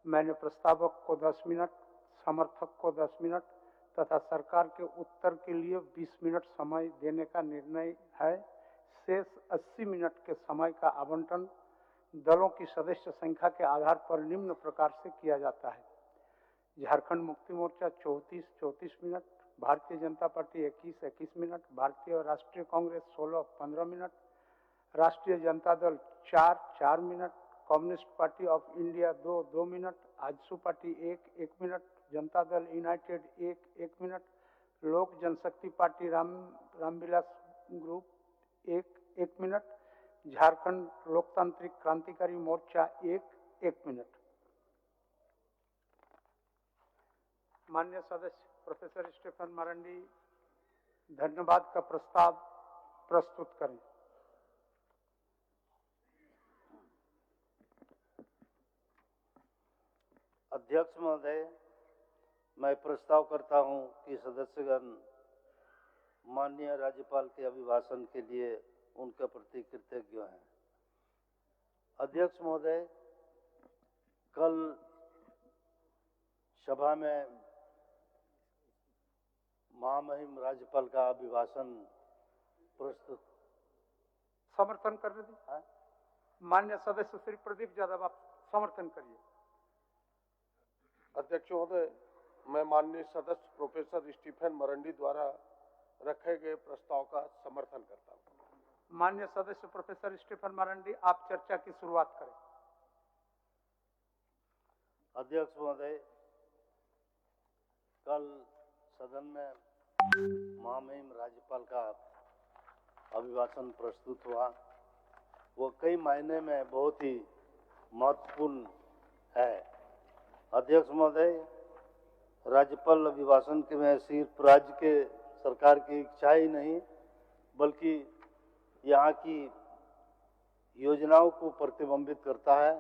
मैंने प्रस्तावक को 10 मिनट, समर्थक को 10 मिनट तथा सरकार के उत्तर के लिए 20 मिनट समय देने का निर्णय है। शेष 80 मिनट के समय का आवंटन दलों की सदस्य संख्या के आधार पर निम्न प्रकार से किया जाता है। Jharkhand Mukti Morcha 34 minute, Bharatiya Janata party 21 minute, भारतीय राष्ट्रीय कांग्रेस 16-15 मिनट, राष्ट्रीय Janata Dal 4 minute, Communist Party of India 2 minute, AJSU Party 1 minute, Janata Dal United 1 minute, Lok Janshakti Party Ramvilas group 1 minute, Jharkhand Loktantrik Krantikari Morcha 1 minute. माननीय सदस्य प्रोफेसर स्टीफन मरांडी धन्यवाद का प्रस्ताव प्रस्तुत करें। अध्यक्ष महोदय, मैं प्रस्ताव करता हूं कि सदस्यगण माननीय राज्यपाल के अभिभाषण के लिए उनके प्रति कृतज्ञ हैं। अध्यक्ष महोदय, कल सभा में महामहिम राज्यपाल का अभिभाषण प्रस्तुत समर्थन कर रहे थे। माननीय सदस्य श्री प्रदीप यादव, आप समर्थन करिए। अध्यक्ष महोदय, मैं माननीय सदस्य प्रोफेसर स्टीफन मरांडी द्वारा रखे गए प्रस्ताव का समर्थन करता हूं। माननीय सदस्य प्रोफेसर स्टीफन मरांडी, आप चर्चा की शुरुआत करें। अध्यक्ष महोदय, कल सदन में महामहिम राज्यपाल का अभिभाषण प्रस्तुत हुआ। वो कई मायने में बहुत ही महत्वपूर्ण है। अध्यक्ष महोदय, राज्यपाल अभिभाषण के में सिर्फ राज्य के सरकार की इच्छा ही नहीं बल्कि यहाँ की योजनाओं को प्रतिबिंबित करता है।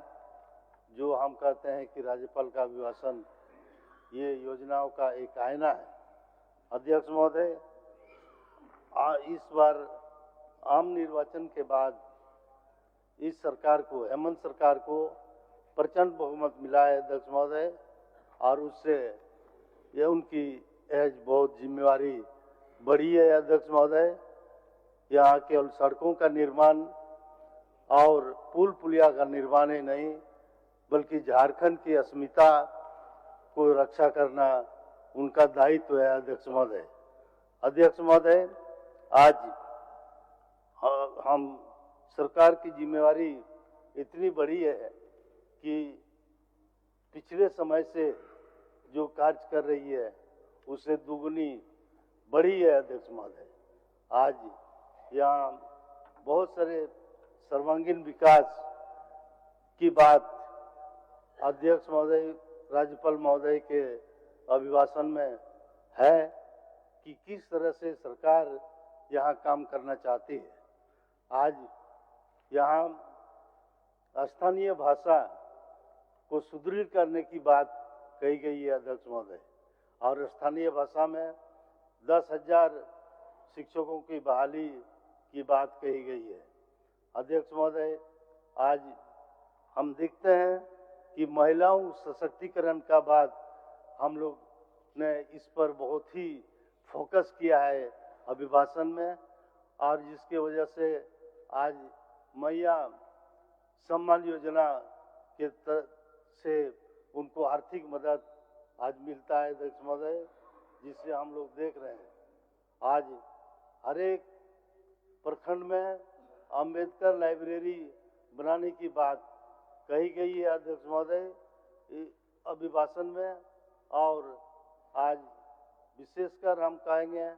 जो हम कहते हैं कि राज्यपाल का अभिभाषण ये योजनाओं का एक आईना है। अध्यक्ष महोदय, इस बार आम निर्वाचन के बाद इस सरकार को, हेमंत सरकार को प्रचंड बहुमत मिला है अध्यक्ष महोदय, और उससे ये उनकी बहुत जिम्मेवारी बढ़ी है। अध्यक्ष महोदय, यहाँ केवल सड़कों का निर्माण और पुल पुलिया का निर्माण ही नहीं बल्कि झारखंड की अस्मिता को रक्षा करना उनका दायित्व है। अध्यक्ष महोदय, अध्यक्ष महोदय, आज हम सरकार की जिम्मेवारी इतनी बड़ी है कि पिछले समय से जो कार्य कर रही है उससे दुगनी बड़ी है। अध्यक्ष महोदय, आज यहाँ बहुत सारे सर्वांगीण विकास की बात अध्यक्ष महोदय, राज्यपाल महोदय के अभिभाषण में है कि किस तरह से सरकार यहाँ काम करना चाहती है। आज यहाँ स्थानीय भाषा को सुदृढ़ करने की बात कही गई है अध्यक्ष महोदय, और स्थानीय भाषा में 10,000 शिक्षकों की बहाली की बात कही गई है। अध्यक्ष महोदय, आज हम देखते हैं कि महिलाओं सशक्तिकरण का बाद हम लोग ने इस पर बहुत ही फोकस किया है अभिभाषण में, और जिसके वजह से आज मैया सम्मान योजना के से उनको आर्थिक मदद आज मिलता है अध्यक्ष महोदय, जिससे हम लोग देख रहे हैं आज हर एक प्रखंड में अंबेडकर लाइब्रेरी बनाने की बात कही गई है अध्यक्ष महोदय अभिभाषण में। और आज विशेषकर हम कहेंगे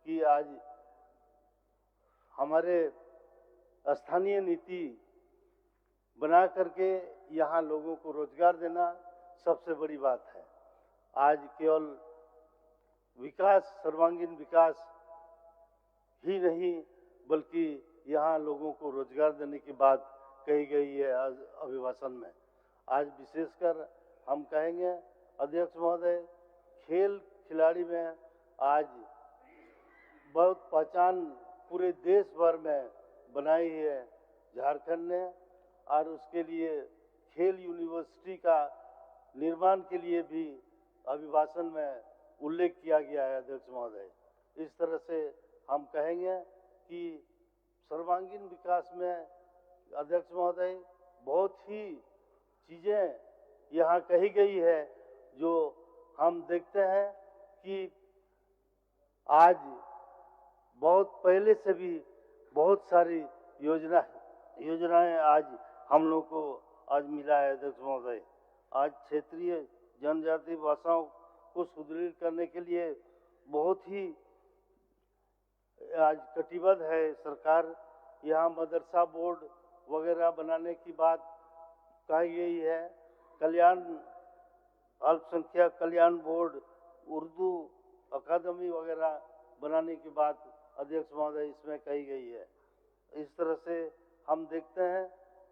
कि आज हमारे स्थानीय नीति बना करके यहाँ लोगों को रोजगार देना सबसे बड़ी बात है। आज केवल विकास, सर्वांगीण विकास ही नहीं बल्कि यहाँ लोगों को रोजगार देने की बात कही गई है अभिभाषण में। आज विशेषकर हम कहेंगे अध्यक्ष महोदय, खेल खिलाड़ी में आज बहुत पहचान पूरे देश भर में बनाई है झारखंड ने, और उसके लिए खेल यूनिवर्सिटी का निर्माण के लिए भी अभिभाषण में उल्लेख किया गया है अध्यक्ष महोदय। इस तरह से हम कहेंगे कि सर्वांगीण विकास में अध्यक्ष महोदय बहुत ही चीज़ें यहाँ कही गई है जो हम देखते हैं कि आज बहुत पहले से भी बहुत सारी योजनाएं आज हम लोग को आज मिला है अध्यक्ष महोदय। आज क्षेत्रीय जनजाति भाषाओं को सुदृढ़ करने के लिए बहुत ही आज कटिबद्ध है सरकार। यहाँ मदरसा बोर्ड वगैरह बनाने की बात कही गई है। कल्याण अल्पसंख्यक कल्याण बोर्ड, उर्दू अकादमी वगैरह बनाने की बात अध्यक्ष महोदय इसमें कही गई है। इस तरह से हम देखते हैं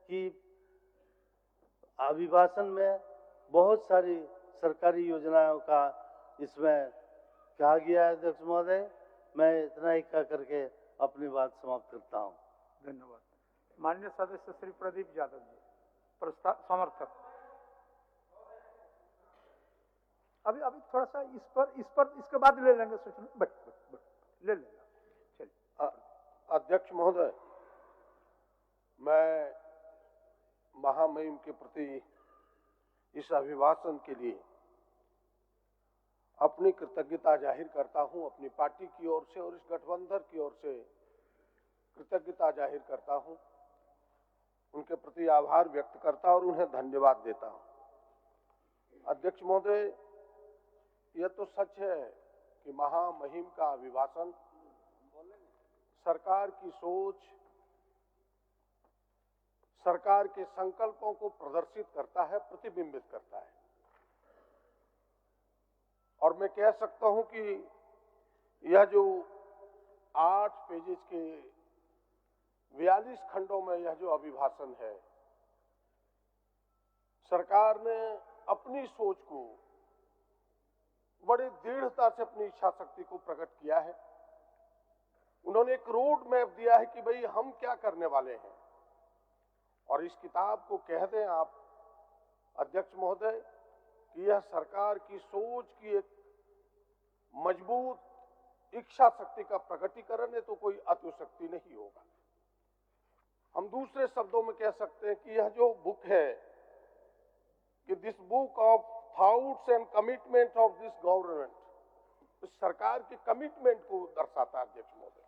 कि अभिभाषण में बहुत सारी सरकारी योजनाओं का इसमें कहा गया है अध्यक्ष महोदय। मैं इतना ही कह करके अपनी बात समाप्त करता हूँ। धन्यवाद। माननीय सदस्य श्री प्रदीप यादव जी, प्रस्ताव समर्थक। अभी थोड़ा सा इस पर इसके बाद ले लेंगे सूचना। बट ले लेंगे। चलिए। अध्यक्ष महोदय, मैं महामहिम के प्रति इस अभिभाषण के लिए अपनी कृतज्ञता जाहिर करता हूं, अपनी पार्टी की ओर से और इस गठबंधन की ओर से कृतज्ञता जाहिर करता हूं, उनके प्रति आभार व्यक्त करता और उन्हें धन्यवाद देता हूं। अध्यक्ष महोदय, यह तो सच है कि महामहिम का अभिभाषण सरकार की सोच, सरकार के संकल्पों को प्रदर्शित करता है, प्रतिबिंबित करता है। और मैं कह सकता हूं कि यह जो 8 पेजेस के 42 खंडों में यह जो अभिभाषण है, सरकार ने अपनी सोच को बड़ी दृढ़ता से अपनी इच्छा शक्ति को प्रकट किया है। उन्होंने एक रोड मैप दिया है कि भाई हम क्या करने वाले हैं। और इस किताब को कह दें आप अध्यक्ष महोदय कि यह सरकार की सोच की एक मजबूत इच्छा शक्ति का प्रकटीकरण है, तो कोई अतिशक्ति नहीं होगा। हम दूसरे शब्दों में कह सकते हैं कि यह जो बुक है कि this book of thoughts and commitment of this government, इस सरकार के कमिटमेंट को दर्शाता है अध्यक्ष महोदय।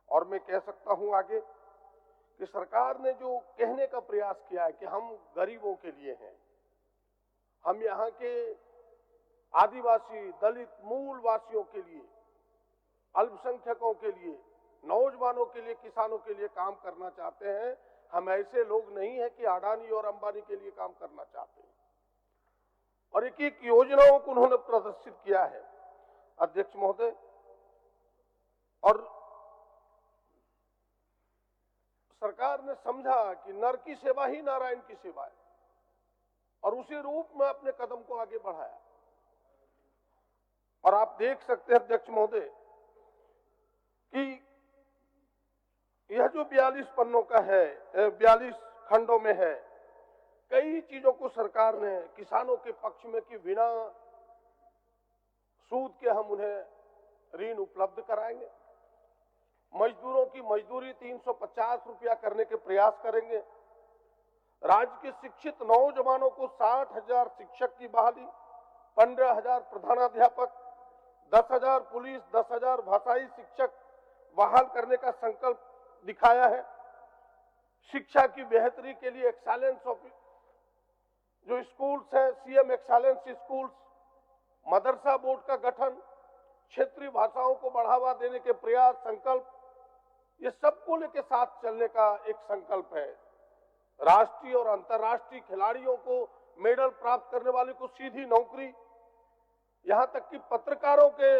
और मैं कह सकता हूं आगे कि सरकार ने जो कहने का प्रयास किया है कि हम गरीबों के लिए हैं, हम यहाँ के आदिवासी, दलित, मूल वासियों के लिए, अल्पसंख्यकों के लिए, नौजवानों के लिए, किसानों के लिए काम करना चाहते हैं। हम ऐसे लोग नहीं हैं कि अडानी और अंबानी के लिए काम करना चाहते हैं। और एक एक योजनाओं को उन्होंने प्रदर्शित किया है अध्यक्ष महोदय। और सरकार ने समझा कि नर की सेवा ही नारायण की सेवा है और उसी रूप में अपने कदम को आगे बढ़ाया। और आप देख सकते हैं अध्यक्ष महोदय कि यह जो 42 पन्नों का है, 42 खंडों में है, कई चीजों को सरकार ने किसानों के पक्ष में कि बिना सूद के हम उन्हें ऋण उपलब्ध कराएंगे, मजदूरों की मजदूरी 350 रुपया करने के प्रयास करेंगे, राज्य के शिक्षित नौजवानों को 60,000 शिक्षक की बहाली, 15,000 प्रधानाध्यापक, 10,000 पुलिस, 10,000 भाषाई शिक्षक बहाल करने का संकल्प दिखाया है। शिक्षा की बेहतरी के लिए एक्सेलेंस ऑफ जो स्कूल्स है, सीएम एक्सेलेंस स्कूल्स, मदरसा बोर्ड का गठन, क्षेत्रीय भाषाओं को बढ़ावा देने के प्रयास, संकल्प, ये सबको लेके साथ चलने का एक संकल्प है। राष्ट्रीय और अंतर्राष्ट्रीय खिलाड़ियों को मेडल प्राप्त करने वाले को सीधी नौकरी, यहां तक कि पत्रकारों के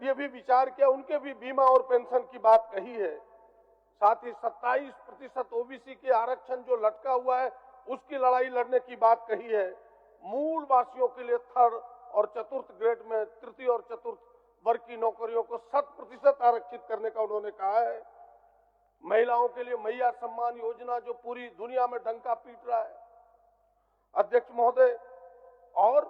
लिए भी विचार किया, उनके भी बीमा और पेंशन की बात कही है। साथ ही 27% ओबीसी के आरक्षण जो लटका हुआ है उसकी लड़ाई लड़ने की बात कही है। मूल वासियों के लिए 3rd और 4th ग्रेड में तृतीय और चतुर्थ वर्ग की नौकरियों को 100% आरक्षित करने का उन्होंने कहा है। महिलाओं के लिए मैया सम्मान योजना जो पूरी दुनिया में डंका पीट रहा है। अध्यक्ष महोदय, और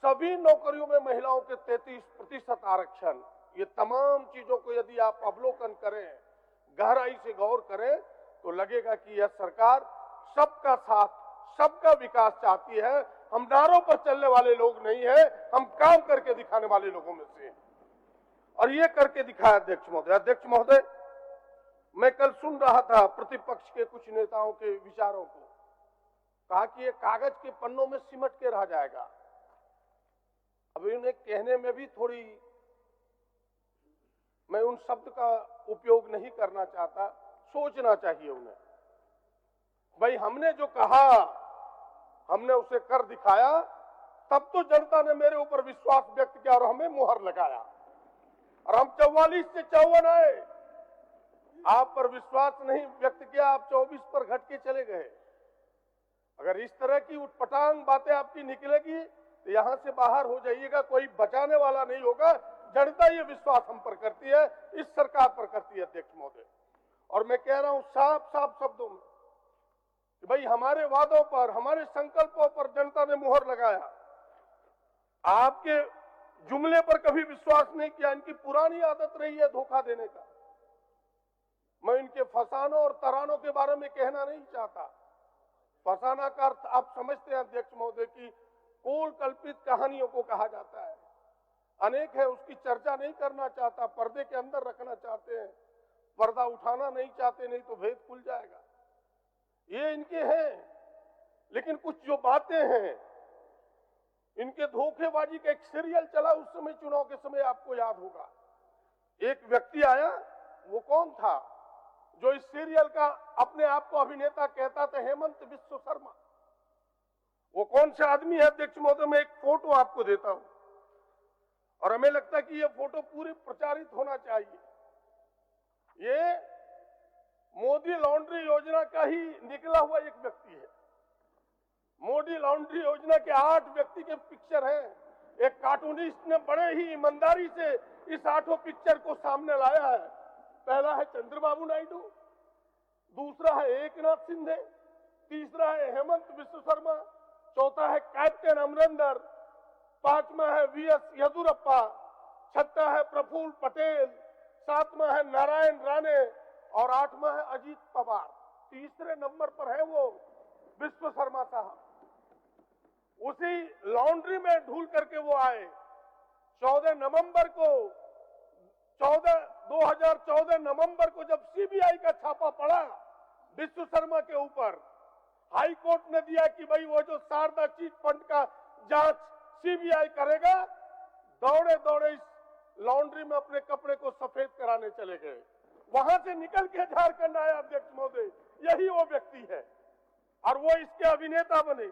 सभी नौकरियों में महिलाओं के 33% आरक्षण, ये तमाम चीजों को यदि आप अवलोकन करें, गहराई से गौर करें, तो लगेगा कि यह सरकार सबका साथ, सबका विकास चाहती है। हम नारों पर चलने वाले लोग नहीं हैं, हम काम करके दिखाने वाले लोगों में से हैं। और ये करके दिखाया अध्यक्ष महोदय। अध्यक्ष महोदय, मैं कल सुन रहा था प्रतिपक्ष के कुछ नेताओं के विचारों को, कहा कि ये कागज के पन्नों में सिमट के रह जाएगा। अब उन्हें कहने में भी थोड़ी, मैं उन शब्द का उपयोग नहीं करना चाहता, सोचना चाहिए उन्हें। भाई हमने जो कहा, हमने उसे कर दिखाया, तब तो जनता ने मेरे ऊपर विश्वास व्यक्त किया और हमें मुहर लगाया, और हम 44 से 54 आए। आप पर विश्वास नहीं व्यक्त किया, आप 24 पर घट के चले गए। अगर इस तरह की उटपटांग बातें आपकी निकलेगी तो यहां से बाहर हो जाइएगा, कोई बचाने वाला नहीं होगा। जनता ये विश्वास हम पर करती है, इस सरकार पर करती है अध्यक्ष महोदय। और मैं कह रहा हूं साफ साफ शब्दों में कि भाई हमारे वादों पर, हमारे संकल्पों पर जनता ने मुहर लगाया। आपके जुमले पर कभी विश्वास नहीं किया। इनकी पुरानी आदत रही है धोखा देने का। मैं इनके फसानों और तरानों के बारे में कहना नहीं चाहता। फसाना का अर्थ आप समझते हैं अध्यक्ष महोदय की कोल कल्पित कहानियों को कहा जाता है। अनेक है, उसकी चर्चा नहीं करना चाहता, पर्दे के अंदर रखना चाहते हैं, पर्दा उठाना नहीं चाहते, नहीं तो भेद खुल जाएगा। ये इनके हैं। लेकिन कुछ जो बातें हैं, इनके धोखेबाजी का एक सीरियल चला उस समय, चुनाव के समय, आपको याद होगा। एक व्यक्ति आया, वो कौन था जो इस सीरियल का अपने आप को अभिनेता कहता था? हेमंत विश्व शर्मा। वो कौन सा आदमी है अध्यक्ष महोदय? मैं एक फोटो आपको देता हूं, और हमें लगता है कि यह फोटो पूरी प्रचारित होना चाहिए। ये मोदी लॉन्ड्री योजना का ही निकला हुआ एक व्यक्ति है। मोदी लॉन्ड्री योजना के 8 व्यक्ति के पिक्चर हैं। एक कार्टूनिस्ट ने बड़े ही ईमानदारी से इस 8 पिक्चर को सामने लाया है। पहला है चंद्रबाबू नायडू, दूसरा है एकनाथ शिंदे, तीसरा है हेमंत विश्व शर्मा, चौथा है कैप्टन अमरिंदर, 5वां है वीएस येदियुरप्पा, 6वां है प्रफुल्ल पटेल, 7वां है नारायण राणे और 8वां है अजीत पवार। तीसरे नंबर पर है वो विश्व शर्मा साहब। उसी लॉन्ड्री में ढूल करके वो आए। 14 नवंबर को 2014 नवंबर को जब सीबीआई का छापा पड़ा विश्व शर्मा के ऊपर, हाई कोर्ट ने दिया कि भाई वो जो शारदा चिट फंड का जांच सीबीआई करेगा, दौड़े दौड़े इस लॉन्ड्री में अपने कपड़े को सफेद कराने चले गए। वहां से निकल के झारखंड आया अध्यक्ष महोदय, यही वो व्यक्ति है, और वो इसके अभिनेता बने।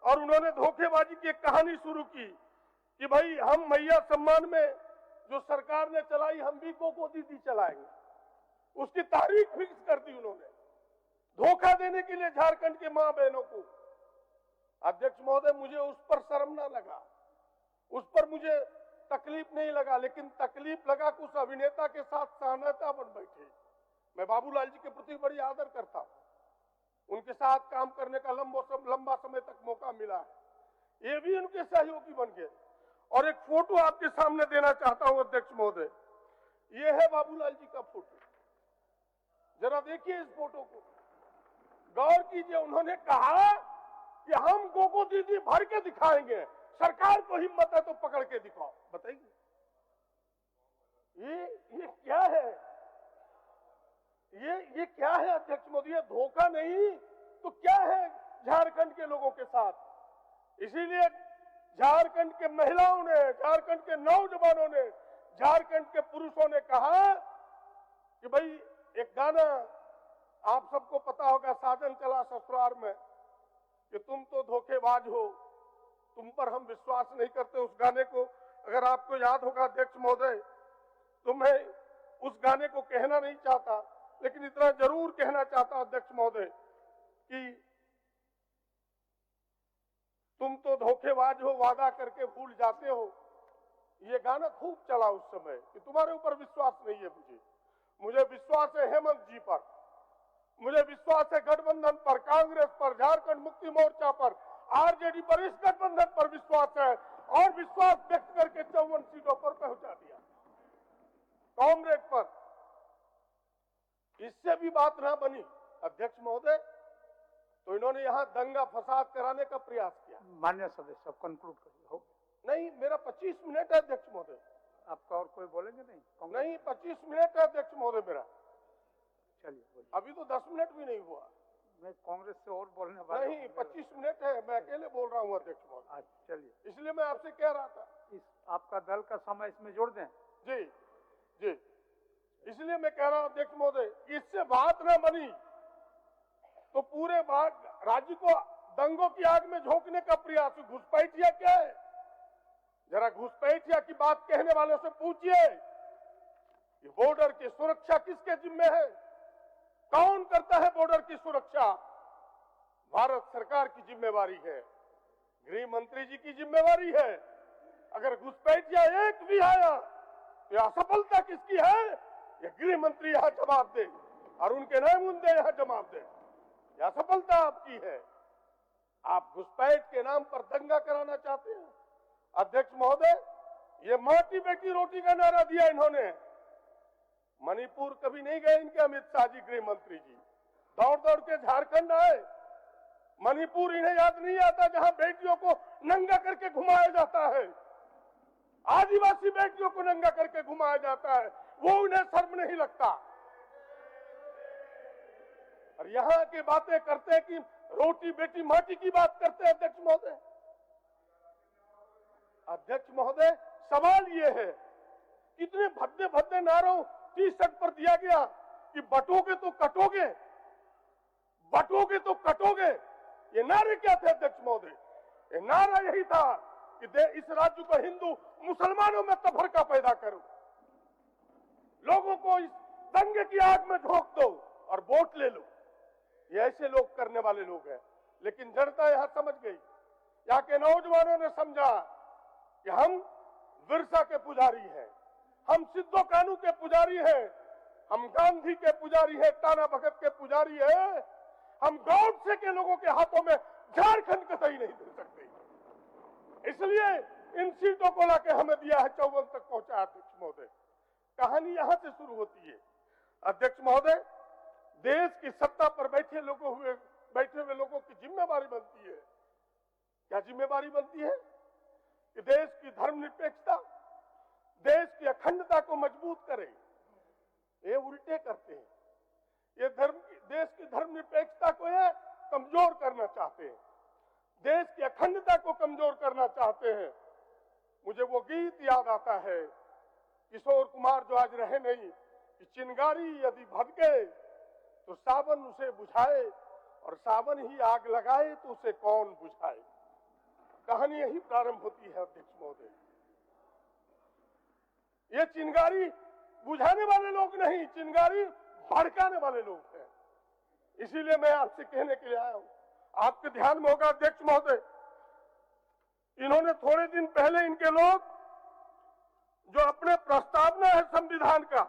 और उन्होंने धोखेबाजी की एक कहानी शुरू की कि भाई हम मैया सम्मान में जो सरकार ने चलाई, हम भी कोको दीदी चलाएंगे। उसकी तारीख फिक्स कर दी उन्होंने, धोखा देने के लिए झारखंड के मां बहनों को। अध्यक्ष महोदय, मुझे उस पर शर्म ना लगा, उस पर मुझे तकलीफ नहीं लगा, लेकिन तकलीफ लगा कि उस अभिनेता के साथ सहनता बन बैठे। मैं बाबूलाल जी के प्रति बड़ी आदर करता हूं, उनके साथ काम करने का लंबा समय तक मौका मिला है। ये भी उनके सहयोगी बन गए। और एक फोटो आपके सामने देना चाहता हूं अध्यक्ष महोदय, ये है बाबूलाल जी का फोटो। जरा देखिए इस फोटो को, गौर कीजिए। उन्होंने कहा कि हम कोको दीदी भर के दिखाएंगे, सरकार को हिम्मत है तो पकड़ के दिखाओ। बताइए ये क्या है? ये क्या है अध्यक्ष मोदी? ये धोखा नहीं तो क्या है झारखंड के लोगों के साथ? इसीलिए झारखंड के महिलाओं ने, झारखंड के नौजवानों ने, झारखंड के पुरुषों ने कहा कि भाई एक गाना आप सबको पता होगा, साजन चला ससुराल में, कि तुम तो धोखेबाज हो, तुम पर हम विश्वास नहीं करते। उस गाने को अगर आपको याद होगा अध्यक्ष महोदय, तो मैं उस गाने को कहना नहीं चाहता, लेकिन इतना जरूर कहना चाहता अध्यक्ष महोदय कि तुम तो धोखेबाज हो, वादा करके भूल जाते हो। ये गाना खूब चला उस समय कि तुम्हारे ऊपर विश्वास नहीं है। मुझे विश्वास है हेमंत जी पर, मुझे विश्वास है गठबंधन पर, कांग्रेस पर, झारखंड मुक्ति मोर्चा पर, आरजेडी पर इस गठबंधन पर विश्वास है और विश्वास व्यक्त करके 54 सीटों पर पहुंचा दिया कांग्रेस पर। इससे भी बात ना बनी अध्यक्ष महोदय तो इन्होंने यहां दंगा फसाद कराने का प्रयास किया। मान्य सदस्य कंक्लूड करिए। हो नहीं, मेरा 25 मिनट है अध्यक्ष महोदय। आपका और कोई बोलेंगे नहीं? नहीं, 25 मिनट है अध्यक्ष महोदय मेरा। चलिए बोलिए। अभी तो 10 मिनट भी नहीं हुआ। मैं कांग्रेस से और बोलने वाला नहीं, 25 मिनट है, मैं अकेले बोल रहा हूँ अध्यक्ष महोदय। चलिए, इसलिए मैं आपसे कह रहा था इस आपका दल का समय इसमें जोड़ दें। जी जी, इसलिए मैं कह रहा हूं अध्यक्ष महोदय, इससे बात ना बनी तो पूरे राज्य को दंगों की आग में झोंकने का प्रयास। घुसपैठिया क्या है? जरा घुसपैठिया की बात कहने वालों से पूछिए, ये बॉर्डर की सुरक्षा किसके जिम्मे है? कौन करता है बॉर्डर की सुरक्षा? भारत सरकार की जिम्मेवारी है, गृह मंत्री जी की जिम्मेवारी है। अगर घुसपैठिया एक भी आया तो असफलता किसकी है? ये गृह मंत्री यहां जवाब दे और उनके नुमाइंदे यहां जवाब दे। यह सफलता आपकी है। आप घुसपैठ के नाम पर दंगा कराना चाहते हैं। अध्यक्ष महोदय, ये मां की बेटी रोटी का नारा दिया इन्होंने। मणिपुर कभी नहीं गए इनके अमित शाह जी, गृह मंत्री जी। दौड़ दौड़ के झारखंड आए। मणिपुर इन्हें याद नहीं आता जहां बेटियों को नंगा करके घुमाया जाता है, आदिवासी बेटियों को नंगा करके घुमाया जाता है, वो उन्हें शर्म नहीं लगता। और यहाँ की बातें करते हैं कि रोटी बेटी माटी की बात करते हैं अध्यक्ष महोदय। अध्यक्ष महोदय, सवाल ये है, कितने भद्दे भद्दे नारों टी शर्ट पर दिया गया कि बटोगे तो कटोगे, बटोगे तो कटोगे। ये नारे क्या थे अध्यक्ष महोदय? ये नारा यही था कि इस राज्य को हिंदू मुसलमानों में तफरका पैदा करो, लोगों को इस दंगे की आग में झोंक दो और वोट ले लो। ये ऐसे लोग करने वाले लोग हैं। लेकिन जनता यहां समझ गई, यहाँ के नौजवानों ने समझा कि हम बिरसा के पुजारी हैं, हम सिद्धो कानू के पुजारी हैं, हम गांधी के पुजारी हैं, टाना भगत के पुजारी हैं, हम गौडसे के लोगों के हाथों में झारखंड कतई नहीं दे सकते। इसलिए इन सीटों को लाके हमें दिया है, 54 तक पहुंचा। अध्यक्ष महोदय, कहानी यहां से शुरू होती है। अध्यक्ष महोदय, देश की सत्ता पर बैठे हुए लोगों की जिम्मेवारी बनती है। क्या जिम्मेवारी बनती है? कि देश की धर्मनिरपेक्षता, देश की अखंडता को मजबूत करे। ये उल्टे करते हैं। ये देश की धर्मनिरपेक्षता को ये कमजोर करना चाहते हैं, देश की अखंडता को कमजोर करना चाहते हैं। मुझे वो गीत याद आता है, किशोर कुमार जो आज रहे नहीं, कि चिंगारी यदि भड़के तो सावन उसे बुझाए और सावन ही आग लगाए तो उसे कौन बुझाए। कहानी यही प्रारंभ होती है अध्यक्ष महोदय। ये चिंगारी बुझाने वाले लोग नहीं, चिंगारी भड़काने वाले लोग हैं। इसीलिए मैं आपसे कहने के लिए आया हूं। आपके ध्यान में होगा अध्यक्ष महोदय, इन्होंने थोड़े दिन पहले इनके लोग जो अपने प्रस्तावना है संविधान का,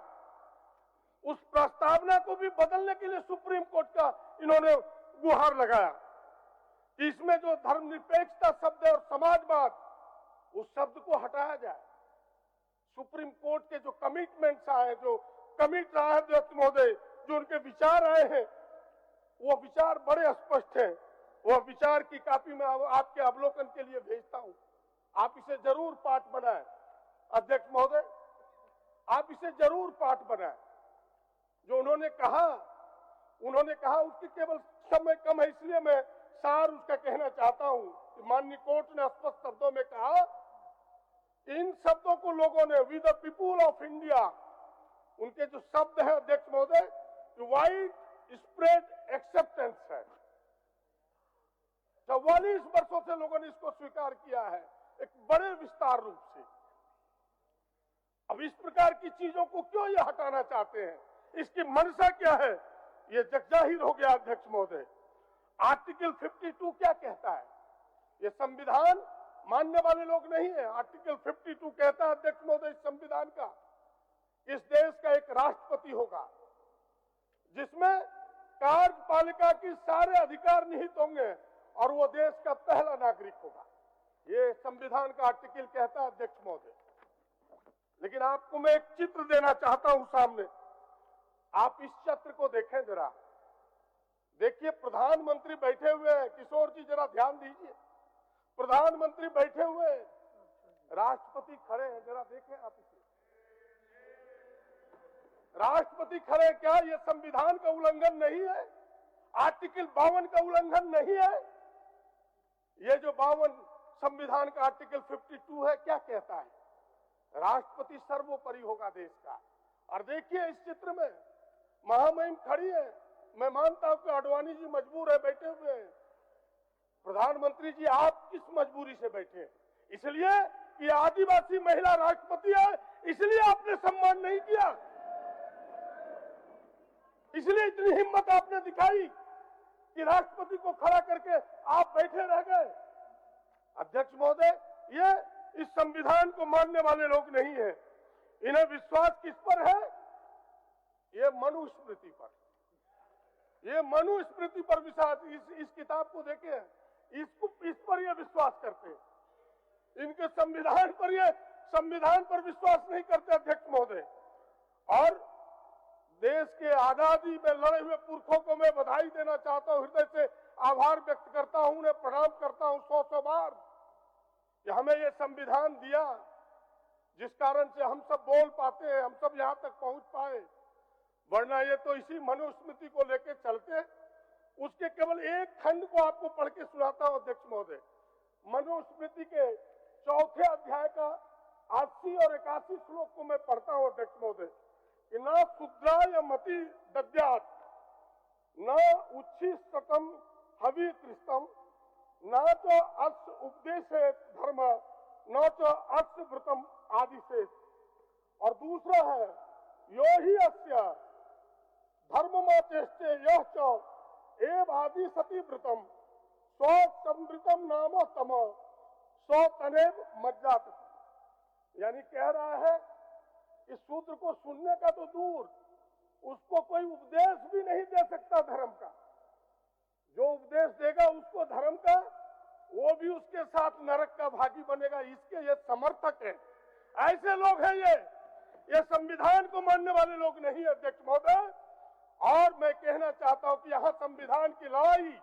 उस प्रस्तावना को भी बदलने के लिए सुप्रीम कोर्ट का इन्होंने गुहार लगाया कि इसमें जो धर्मनिरपेक्षता शब्द है और समाजवाद, उस शब्द को हटाया जाए। सुप्रीम कोर्ट के जो कमिटमेंट्स आए, जो कमिट रहा है अध्यक्ष महोदय, जो उनके विचार आए हैं, वो विचार बड़े स्पष्ट हैं। वह विचार की कॉपी में आपके अवलोकन के लिए भेजता हूं। आप इसे जरूर पाठ बनाएं अध्यक्ष महोदय, आप इसे जरूर पाठ बनाएं। जो उन्होंने कहा उसकी केवल समय कम है, इसलिए मैं सार उसका कहना चाहता हूं कि माननीय कोर्ट ने स्पष्ट शब्दों में कहा, इन शब्दों को लोगों ने with the people of India, उनके जो शब्द है अध्यक्ष महोदय, वाइड स्प्रेड एक्सेप्टेंस है। 44 वर्षों से लोगों ने इसको स्वीकार किया है, एक बड़े विस्तार रूप से। अब इस प्रकार की चीजों को क्यों ये हटाना चाहते हैं, इसकी मंशा क्या है, ये जगजाहिर हो गया अध्यक्ष महोदय। आर्टिकल 52 क्या कहता है? ये संविधान मानने वाले लोग नहीं है। आर्टिकल 52 कहता है अध्यक्ष महोदय इस संविधान का, इस देश का एक राष्ट्रपति होगा जिसमें कार्यपालिका की सारे अधिकार निहित होंगे और वो देश का पहला नागरिक होगा। ये संविधान का आर्टिकल कहता है अध्यक्ष महोदय। लेकिन आपको मैं एक चित्र देना चाहता हूं सामने, आप इस चित्र को देखें जरा। देखिए प्रधानमंत्री बैठे हुए हैं, किशोर जी जरा ध्यान दीजिए, प्रधानमंत्री बैठे हुए हैं, राष्ट्रपति खड़े हैं, जरा देखें आप इसे। राष्ट्रपति खड़े, क्या ये संविधान का उल्लंघन नहीं है? आर्टिकल 52 का उल्लंघन नहीं है? ये जो 52 संविधान का आर्टिकल 52 है, क्या कहता है? राष्ट्रपति सर्वोपरि होगा देश का। और देखिए इस चित्र में महामहिम खड़ी है। मैं मानता हूं कि आडवाणी जी मजबूर है, बैठे हुए हैं। प्रधानमंत्री जी आप किस मजबूरी से बैठे हैं? इसलिए कि आदिवासी महिला राष्ट्रपति है, इसलिए आपने सम्मान नहीं किया, इसलिए इतनी हिम्मत आपने दिखाई कि राष्ट्रपति को खड़ा करके आप बैठे रह गए। अध्यक्ष महोदय, ये इस संविधान को मानने वाले लोग नहीं है। इन्हें विश्वास किस पर है? ये मनुस्मृति पर, ये मनुस्मृति पर विश्वास। इस किताब को देखें, इस पर ये विश्वास करते हैं, इनके संविधान पर विश्वास नहीं करते अध्यक्ष महोदय। और देश के आजादी में लड़े हुए पुरखों को मैं बधाई देना चाहता हूं, हृदय से आभार व्यक्त करता हूं, उन्हें प्रणाम करता हूं 100 बार कि हमें ये संविधान दिया, जिस कारण से हम सब बोल पाते हैं, हम सब यहां तक पहुंच पाए। वरना ये तो इसी मनुस्मृति को लेकर चलते। उसके केवल एक खंड को आपको पढ़ के सुनाता हूं अध्यक्ष महोदय। मनुस्मृति के 4थे अध्याय का 80 और 81 श्लोक को मैं पढ़ता हूं अध्यक्ष महोदय। न शूद्राय मति दद्यात्, न उच्छिष्टतम हवितृष्टम, न च अस्य उपदेशे धर्म, न च अस्य व्रतम आदिशेष। और दूसरा है यो ही अस्य धर्ममाचेष्टे यह च एव आदि सती व्रतम, सौ समृतम नाम तम, सौ तनेव मज्जात। यानी कह रहा है इस सूत्र को सुनने का तो दूर, उसको कोई उपदेश भी नहीं दे सकता धर्म का। जो उपदेश देगा उसको धर्म का, वो भी उसके साथ नरक का भागी बनेगा। इसके ये समर्थक है, ऐसे लोग हैं ये संविधान को मानने वाले लोग नहीं है अध्यक्ष महोदय। और मैं कहना चाहता हूं कि यहाँ संविधान की लड़ाई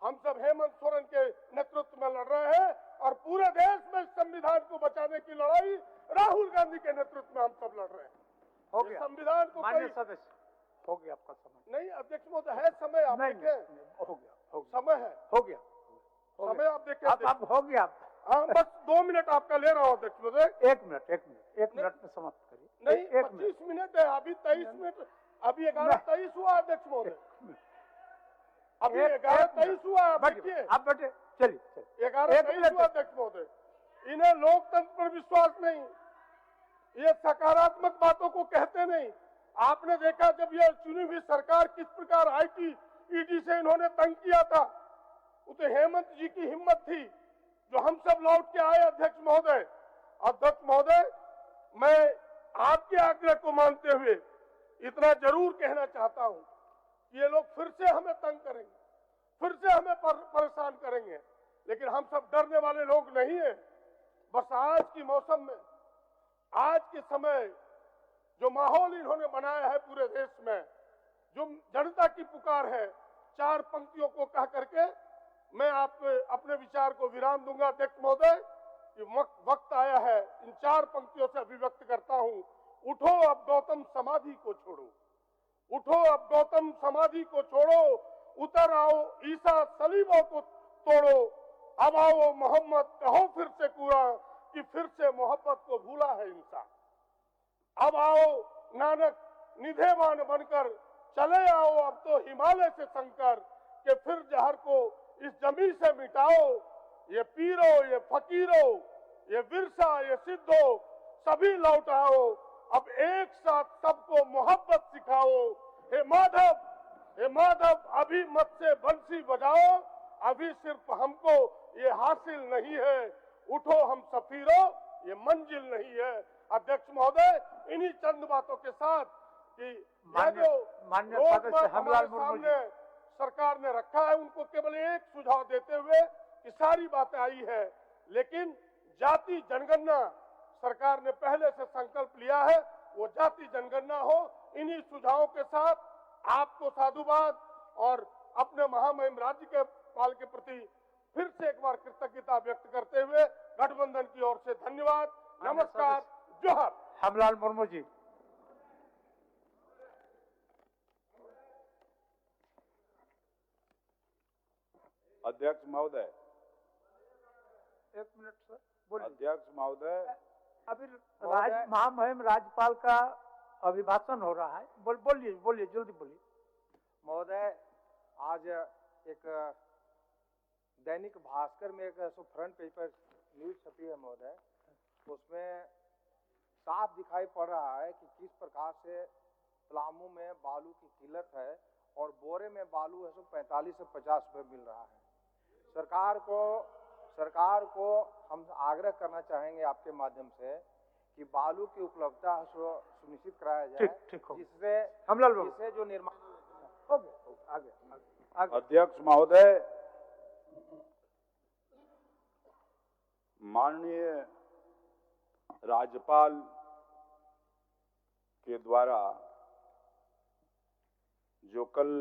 हम सब हेमंत सोरेन के नेतृत्व में लड़ रहे हैं, और पूरे देश में संविधान को बचाने की लड़ाई राहुल गांधी के नेतृत्व में हम सब लड़ रहे हैं। हो गया संविधान को माननीय सदस्य, हो गया आपका समय। नहीं अध्यक्ष महोदय, है समय, आप देखें, हो गया समय है, हो गया समय आप देखें। अब हो गया। हाँ, बस 2 मिनट आपका ले रहा हूँ अध्यक्ष महोदय। 1 मिनट में समाप्त करिए। नहीं, 25 मिनट है, अभी 23 मिनट, अभी 11:23 हुआ अध्यक्ष महोदय, अभी 11:23 हुआ। बैठिए, आप बैठे, चलिए 11:23 हुआ अध्यक्ष महोदय। इन्हें लोकतंत्र पर विश्वास नहीं, ये सकारात्मक बातों को कहते नहीं। आपने देखा जब यह चुनी हुई सरकार किस प्रकार IT, ED से इन्होंने तंग किया था, वो तो हेमंत जी की हिम्मत थी जो हम सब लौट के आए अध्यक्ष महोदय। अध्यक्ष महोदय, मैं आपके आग्रह को मानते हुए इतना जरूर कहना चाहता हूं कि ये लोग फिर से हमें तंग करेंगे, फिर से हमें परेशान करेंगे, लेकिन हम सब डरने वाले लोग नहीं है। बस आज की मौसम में, आज के समय जो माहौल इन्होंने बनाया है पूरे देश में, जो जनता की पुकार है, 4 पंक्तियों को कह करके मैं आप अपने विचार को विराम दूंगा अध्यक्ष महोदय। कि वक्त आया है, इन 4 पंक्तियों से अभिव्यक्त करता हूं। उठो अब गौतम समाधि को छोड़ो, उठो अब गौतम समाधि को छोड़ो, उतर आओ ईसा सलीबों को तोड़ो, अब आओ मोहम्मद कहो फिर से कूड़ा कि फिर से मोहब्बत को भूला है इंसान। अब आओ नानक निधेवान बनकर चले आओ अब तो हिमालय से शंकर के फिर जहर को इस जमीन से मिटाओ। ये पीरो, ये फकीरो, ये विरसा, ये सिद्धो सभी लौट आओ, अब एक साथ सबको मोहब्बत सिखाओ। हे माधव अभी मत से बंसी बजाओ, अभी सिर्फ हमको ये हासिल नहीं है, उठो हम सफीरो, ये मंजिल नहीं है। अध्यक्ष महोदय, इन्हीं चंद बातों के साथ कि माननीय सदस्य हमलाल मुर्मू जी, सरकार ने रखा है, उनको केवल एक सुझाव देते हुए कि सारी बातें आई है, लेकिन जाति जनगणना सरकार ने पहले से संकल्प लिया है, वो जाति जनगणना हो। इन्हीं सुझावों के साथ आपको साधुवाद और अपने महामहिम राज्यपाल के प्रति फिर से एक बार कृतज्ञता व्यक्त करते हुए गठबंधन की ओर से धन्यवाद, नमस्कार, जोहार। हमलाल मुर्मू जी। अध्यक्ष महोदय, एक मिनट सर, बोलिए। अध्यक्ष महोदय, अभी महामहिम राज्यपाल का अभिभाषण हो रहा है, बोलिए बोलिए, जल्दी बोलिए। महोदय, आज एक दैनिक भास्कर में एक फ्रंट पेज पर न्यूज छपी है महोदय, उसमें साफ दिखाई पड़ रहा है कि किस प्रकार से पलामू में बालू की किल्लत है और बोरे में बालू है 45 से 50 रुपये मिल रहा है। सरकार को हम आग्रह करना चाहेंगे आपके माध्यम से कि बालू की उपलब्धता सुनिश्चित कराया जाए, जिससे जो निर्माण हो गया। आगे। अध्यक्ष महोदय, माननीय राज्यपाल के द्वारा जो कल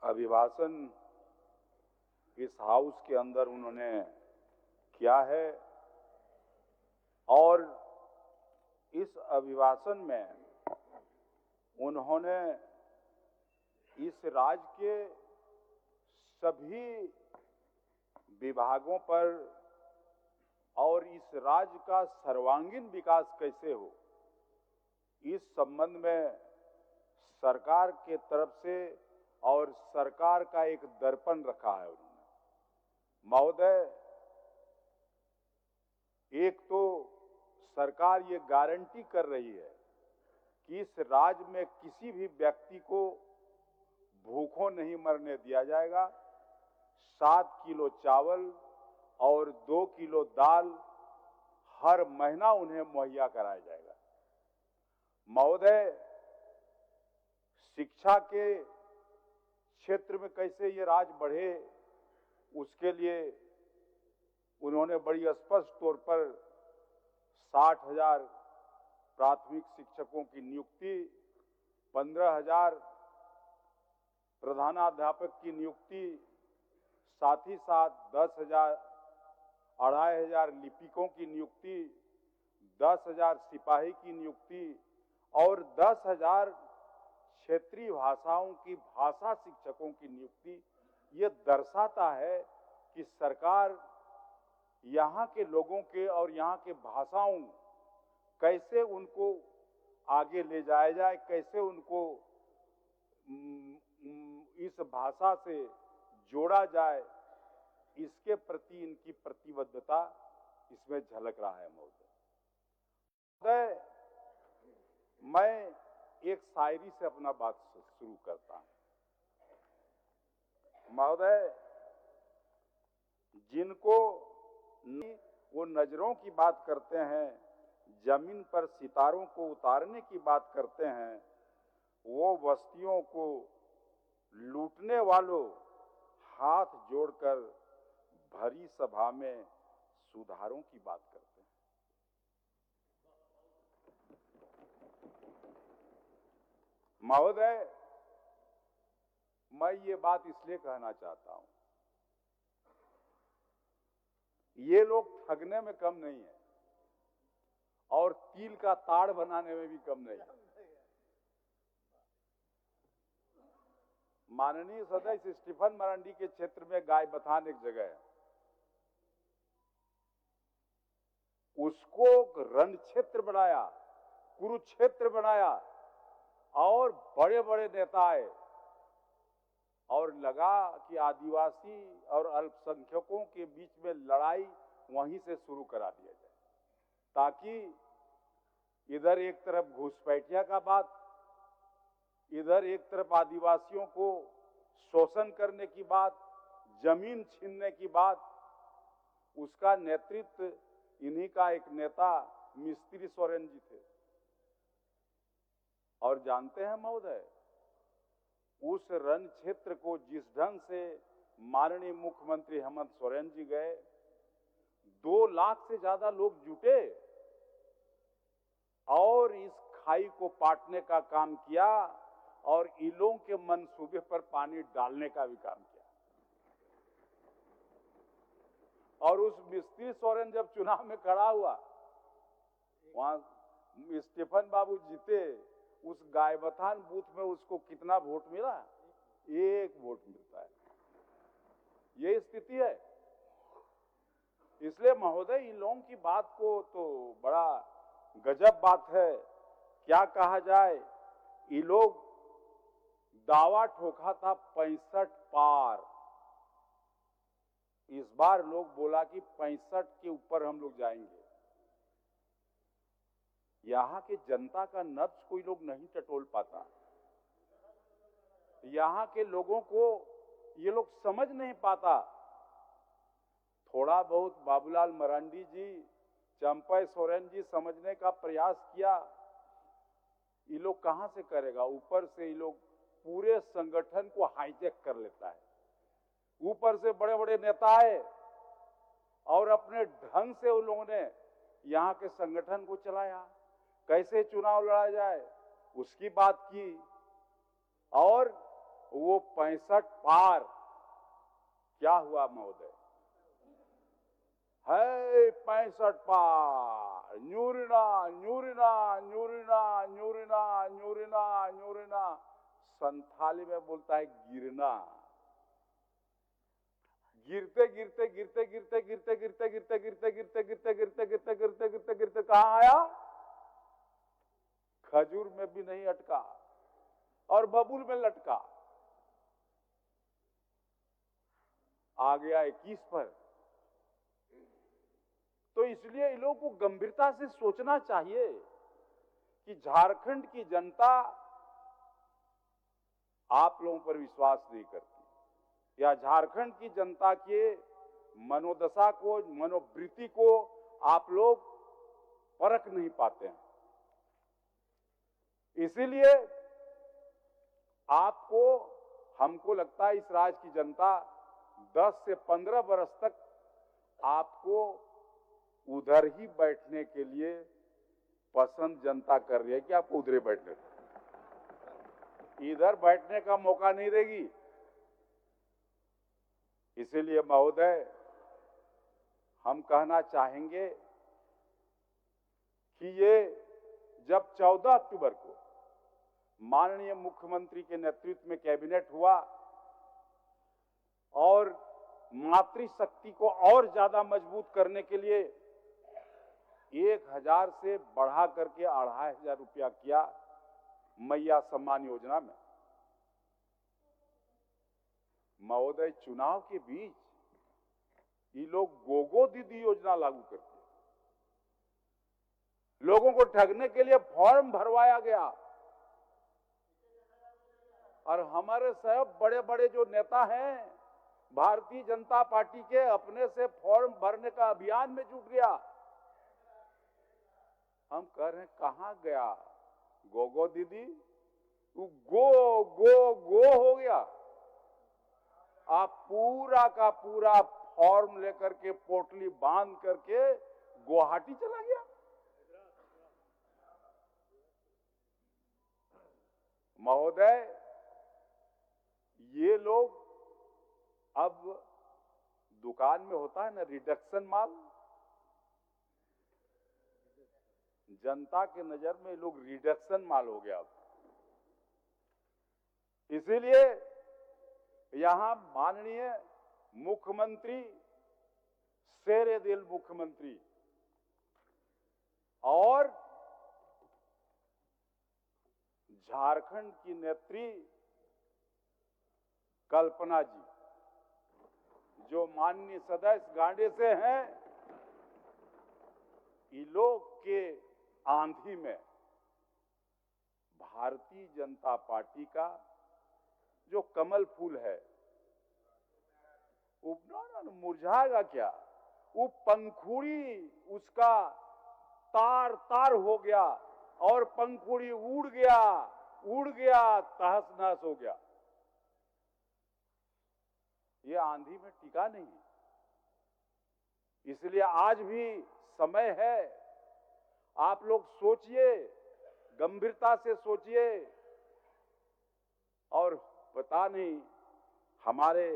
अभिभाषण इस हाउस के अंदर उन्होंने किया है और इस अभिभाषण में उन्होंने इस राज्य के सभी विभागों पर और इस राज्य का सर्वांगीण विकास कैसे हो, इस संबंध में सरकार के तरफ से और सरकार का एक दर्पण रखा है उन्होंने। महोदय, एक तो सरकार ये गारंटी कर रही है कि इस राज्य में किसी भी व्यक्ति को भूखों नहीं मरने दिया जाएगा। 7 किलो चावल और 2 किलो दाल हर महीना उन्हें मुहैया कराया जाएगा। महोदय, शिक्षा के क्षेत्र में कैसे ये राज्य बढ़े, उसके लिए उन्होंने बड़ी स्पष्ट तौर पर 60,000 प्राथमिक शिक्षकों की नियुक्ति, 15,000 प्रधानाध्यापक की नियुक्ति, साथ ही साथ 10,000 2,500 लिपिकों की नियुक्ति, 10,000 सिपाही की नियुक्ति और 10,000 क्षेत्रीय भाषाओं की भाषा शिक्षकों की नियुक्ति। ये दर्शाता है कि सरकार यहाँ के लोगों के और यहाँ के भाषाओं कैसे उनको आगे ले जाया जाए, कैसे उनको इस भाषा से जोड़ा जाए, इसके प्रति इनकी प्रतिबद्धता इसमें झलक रहा है। महोदय, मैं एक शायरी से अपना बात शुरू करता हूं। महोदय, जिनको वो नजरों की बात करते हैं, जमीन पर सितारों को उतारने की बात करते हैं, वो बस्तियों को लूटने वालों हाथ जोड़कर भरी सभा में सुधारों की बात करते हैं। महोदय, मैं ये बात इसलिए कहना चाहता हूं, ये लोग ठगने में कम नहीं है और तिल का ताड़ बनाने में भी कम नहीं है। माननीय सदस्य स्टीफन मरांडी के क्षेत्र में गाय बथान एक जगह है, उसको रण क्षेत्र बनाया, कुरुक्षेत्र बनाया और बड़े बड़े नेता आए और लगा कि आदिवासी और अल्पसंख्यकों के बीच में लड़ाई वहीं से शुरू करा दिया जाए, ताकि इधर एक तरफ घुसपैठिया का बात, इधर एक तरफ आदिवासियों को शोषण करने की बात, जमीन छीनने की बात। उसका नेतृत्व इन्हीं का एक नेता मिस्त्री सोरेन जी थे। और जानते हैं महोदय, उस रण क्षेत्र को जिस ढंग से माननीय मुख्यमंत्री हेमंत सोरेन जी गए, 2 लाख से ज्यादा लोग जुटे और इस खाई को पाटने का काम किया और ईलों के मंसूबे पर पानी डालने का भी काम किया। और उस मिस्त्री सोरेन जब चुनाव में खड़ा हुआ, वहां स्टीफन बाबू जीते, उस गायबथान बूथ में उसको कितना वोट मिला? 1 वोट मिलता है। ये स्थिति है। इसलिए महोदय, इन लोगों की बात को तो बड़ा गजब बात है। क्या कहा जाए, ये लोग दावा ठोका था 65 पार। इस बार लोग बोला कि 65 के ऊपर हम लोग जाएंगे। यहां के जनता का नब्ज कोई लोग नहीं टटोल पाता। यहां के लोगों को ये लोग समझ नहीं पाता। थोड़ा बहुत बाबूलाल मरांडी जी, चंपई सोरेन जी समझने का प्रयास किया। ये लोग कहां से करेगा? ऊपर से ये लोग पूरे संगठन को हाईजैक कर लेता है। ऊपर से बड़े बड़े नेता आए और अपने ढंग से उन लोगों ने यहां के संगठन को चलाया। कैसे चुनाव लड़ा जाए उसकी बात की, और वो 65 पार क्या हुआ महोदय? है 65 पार। न्यूरिना न्यूरिना न्यूरिना न्यूरिना न्यूरिना न्यूरिना, संथाली में बोलता है गिरना। गिरते गिरते गिरते गिरते गिरते गिरते गिरते गिरते गिरते गिरते गिरते गिरते गिरते गिरते गिरते कहां आया? खजूर में भी नहीं अटका और बबूल में लटका। आ गया 21 पर। तो इसलिए इन लोगों को गंभीरता से सोचना चाहिए कि झारखंड की जनता आप लोगों पर विश्वास नहीं करती, या झारखंड की जनता के मनोदशा को, मनोवृत्ति को आप लोग परख नहीं पाते हैं। इसीलिए आपको, हमको लगता है इस राज्य की जनता 10 से 15 वर्ष तक आपको उधर ही बैठने के लिए पसंद जनता कर रही है कि आपको उधर ही बैठने, इधर बैठने का मौका नहीं देगी। इसीलिए महोदय, हम कहना चाहेंगे कि ये जब 14 अक्टूबर को माननीय मुख्यमंत्री के नेतृत्व में कैबिनेट हुआ और मातृशक्ति को और ज्यादा मजबूत करने के लिए 1000 से बढ़ा करके 2500 रुपया किया मैया सम्मान योजना में। महोदय, चुनाव के बीच ये लोग गोगो दीदी योजना लागू करते, लोगों को ठगने के लिए फॉर्म भरवाया गया। और हमारे सब बड़े बड़े जो नेता हैं भारतीय जनता पार्टी के, अपने से फॉर्म भरने का अभियान में जुट गया। हम कह रहे हैं कहां गया गोगो दीदी? वो गो गो गो हो गया। आप पूरा का पूरा फॉर्म लेकर के पोटली बांध करके गुवाहाटी चला गया। महोदय, ये लोग अब दुकान में होता है ना रिडक्शन माल, जनता के नजर में लोग रिडक्शन माल हो गया। इसीलिए यहां माननीय मुख्यमंत्री, शेरे दिल मुख्यमंत्री और झारखंड की नेत्री कल्पना जी, जो माननीय सदस्य गांडे से हैं, ये लोग के आंधी में भारतीय जनता पार्टी का जो कमल फूल है वो मुरझाएगा क्या? वो पंखुड़ी उसका तार तार हो गया और पंखुड़ी उड़ गया तहस नहस हो गया। ये आंधी में टिका नहीं। इसलिए आज भी समय है, आप लोग सोचिए, गंभीरता से सोचिए। और पता नहीं हमारे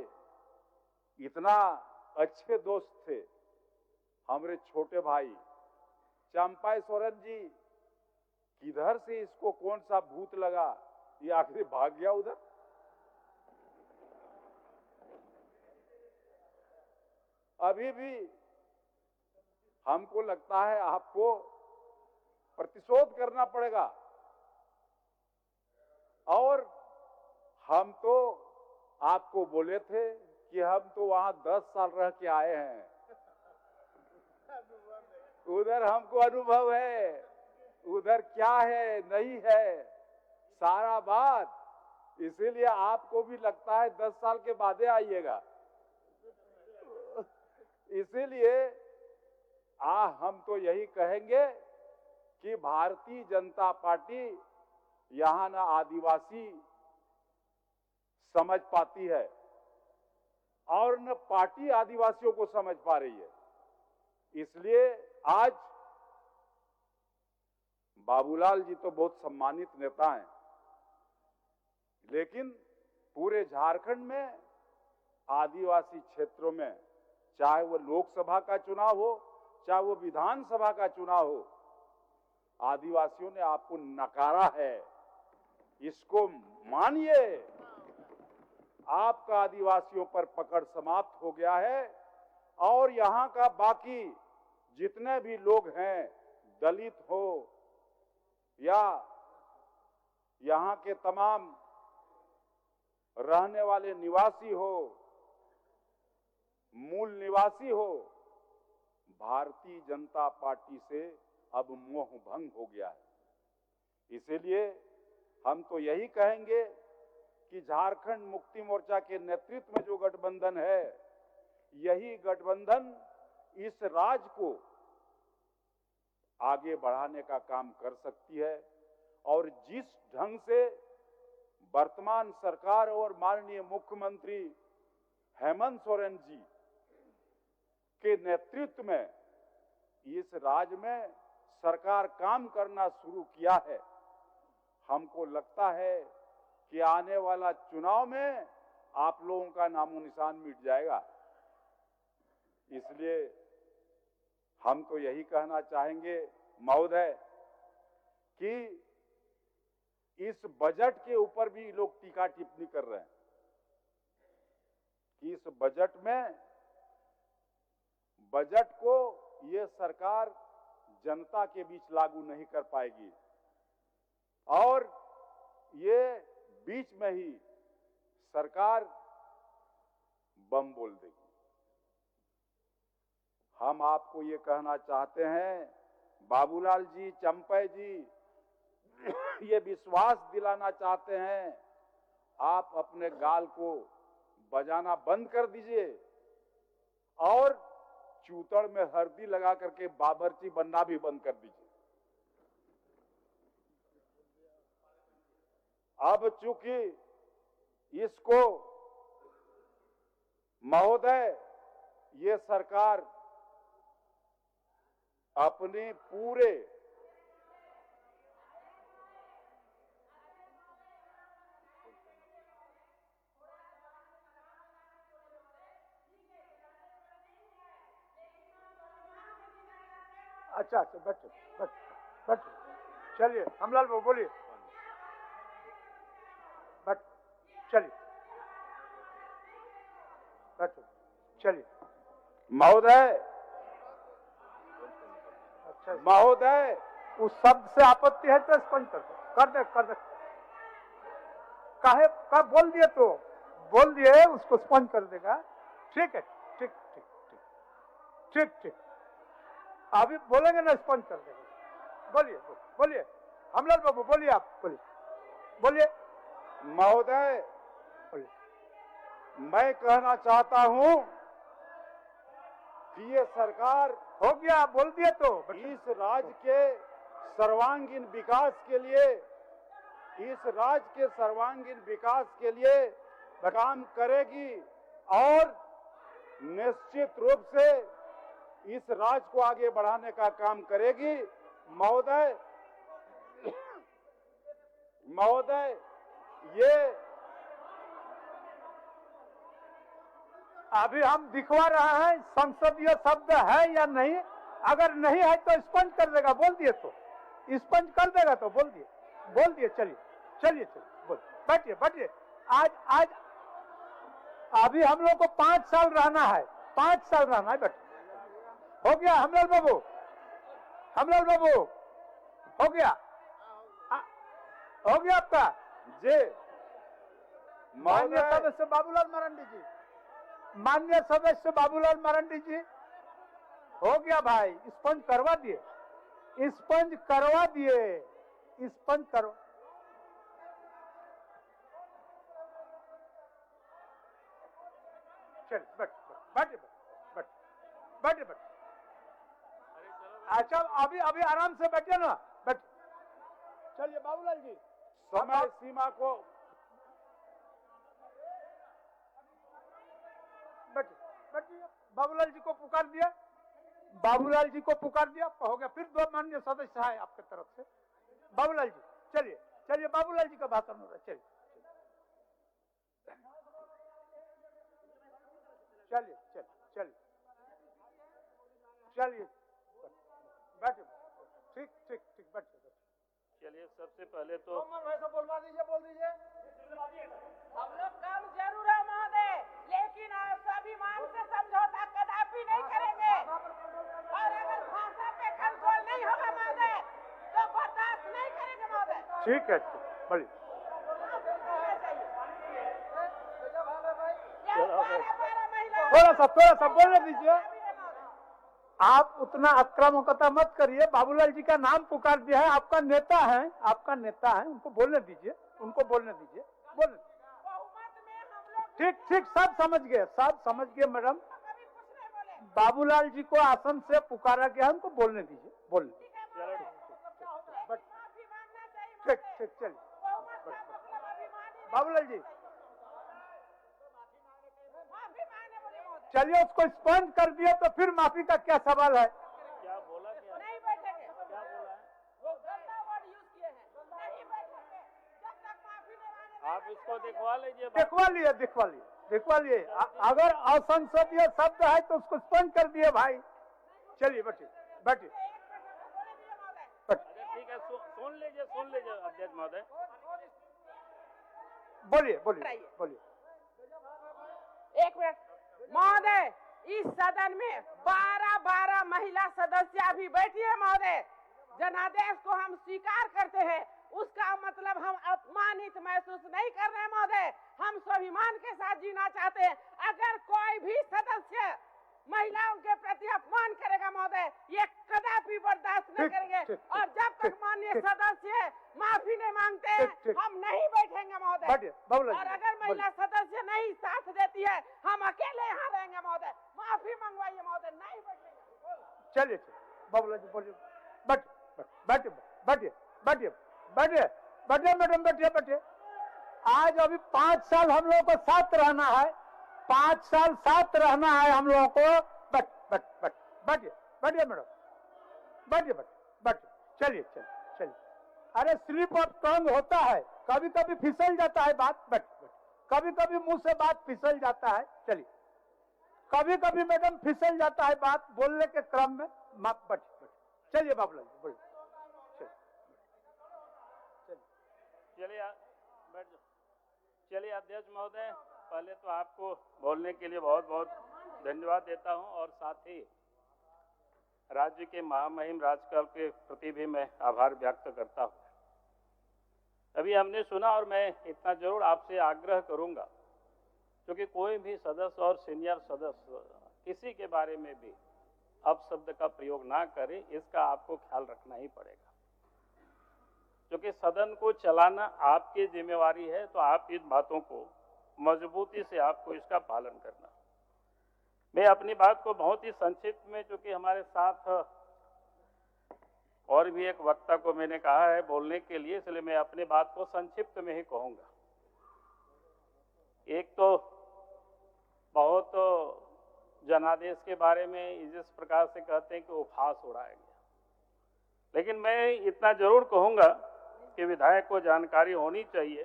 इतना अच्छे दोस्त थे हमारे छोटे भाई चंपाई सोरेन जी, किधर से इसको कौन सा भूत लगा, ये आखिर भाग गया उधर। अभी भी हमको लगता है आपको प्रतिशोध करना पड़ेगा। और हम तो आपको बोले थे कि हम तो वहां 10 साल रह के आए हैं, उधर हमको अनुभव है, उधर क्या है नहीं है सारा बात। इसीलिए आपको भी लगता है 10 साल के बाद आइएगा। इसीलिए हम तो यही कहेंगे कि भारतीय जनता पार्टी यहाँ ना आदिवासी समझ पाती है और न पार्टी आदिवासियों को समझ पा रही है। इसलिए आज बाबूलाल जी तो बहुत सम्मानित नेता हैं, लेकिन पूरे झारखंड में आदिवासी क्षेत्रों में, चाहे वो लोकसभा का चुनाव हो चाहे वो विधानसभा का चुनाव हो, आदिवासियों ने आपको नकारा है। इसको मानिए, आपका आदिवासियों पर पकड़ समाप्त हो गया है। और यहाँ का बाकी जितने भी लोग हैं, दलित हो या यहाँ के तमाम रहने वाले निवासी हो, मूल निवासी हो, भारतीय जनता पार्टी से अब मोह भंग हो गया है। इसीलिए हम तो यही कहेंगे कि झारखंड मुक्ति मोर्चा के नेतृत्व में जो गठबंधन है, यही गठबंधन इस राज्य को आगे बढ़ाने का काम कर सकती है। और जिस ढंग से वर्तमान सरकार और माननीय मुख्यमंत्री हेमंत सोरेन जी के नेतृत्व में इस राज्य में सरकार काम करना शुरू किया है, हमको लगता है कि आने वाला चुनाव में आप लोगों का नामो निशान मिट जाएगा। इसलिए हम तो यही कहना चाहेंगे महोदय कि इस बजट के ऊपर भी लोग टीका टिप्पणी कर रहे हैं कि इस बजट को ये सरकार जनता के बीच लागू नहीं कर पाएगी और ये बीच में ही सरकार बम बोल देगी। हम आपको ये कहना चाहते हैं बाबूलाल जी, चंपई जी, ये विश्वास दिलाना चाहते हैं, आप अपने गाल को बजाना बंद कर दीजिए और चूतड़ में हल्दी लगा करके बाबरची बनना भी बंद कर दीजिए। अब चूंकि इसको महोदय ये सरकार अपने पूरे अच्छा बैठो बैठो बैठो, चलिए हमलाल बाबू बोलिए, बैठ चलिए बैठो चलिए। महोदय, अच्छा महोदय, उस शब्द से आपत्ति है तो स्पंज कर दे काहे का बोल दिए तो बोल दिए, उसको स्पंज कर देगा। ठीक है, ठीक ठीक ठीक ठीक ठीक, अभी बोलेंगे ना स्पंज कर देगा। बोलिए बोलिए हमलाल बाबू बोलिए, आप बोलिए बोलिए महोदय, बोलिए। मैं कहना चाहता हूं कि ये सरकार हो गया, बोल दिए तो इस राज्य के सर्वांगीण विकास के लिए, इस राज्य के सर्वांगीण विकास के लिए काम करेगी और निश्चित रूप से इस राज्य को आगे बढ़ाने का काम करेगी। महोदय, ये अभी हम दिखवा रहे हैं संसदीय शब्द है या नहीं। अगर नहीं है तो स्पंज कर देगा, बोल दिए तो स्पंज कर देगा, तो बोल दिए। चलिए बोल, बैठिए। आज अभी हम लोग को 5 साल रहना है, 5 साल रहना है। बैठिए, हो गया हमलाल बाबू, हो गया आपका जी। माननीय सदस्य बाबूलाल मरांडी जी, हो गया भाई, स्पंज करवा दिए। चल बैठे। अच्छा अभी आराम से बैठे ना, चलिए बाबूलाल जी, समय सीमा को बैठिए। बाबूलाल जी को पुकार दिया, हो गया। फिर 2 माननीय सदस्य है आपके तरफ से। बाबूलाल जी चलिए, बाबूलाल जी का भाषण हो रहा है। चलिए बैठे। ठीक बैठे। चलिए, सबसे पहले तो बोल दीजिए। हम लोग कम जरूर है महोदय, लेकिन आप स्वाभिमान से समझौता कदापि नहीं करेंगे। और अगर भाषा पे कंट्रोल नहीं होगा महोदय, तो बर्दाश्त नहीं करेंगे महोदय। ठीक है, बोलिए। थोड़ा सा बोलने दीजिए। आप उतना आक्रामकता मत करिए। बाबूलाल जी का नाम पुकार दिया है, आपका नेता है, उनको बोलने दीजिए। ठीक, सब समझ गए मैडम। बाबूलाल जी को आसन से पुकारा गया, हमको बोलने दीजिए। ठीक, चलिए बाबूलाल जी, चलिए। उसको स्पंज कर दिया तो फिर माफी का क्या सवाल है? क्या बोला? नहीं बैठेंगे। क्या बोला है? वो गंदा वर्ड यूज किए हैं, नहीं बैठेंगे जब तक माफी नहीं मांगे। आप इसको दिखवा लीजिए। दिखवा लिए। अगर असंसदीय शब्द है तो उसको स्पंज कर दिए भाई। चलिए बैठिए। अच्छा ठीक है, सुन लीजिए अध्यक्ष महोदय। बोलिए। एक मिनट महोदय, इस सदन में 12 महिला सदस्य अभी बैठी है महोदय। जनादेश को हम स्वीकार करते हैं, उसका मतलब हम अपमानित महसूस नहीं कर रहे महोदय। हम स्वाभिमान के साथ जीना चाहते हैं। अगर कोई भी सदस्य महिलाओं के प्रति अपमान करेगा महोदय, ये कदापि बर्दाश्त नहीं करेंगे। और जब तक माननीय सदस्य माफी नहीं मांगते हम नहीं बैठेंगे महोदय। और अगर महिला सदस्य नहीं साथ देती है, हम अकेले यहाँ रहेंगे महोदय। माफी मंगवाइए महोदय, नहीं बैठेंगे। चलिए बाबूलाल जी बोलिए। बैठिए मैडम, बैठिए। आज अभी 5 साल हम लोगों को साथ रहना है, 5 साल साथ रहना है हम लोगों को। बैठिए मैडम, बैठिए। चलिए। अरे स्लिप ऑफ टंग होता है, कभी फिसल जाता है बात। कभी मुंह से बात फिसल जाता है। चलिए, कभी मैडम फिसल जाता है बात बोलने के क्रम में। बैठिए। चलिए बाबूलाल जी बोलिए। चलिए अध्यक्ष महोदय, पहले तो आपको बोलने के लिए बहुत बहुत धन्यवाद देता हूं, और साथ ही राज्य के महामहिम राज्यपाल के प्रति भी मैं आभार व्यक्त करता हूं। अभी हमने सुना, और मैं इतना जरूर आपसे आग्रह करूंगा, क्योंकि कोई भी सदस्य और सीनियर सदस्य किसी के बारे में भी अपशब्द का प्रयोग ना करे, इसका आपको ख्याल रखना ही पड़ेगा। क्योंकि सदन को चलाना आपकी जिम्मेवारी है, तो आप इन बातों को मजबूती से आपको इसका पालन करना। मैं अपनी बात को बहुत ही संक्षिप्त में, चूंकि हमारे साथ और भी एक वक्ता को मैंने कहा है बोलने के लिए, इसलिए मैं अपनी बात को संक्षिप्त में ही कहूंगा। एक तो बहुत जनादेश के बारे में जिस प्रकार से कहते हैं कि उपहास उड़ाया गया, लेकिन मैं इतना जरूर कहूंगा कि विधायक को जानकारी होनी चाहिए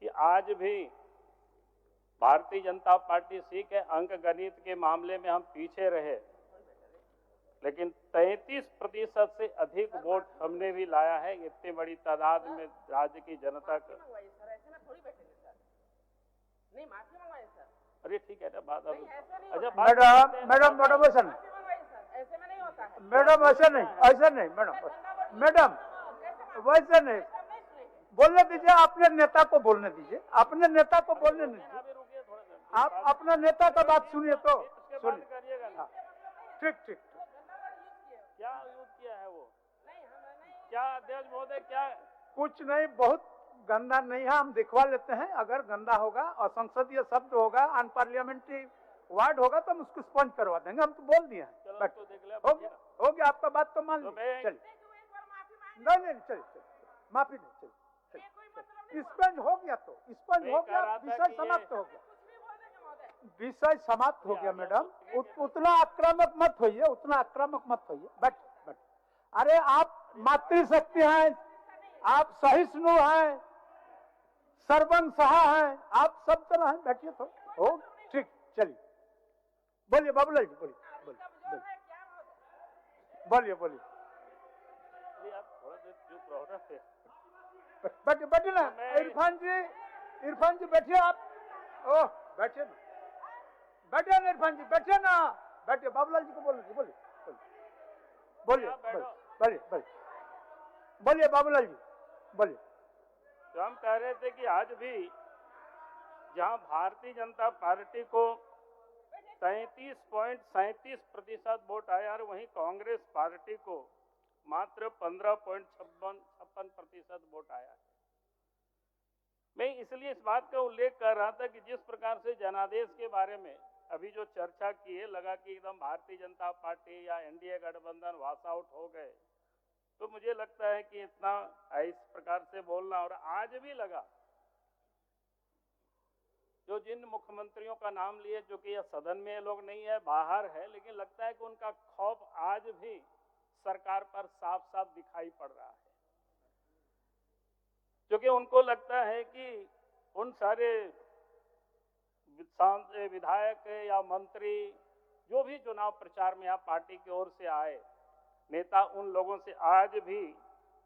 कि आज भी भारतीय जनता पार्टी सी के अंक गणित के मामले में हम पीछे रहे, लेकिन 33% से अधिक वोट हमने भी लाया है इतनी बड़ी तादाद में राज्य की जनता का। अरे ठीक है ना बात अब मैडम मैडम ऐसा नहीं, मैडम ऐसा नहीं मैडम वैसे नहीं, बोलने दीजिए, अपने नेता को बोलने दीजिए, अपने नेता को बोलने दीजिए, आप अपना नेता का बात सुनिए तो सुनिए। ठीक ठीक, क्या यूज किया है वो, क्या अध्यक्ष महोदय, क्या कुछ नहीं, बहुत गंदा नहीं है, हम दिखवा लेते हैं। अगर गंदा होगा और संसदीय शब्द होगा, अनपार्लियामेंट्री वर्ड होगा तो हम उसको स्पंज करवा देंगे, हम तो बोल दिए हैं। हो गया आपका बात तो मान लीजिए, चलिए नहीं चलिए माफी नहीं, चलिए स्पंज हो गया तो स्पंज हो गया, विषय समाप्त हो गया, विषय समाप्त हो गया। मैडम उतना आक्रामक मत होइए, उतना आक्रामक मत होइए, बट अरे आप मातृशक्ति हैं, आप सहिष्णु हैं, सर्वं सहा हैं, आप सब तरह हैं, बैठिए तो हो ठीक। चलिए बोलिए बाबूलाल जी, बोलिए बोलिए बैठिए ना इरफान जी बैठिए आप, ओह बैठिए ना, बैठिए ना इरफान जी, बैठिए ना, बैठिए, बाबूलाल जी को बोलने दीजिए, बोलिए बाबूलाल जी बोलिए। तो हम कह रहे थे कि आज भी जहां भारतीय जनता पार्टी को 33.37% वोट आया और वहीं कांग्रेस पार्टी को मात्र 15.56% वोट आया है। मैं इसलिए इस बात का उल्लेख कर रहा था कि जिस प्रकार से जनादेश के बारे में अभी जो चर्चा की है, लगा कि एकदम भारतीय जनता पार्टी या एनडीए गठबंधन वॉश आउट हो गए, तो मुझे लगता है कि इतना इस प्रकार से बोलना, और आज भी लगा जो जिन मुख्यमंत्रियों का नाम लिए, जो कि यह सदन में लोग नहीं है, बाहर है, लेकिन लगता है कि उनका खौफ आज भी सरकार पर साफ साफ दिखाई पड़ रहा है, क्योंकि उनको लगता है कि उन सारे विधायक या मंत्री जो भी चुनाव प्रचार में यहाँ पार्टी की ओर से आए नेता, उन लोगों से आज भी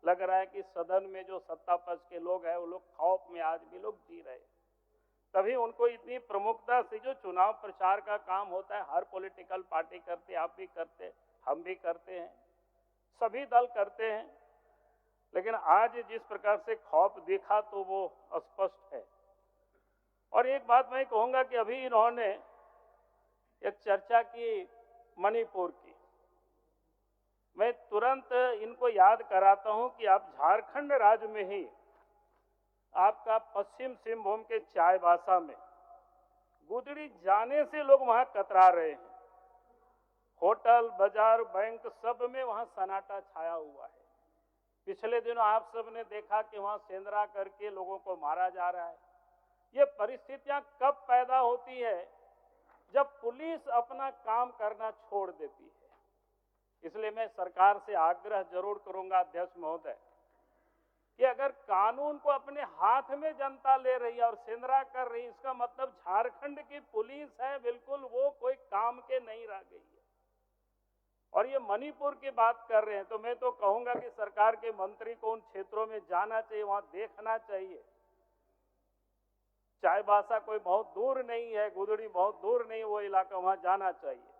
लग रहा है कि सदन में जो सत्ता पक्ष के लोग हैं वो लोग खौफ में आज भी लोग जी रहे। तभी उनको इतनी प्रमुखता से जो चुनाव प्रचार का काम होता है, हर पॉलिटिकल पार्टी करते, आप भी करते, हम भी करते हैं, सभी दल करते हैं, लेकिन आज जिस प्रकार से खौफ दिखा तो वो स्पष्ट है। और एक बात मैं कहूंगा कि अभी इन्होंने एक चर्चा की मणिपुर की, मैं तुरंत इनको याद कराता हूं कि आप झारखंड राज्य में ही आपका पश्चिम सिंहभूम के चाईबासा में गुदड़ी जाने से लोग वहां कतरा रहे हैं, होटल, बाजार, बैंक सब में वहां सन्नाटा छाया हुआ है। पिछले दिनों आप सब ने देखा कि वहां सेंधरा करके लोगों को मारा जा रहा है। ये परिस्थितियां कब पैदा होती है? जब पुलिस अपना काम करना छोड़ देती है। इसलिए मैं सरकार से आग्रह जरूर करूंगा अध्यक्ष महोदय कि अगर कानून को अपने हाथ में जनता ले रही है और सेंधरा कर रही है, इसका मतलब झारखंड की पुलिस है बिल्कुल वो कोई काम के नहीं रह गई है। और ये मणिपुर की बात कर रहे हैं, तो मैं तो कहूंगा कि सरकार के मंत्री को उन क्षेत्रों में जाना चाहिए, वहां देखना चाहिए। चाईबासा कोई बहुत दूर नहीं है, गुदड़ी बहुत दूर नहीं, वो इलाका वहां जाना चाहिए,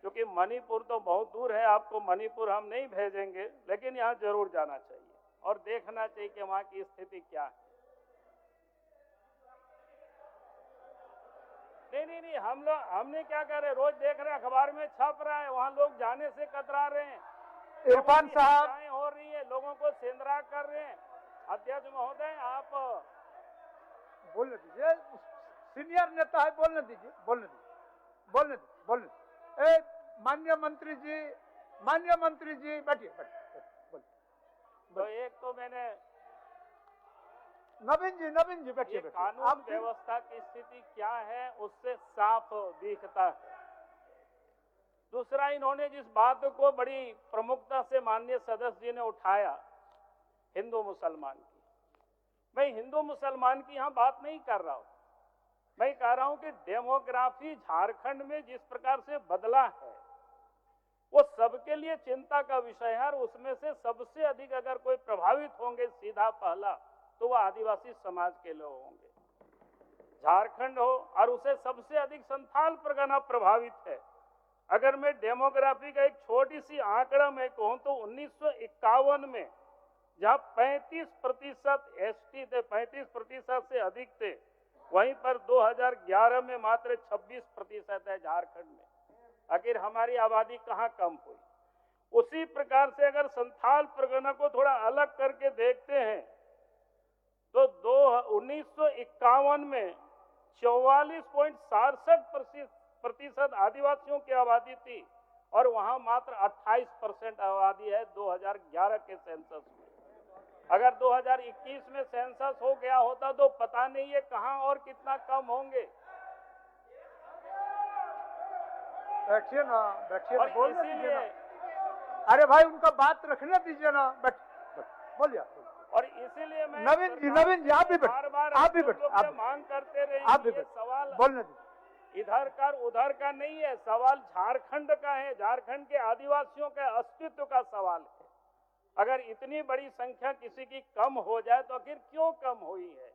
क्योंकि मणिपुर तो बहुत दूर है। आपको मणिपुर हम नहीं भेजेंगे, लेकिन यहाँ जरूर जाना चाहिए और देखना चाहिए कि वहां की स्थिति क्या है। नहीं, हमने क्या कर रहे, रोज देख रहे हैं, अखबार में छप रहा है, वहां लोग जाने से कतरा रहे हैं, इरफान साहब हो रही है, लोगों को सेंधरा कर रहे हैं। अध्यक्ष महोदय आप बोलने दीजिए, सीनियर नेता है, बोलने दीजिए। माननीय मंत्री जी बैठिए। तो एक तो मैंने नवीन जी ये बैठिए कानून आप व्यवस्था की स्थिति क्या है उससे साफ दिखता है। दूसरा, इन्होंने जिस बात को बड़ी प्रमुखता से माननीय सदस्य जी ने उठाया, हिंदू मुसलमान की, मैं हिंदू मुसलमान की यहां बात नहीं कर रहा हूं। मैं कह रहा हूं कि डेमोग्राफी झारखंड में जिस प्रकार से बदला है वो सबके लिए चिंता का विषय है, और उसमें से सबसे अधिक अगर कोई प्रभावित होंगे सीधा पहला तो वो आदिवासी समाज के लोग होंगे। झारखंड हो और उसे सबसे अधिक संथाल परगना प्रभावित है। अगर मैं डेमोग्राफी का एक छोटी सी आंकड़ा मैं कहूं तो 1951 में जहां 35% एसटी थे, 35% से अधिक थे, वहीं पर 2011 में मात्र 26% है झारखंड में। आखिर हमारी आबादी कहां कम हुई? उसी प्रकार से अगर संथाल परगना को थोड़ा अलग करके देखते हैं तो 1951 में 44.67% आदिवासियों की आबादी थी और वहां मात्र 28% आबादी है 2011 के सेंसस में। अगर 2021 में सेंसस हो गया होता तो पता नहीं है कहां और कितना कम होंगे। बैठिए ना और बोलने दीजिए इसीलिए ना। अरे भाई उनका बात रखने दीजिए ना। बोलिए। और इसीलिए मैं नवीन जी आप भी बार-बार आप भी मांग करते रहे, आप भी सवाल बोलने दीजिए। इधर का उधर का नहीं है, सवाल झारखंड का है, झारखंड के आदिवासियों के अस्तित्व का सवाल है। अगर इतनी बड़ी संख्या किसी की कम हो जाए तो आखिर क्यों कम हुई है?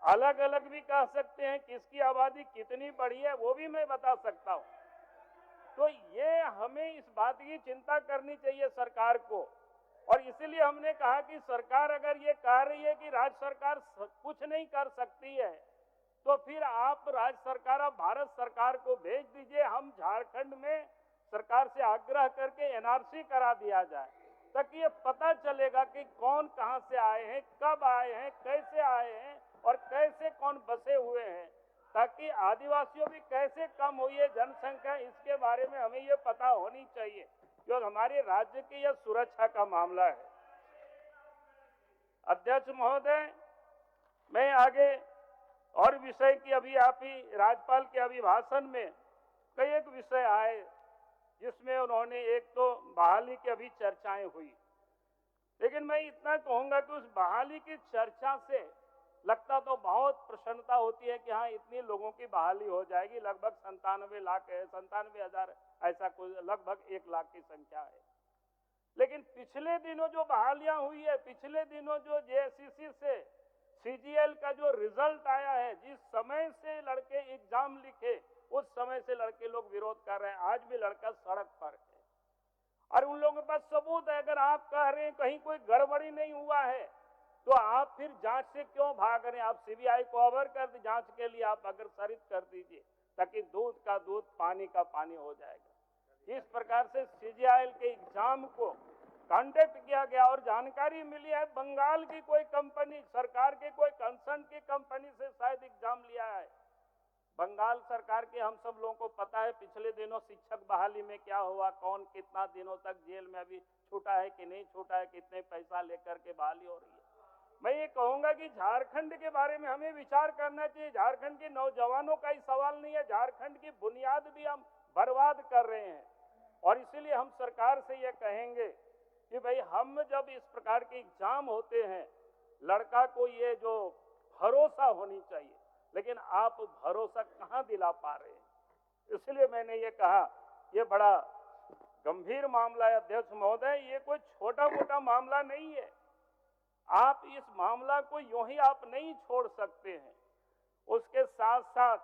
अलग अलग भी कह सकते हैं, किसकी आबादी कितनी बढ़ी है वो भी मैं बता सकता हूं। तो ये हमें इस बात की चिंता करनी चाहिए सरकार को, और इसीलिए हमने कहा कि सरकार अगर ये कह रही है कि राज्य सरकार कुछ नहीं कर सकती है तो फिर आप राज्य सरकार, आप भारत सरकार को भेज दीजिए। हम झारखंड में सरकार से आग्रह करके एनआरसी करा दिया जाए ताकि ये पता चलेगा कि कौन कहां से आए हैं, कब आए हैं, कैसे आए हैं और कैसे कौन बसे हुए हैं, ताकि आदिवासियों भी कैसे कम हुई है जनसंख्या, इसके बारे में हमें ये पता होनी चाहिए, जो हमारे राज्य की यह सुरक्षा का मामला है। अध्यक्ष महोदय, मैं आगे और विषय की अभी आप ही राज्यपाल के अभिभाषण में कई एक विषय आए जिसमें उन्होंने एक तो बहाली की अभी चर्चाएं हुई, लेकिन मैं इतना कहूंगा कि उस बहाली की चर्चा से लगता तो बहुत प्रसन्नता होती है कि हाँ इतने लोगों की बहाली हो जाएगी, लगभग 97,000 ऐसा कोई लगभग 1 लाख की संख्या है। लेकिन पिछले दिनों जो बहालियां हुई है, पिछले दिनों जो जेएससीसी से सीजीएल का जो रिजल्ट आया है, जिस समय से लड़के एग्जाम लिखे उस समय से लड़के लोग विरोध कर रहे हैं, आज भी लड़का सड़क पर है और उन लोगों के पास सबूत है। अगर आप कह रहे हैं कहीं कोई गड़बड़ी नहीं हुआ है तो आप फिर जांच से क्यों भाग रहे हैं? आप सीबीआई को ऑर्डर कर दी, जांच के लिए आप अग्रसरित कर दीजिए ताकि दूध का दूध पानी का पानी हो जाएगा। इस प्रकार से सीजीआई के एग्जाम को कंडक्ट किया गया और जानकारी मिली है बंगाल की कोई कंपनी, सरकार के कोई कंसर्न की कंपनी से शायद एग्जाम लिया है। बंगाल सरकार के हम सब लोगों को पता है पिछले दिनों शिक्षक बहाली में क्या हुआ, कौन कितना दिनों तक जेल में अभी छूटा है कि नहीं छूटा है, कितने पैसा लेकर के बहाली हो रही है। मैं ये कहूंगा कि झारखंड के बारे में हमें विचार करना चाहिए। झारखंड के नौजवानों का ही सवाल नहीं है, झारखंड की बुनियाद भी हम बर्बाद कर रहे हैं। और इसीलिए हम सरकार से ये कहेंगे कि भाई हम जब इस प्रकार के एग्जाम होते हैं, लड़का को ये जो भरोसा होनी चाहिए, लेकिन आप भरोसा कहां दिला पा रहे हैं। इसलिए मैंने ये कहा ये बड़ा गंभीर मामला है अध्यक्ष महोदय, ये कोई छोटा मोटा मामला नहीं है। आप इस मामला को यूं ही आप नहीं छोड़ सकते हैं। उसके साथ साथ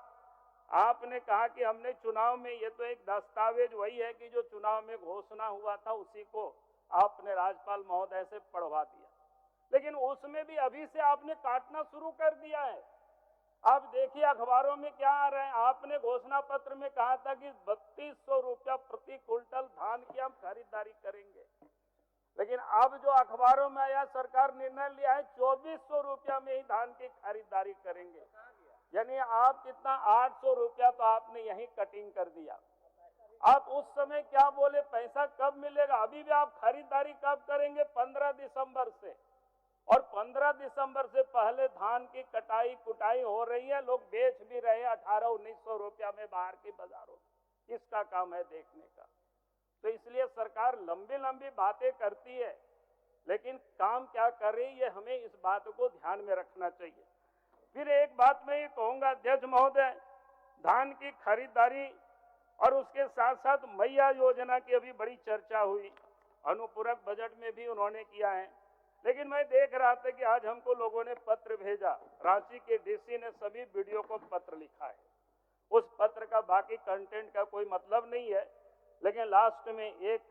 आपने कहा कि हमने चुनाव में, ये तो एक दस्तावेज वही है कि जो चुनाव में घोषणा हुआ था उसी को आपने राज्यपाल महोदय से पढ़वा दिया, लेकिन उसमें भी अभी से आपने काटना शुरू कर दिया है। आप देखिए अखबारों में क्या आ रहे हैं। आपने घोषणा पत्र में कहा था कि 3200 रुपया प्रति क्विंटल धान की हम खरीदारी करेंगे, लेकिन अब जो अखबारों में आया सरकार निर्णय लिया है 2400 रुपया में ही धान की खरीदारी करेंगे। यानी आप कितना 800 रुपया तो आपने यही कटिंग कर दिया। आप उस समय क्या बोले पैसा कब मिलेगा, अभी भी आप खरीदारी कब करेंगे? 15 दिसंबर से। और 15 दिसंबर से पहले धान की कटाई कुटाई हो रही है, लोग बेच भी रहे हैं 1800-1900 रुपया में बाहर की बाजारों में। किसका काम है देखने का? तो इसलिए सरकार लंबी लंबी बातें करती है, लेकिन काम क्या कर रही है, हमें इस बात को ध्यान में रखना चाहिए। फिर एक बात मैं ये कहूंगा अध्यक्ष महोदय, धान की खरीदारी और उसके साथ साथ मैया योजना की अभी बड़ी चर्चा हुई, अनुपूरक बजट में भी उन्होंने किया है। लेकिन मैं देख रहा था कि आज हमको लोगों ने पत्र भेजा, रांची के डीसी ने सभी वीडियो को पत्र लिखा है। उस पत्र का बाकी कंटेंट का कोई मतलब नहीं है, लेकिन लास्ट में एक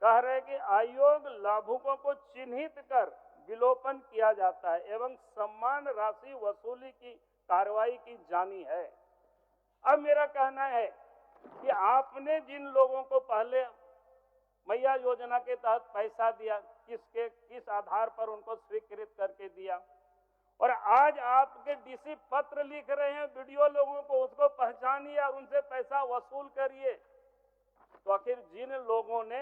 कह रहे कि आयोग लाभुकों को चिन्हित कर विलोपन किया जाता है एवं सम्मान राशि वसूली की कार्रवाई की जानी है। अब मेरा कहना है कि आपने जिन लोगों को पहले मैया योजना के तहत पैसा दिया, किस आधार पर उनको स्वीकृत करके दिया, और आज आपके डीसी पत्र लिख रहे हैं वीडियो लोगों को, उसको पहचानिए और उनसे पैसा वसूल करिए। तो आखिर जिन लोगों ने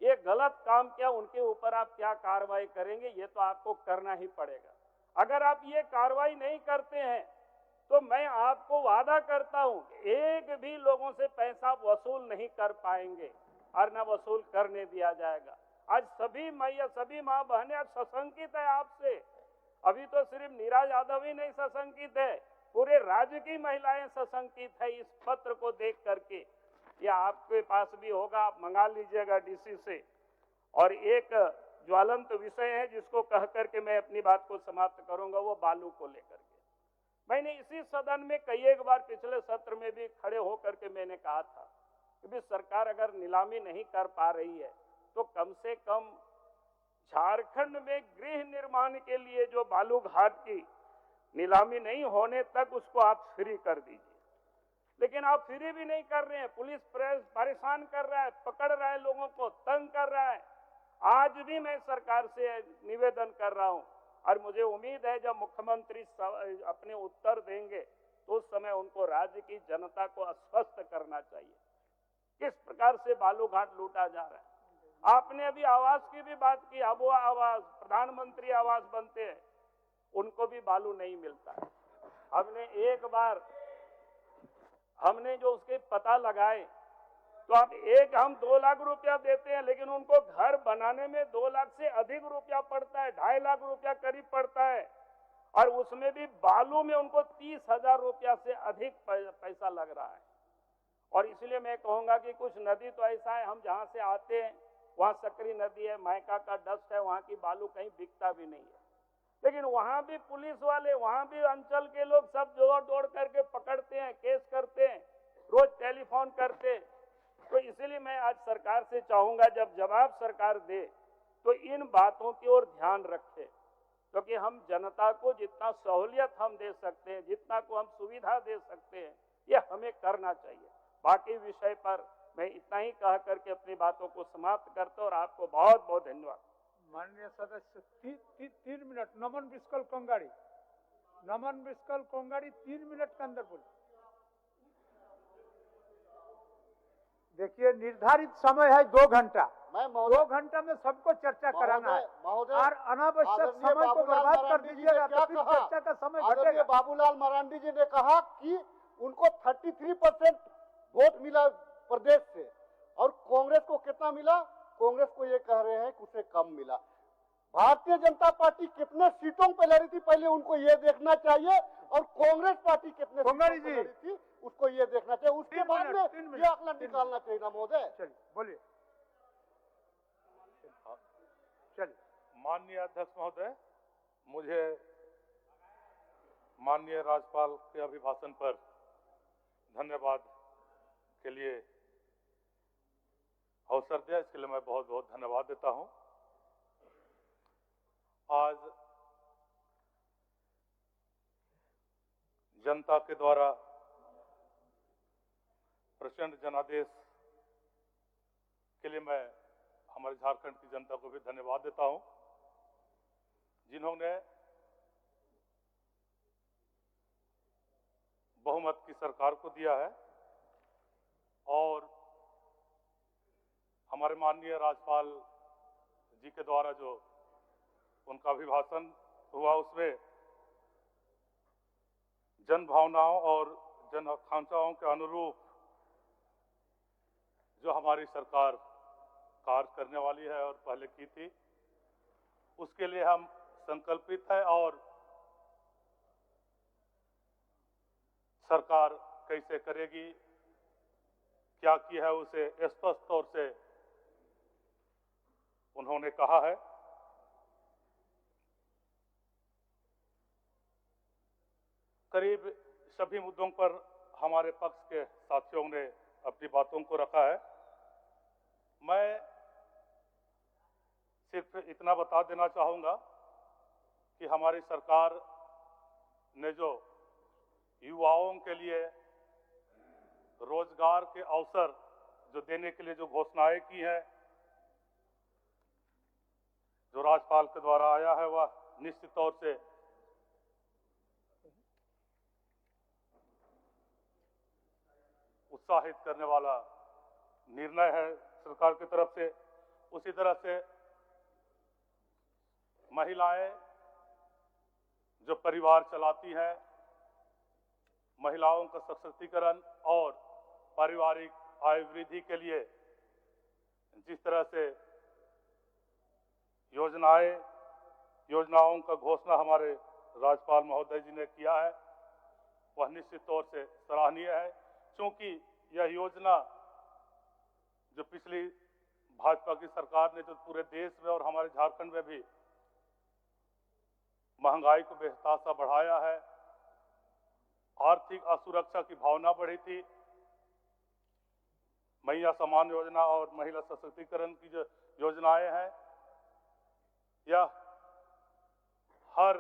ये गलत काम किया उनके ऊपर आप क्या कार्रवाई करेंगे? ये तो आपको करना ही पड़ेगा। अगर आप ये कार्रवाई नहीं करते हैं तो मैं आपको वादा करता हूं एक भी लोगों से पैसा वसूल नहीं कर पाएंगे और न वसूल करने दिया जाएगा। आज सभी मैया सभी माँ बहनें आज सशंकित है आपसे। अभी तो सिर्फ नीरा यादव ही नहीं सशंकित है, पूरे राज्य की महिलाएं सशंकित है इस पत्र को देख करके। या आपके पास भी होगा, आप मंगा लीजिएगा डीसी से। और एक ज्वलंत विषय है जिसको कह करके मैं अपनी बात को समाप्त करूंगा, वो बालू को लेकर के। मैंने इसी सदन में कई एक बार पिछले सत्र में भी खड़े होकर के मैंने कहा था कि भी सरकार अगर नीलामी नहीं कर पा रही है तो कम से कम झारखंड में गृह निर्माण के लिए जो बालू घाट की नीलामी नहीं होने तक उसको आप फ्री कर दीजिए। लेकिन आप फ्री भी नहीं कर रहे हैं, पुलिस परेशान कर रहा है, पकड़ रहा है, लोगों को तंग कर रहा है। आज भी मैं सरकार से निवेदन कर रहा हूं और मुझे उम्मीद है जब मुख्यमंत्री अपने उत्तर देंगे तो उस समय उनको राज्य की जनता को आश्वस्त करना चाहिए किस प्रकार से बालू घाट लूटा जा रहा है। आपने अभी आवास की भी बात की, अब वो आवास प्रधानमंत्री आवास बनते हैं, उनको भी बालू नहीं मिलता है। हमने जो उसके पता लगाए तो अब हम 2 लाख रुपया देते हैं, लेकिन उनको घर बनाने में 2 लाख से अधिक रुपया पड़ता है, 2.5 लाख रुपया करीब पड़ता है, और उसमें भी बालू में उनको 30,000 रुपया से अधिक पैसा लग रहा है। और इसलिए मैं कहूंगा कि कुछ नदी तो ऐसा है, हम जहां से आते हैं वहां सकरी नदी है, मायका का डस्ट है, वहां की बालू कहीं बिकता भी नहीं है, लेकिन वहां भी पुलिस वाले, वहां भी अंचल के लोग सब जोड़ दौड़ करके पकड़ते हैं, केस करते हैं, रोज टेलीफोन करते हैं। तो इसीलिए मैं आज सरकार से चाहूंगा जब जवाब सरकार दे तो इन बातों की ओर ध्यान रखे, क्योंकि हम जनता को जितना सहूलियत हम दे सकते हैं, जितना को हम सुविधा दे सकते हैं, ये हमें करना चाहिए। बाकी विषय पर मैं इतना ही कह करके अपनी बातों को समाप्त करता हूं और आपको बहुत बहुत धन्यवाद। माननीय सदस्य 3 मिनट। नमन बिस्कल कोंगाड़ी 3 मिनट के अंदर बोले। देखिए निर्धारित समय है 2 घंटा, 2 घंटा में सबको चर्चा कराना है और अनावश्यक समय को बर्बाद कर दीजिएगा तो फिर चर्चा का समय घटेगा। बाबूलाल मरांडी जी ने कहा कि उनको 33% वोट मिला प्रदेश से, और कांग्रेस को कितना मिला? कांग्रेस को ये कह रहे हैं कि उसे कम मिला। भारतीय जनता पार्टी कितने सीटों पर लड़ी थी पहले उनको ये देखना चाहिए, और कांग्रेस पार्टी कितने सीटों पर लड़ी थी उसको ये देखना चाहिए। उसके बाद में ये आकलन निकालना चाहिए ना महोदय। चलिए बोलिए। चलिए माननीय अध्यक्ष महोदय, मुझे माननीय राज्यपाल के अभिभाषण पर धन्यवाद के लिए अवसर दिया, इसके लिए मैं बहुत बहुत धन्यवाद देता हूं। आज जनता के द्वारा प्रचंड जनादेश के लिए मैं हमारे झारखंड की जनता को भी धन्यवाद देता हूं, जिन्होंने बहुमत की सरकार को दिया है और हमारे माननीय राज्यपाल जी के द्वारा जो उनका अभिभाषण हुआ, उसमें जन भावनाओं और जन आकांक्षाओं के अनुरूप जो हमारी सरकार कार्य करने वाली है और पहले की थी, उसके लिए हम संकल्पित है और सरकार कैसे करेगी, क्या किया है, उसे स्पष्ट तौर से उन्होंने कहा है। करीब सभी मुद्दों पर हमारे पक्ष के साथियों ने अपनी बातों को रखा है। मैं सिर्फ इतना बता देना चाहूंगा कि हमारी सरकार ने जो युवाओं के लिए रोजगार के अवसर जो देने के लिए जो घोषणाएं की हैं, जो राज्यपाल के द्वारा आया है, वह निश्चित तौर से उत्साहित करने वाला निर्णय है सरकार की तरफ से। उसी तरह से महिलाएं जो परिवार चलाती हैं, महिलाओं का सशक्तिकरण और पारिवारिक आय वृद्धि के लिए जिस तरह से योजनाओं का घोषणा हमारे राज्यपाल महोदय जी ने किया है, वह निश्चित तौर से सराहनीय है, क्योंकि यह योजना जो पिछली भाजपा की सरकार ने जो पूरे देश में और हमारे झारखंड में भी महंगाई को बेतहाशा बढ़ाया है, आर्थिक असुरक्षा की भावना बढ़ी थी, महिला सम्मान योजना और महिला सशक्तिकरण की जो योजनाएं हैं, यह हर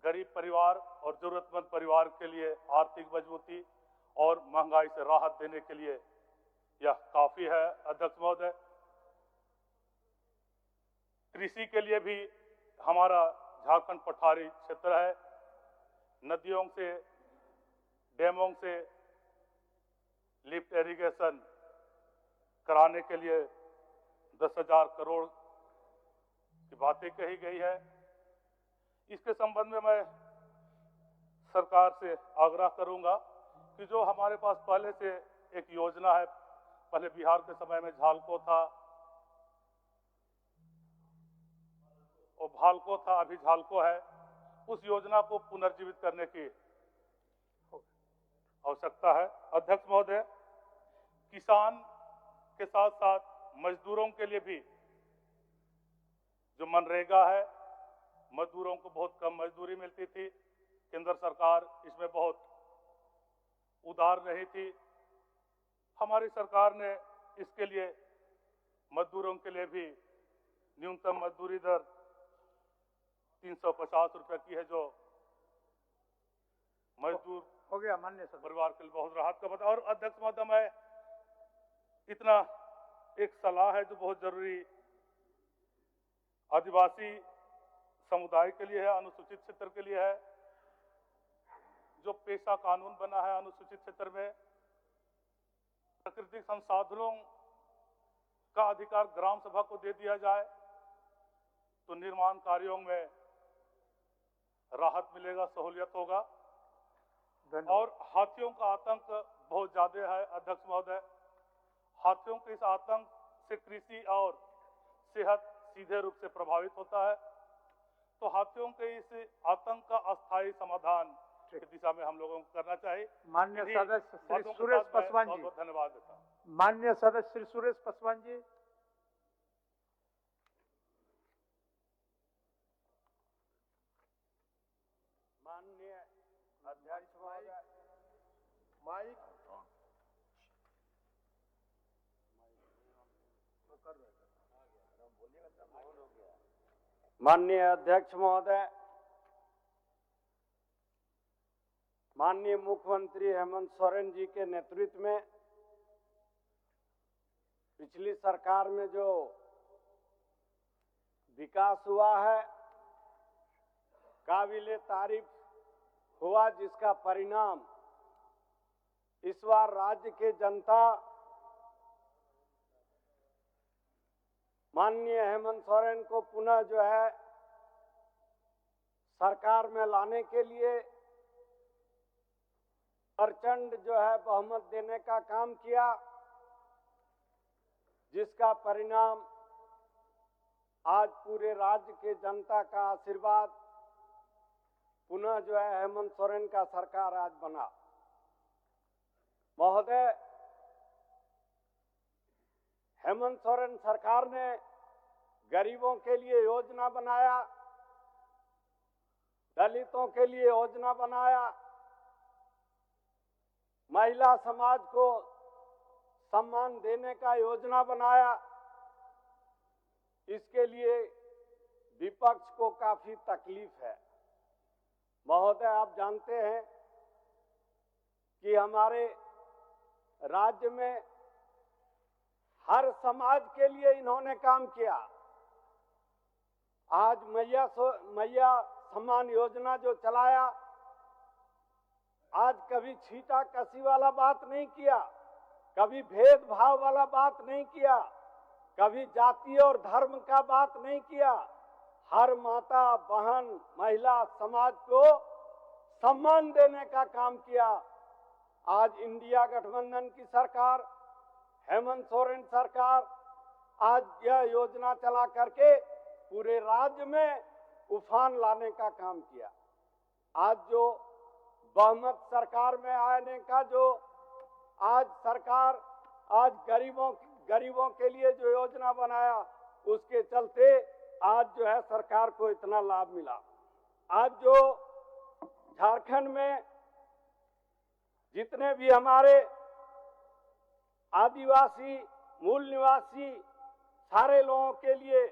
गरीब परिवार और जरूरतमंद परिवार के लिए आर्थिक मजबूती और महंगाई से राहत देने के लिए यह काफी है। अध्यक्ष महोदय, कृषि के लिए भी हमारा झारखंड पठारी क्षेत्र है। नदियों से, डैमों से लिफ्ट इरिगेशन कराने के लिए 10,000 करोड़ की बातें कही गई है। इसके संबंध में मैं सरकार से आग्रह करूंगा कि जो हमारे पास पहले से एक योजना है, पहले बिहार के समय में झालको था, और भालको था, अभी झालको है, उस योजना को पुनर्जीवित करने की आवश्यकता है। अध्यक्ष महोदय, किसान के साथ साथ मजदूरों के लिए भी जो मनरेगा है, मजदूरों को बहुत कम मजदूरी मिलती थी, केंद्र सरकार इसमें बहुत उदार नहीं थी। हमारी सरकार ने इसके लिए मजदूरों के लिए भी न्यूनतम मजदूरी दर 350 रुपए की है, जो मजदूर हो गया माननीय सदस्य। परिवार के लिए बहुत राहत का बता। और अध्यक्ष महोदय, मैं इतना एक सलाह है जो बहुत जरूरी आदिवासी समुदाय के लिए है, अनुसूचित क्षेत्र के लिए है। जो पेशा कानून बना है अनुसूचित क्षेत्र में, प्राकृतिक संसाधनों का अधिकार ग्राम सभा को दे दिया जाए तो निर्माण कार्यों में राहत मिलेगा, सहूलियत होगा। और हाथियों का आतंक बहुत ज्यादा है अध्यक्ष महोदय। हाथियों के इस आतंक से कृषि और सेहत सीधे रूप से प्रभावित होता है, तो हाथियों के इस आतंक का अस्थायी समाधान की दिशा में हम लोगों को करना चाहिए। माननीय सदस्य श्री सुरेश पासवान जी, बहुत धन्यवाद देता हूं। माननीय सदस्य श्री सुरेश पासवान जी। माननीय अध्यक्ष महोदय, माइक माननीय अध्यक्ष महोदय, माननीय मुख्यमंत्री हेमंत सोरेन जी के नेतृत्व में पिछली सरकार में जो विकास हुआ है, काबिले तारीफ हुआ, जिसका परिणाम इस बार राज्य के जनता माननीय हेमंत सोरेन को पुनः जो है सरकार में लाने के लिए प्रचंड जो है बहुमत देने का काम किया, जिसका परिणाम आज पूरे राज्य के जनता का आशीर्वाद पुनः जो है हेमंत सोरेन का सरकार आज बना। महोदय, हेमंत सोरेन सरकार ने गरीबों के लिए योजना बनाया, दलितों के लिए योजना बनाया, महिला समाज को सम्मान देने का योजना बनाया। इसके लिए विपक्ष को काफी तकलीफ है। महोदय, आप जानते हैं कि हमारे राज्य में हर समाज के लिए इन्होंने काम किया। आज मैया सम्मान योजना जो चलाया, आज कभी छीटा कसी वाला बात नहीं किया, कभी भेदभाव वाला बात नहीं किया, कभी जाति और धर्म का बात नहीं किया। हर माता बहन महिला समाज को सम्मान देने का काम किया। आज इंडिया गठबंधन की सरकार, हेमंत सोरेन सरकार आज यह योजना चला करके पूरे राज्य में उफान लाने का काम किया। आज जो बहुमत सरकार में आने का जो आज सरकार आज गरीबों के लिए जो योजना बनाया, उसके चलते आज जो है सरकार को इतना लाभ मिला। आज जो झारखंड में जितने भी हमारे आदिवासी मूल निवासी सारे लोगों के लिए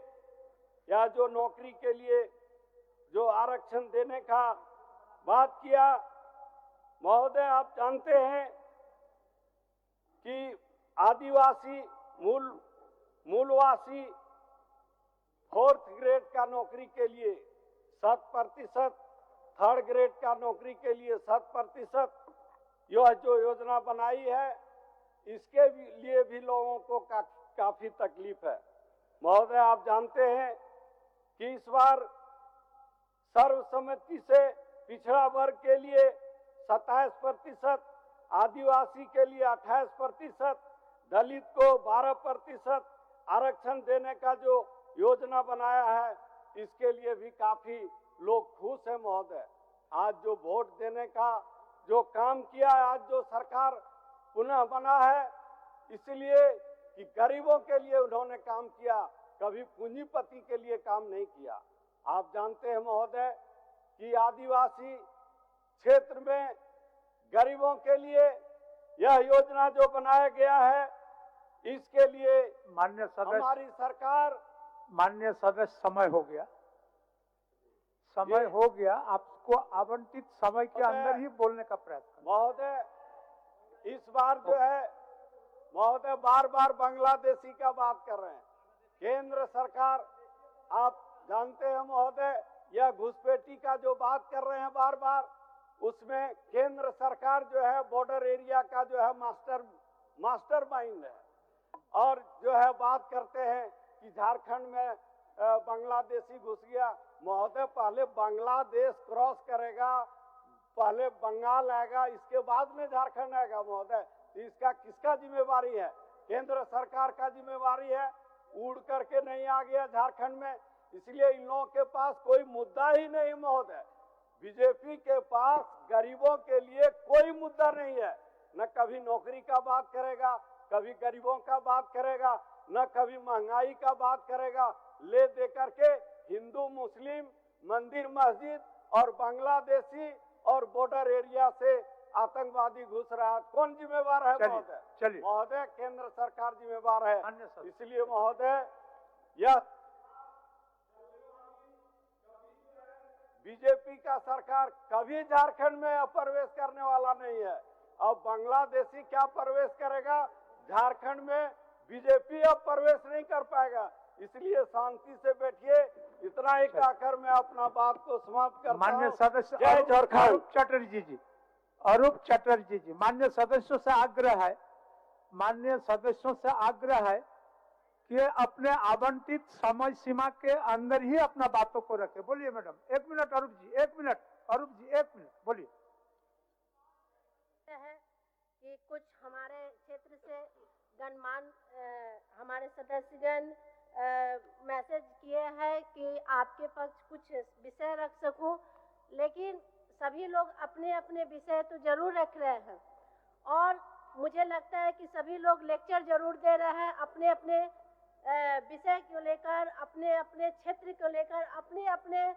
या जो नौकरी के लिए जो आरक्षण देने का बात किया, महोदय आप जानते हैं कि आदिवासी मूलवासी 4th ग्रेड का नौकरी के लिए 7%, 3rd ग्रेड का नौकरी के लिए 7%, यह जो योजना बनाई है, इसके लिए भी लोगों को काफी तकलीफ है। महोदय आप जानते हैं कि इस बार सर्वसम्मति से पिछड़ा वर्ग के लिए 27%, आदिवासी के लिए 28%, दलित को 12% आरक्षण देने का जो योजना बनाया है, इसके लिए भी काफी लोग खुश हैं। महोदय, आज जो वोट देने का जो काम किया है, आज जो सरकार पुनः बना है, इसलिए कि गरीबों के लिए उन्होंने काम किया, कभी पूंजीपति के लिए काम नहीं किया। आप जानते हैं महोदय कि आदिवासी क्षेत्र में गरीबों के लिए यह योजना जो बनाया गया है, इसके लिए माननीय सदस्य, हमारी सरकार, माननीय सदस्य समय हो गया, आपको आवंटित समय के अंदर ही बोलने का प्रयास करें। महोदय, इस बार जो है महोदय बार बार बांग्लादेशी का बात कर रहे हैं। केंद्र सरकार, आप जानते हैं महोदय, यह घुसपैठी का जो बात कर रहे हैं बार बार, उसमें केंद्र सरकार जो है बॉर्डर एरिया का जो है मास्टर माइंड है, और जो है बात करते हैं कि झारखंड में बांग्लादेशी घुस गया। महोदय, पहले बांग्लादेश क्रॉस करेगा, पहले बंगाल आएगा, इसके बाद में झारखंड आएगा। महोदय, इसका किसका जिम्मेवारी है? केंद्र सरकार का जिम्मेवारी है। उड़ करके नहीं आ गया झारखंड में, इसलिए इन लोगों के पास कोई मुद्दा ही नहीं। महोदय, बीजेपी के पास गरीबों के लिए कोई मुद्दा नहीं है। न कभी नौकरी का बात करेगा, कभी गरीबों का बात करेगा, न कभी महंगाई का बात करेगा। ले दे करके हिंदू मुस्लिम मंदिर मस्जिद और बांग्लादेशी और बॉर्डर एरिया से आतंकवादी घुस रहा है। कौन जिम्मेवार है महोदय? चलिए महोदय, केंद्र सरकार जिम्मेवार है। अन्य सब। इसलिए महोदय, यह बीजेपी का सरकार कभी झारखंड में प्रवेश करने वाला नहीं है। अब बांग्लादेशी क्या प्रवेश करेगा झारखंड में? बीजेपी अब प्रवेश नहीं कर पाएगा। इसलिए शांति से बैठिए। इतना ही कहकर मैं अपना बात को समाप्त करता हूं। माननीय सदस्य जय झारखंड। अरूप चटर्जी जी, अरूप चटर्जी जी, माननीय सदस्यों से आग्रह है कि अपने आवंटित समय सीमा के अंदर ही अपना बातों को रखे। बोलिए मैडम। 1 मिनट अरूप जी, 1 मिनट अरूप जी, 1 मिनट बोलिए। है कि कुछ हमारे क्षेत्र से गणमान्य हमारे सदस्यगण मैसेज किए हैं कि आपके पक्ष कुछ विषय रख सकूं, लेकिन सभी लोग अपने अपने विषय तो जरूर रख रहे हैं और मुझे लगता है कि सभी लोग लेक्चर जरूर दे रहे हैं अपने अपने विषय को लेकर, अपने अपने क्षेत्र को लेकर, अपने अपने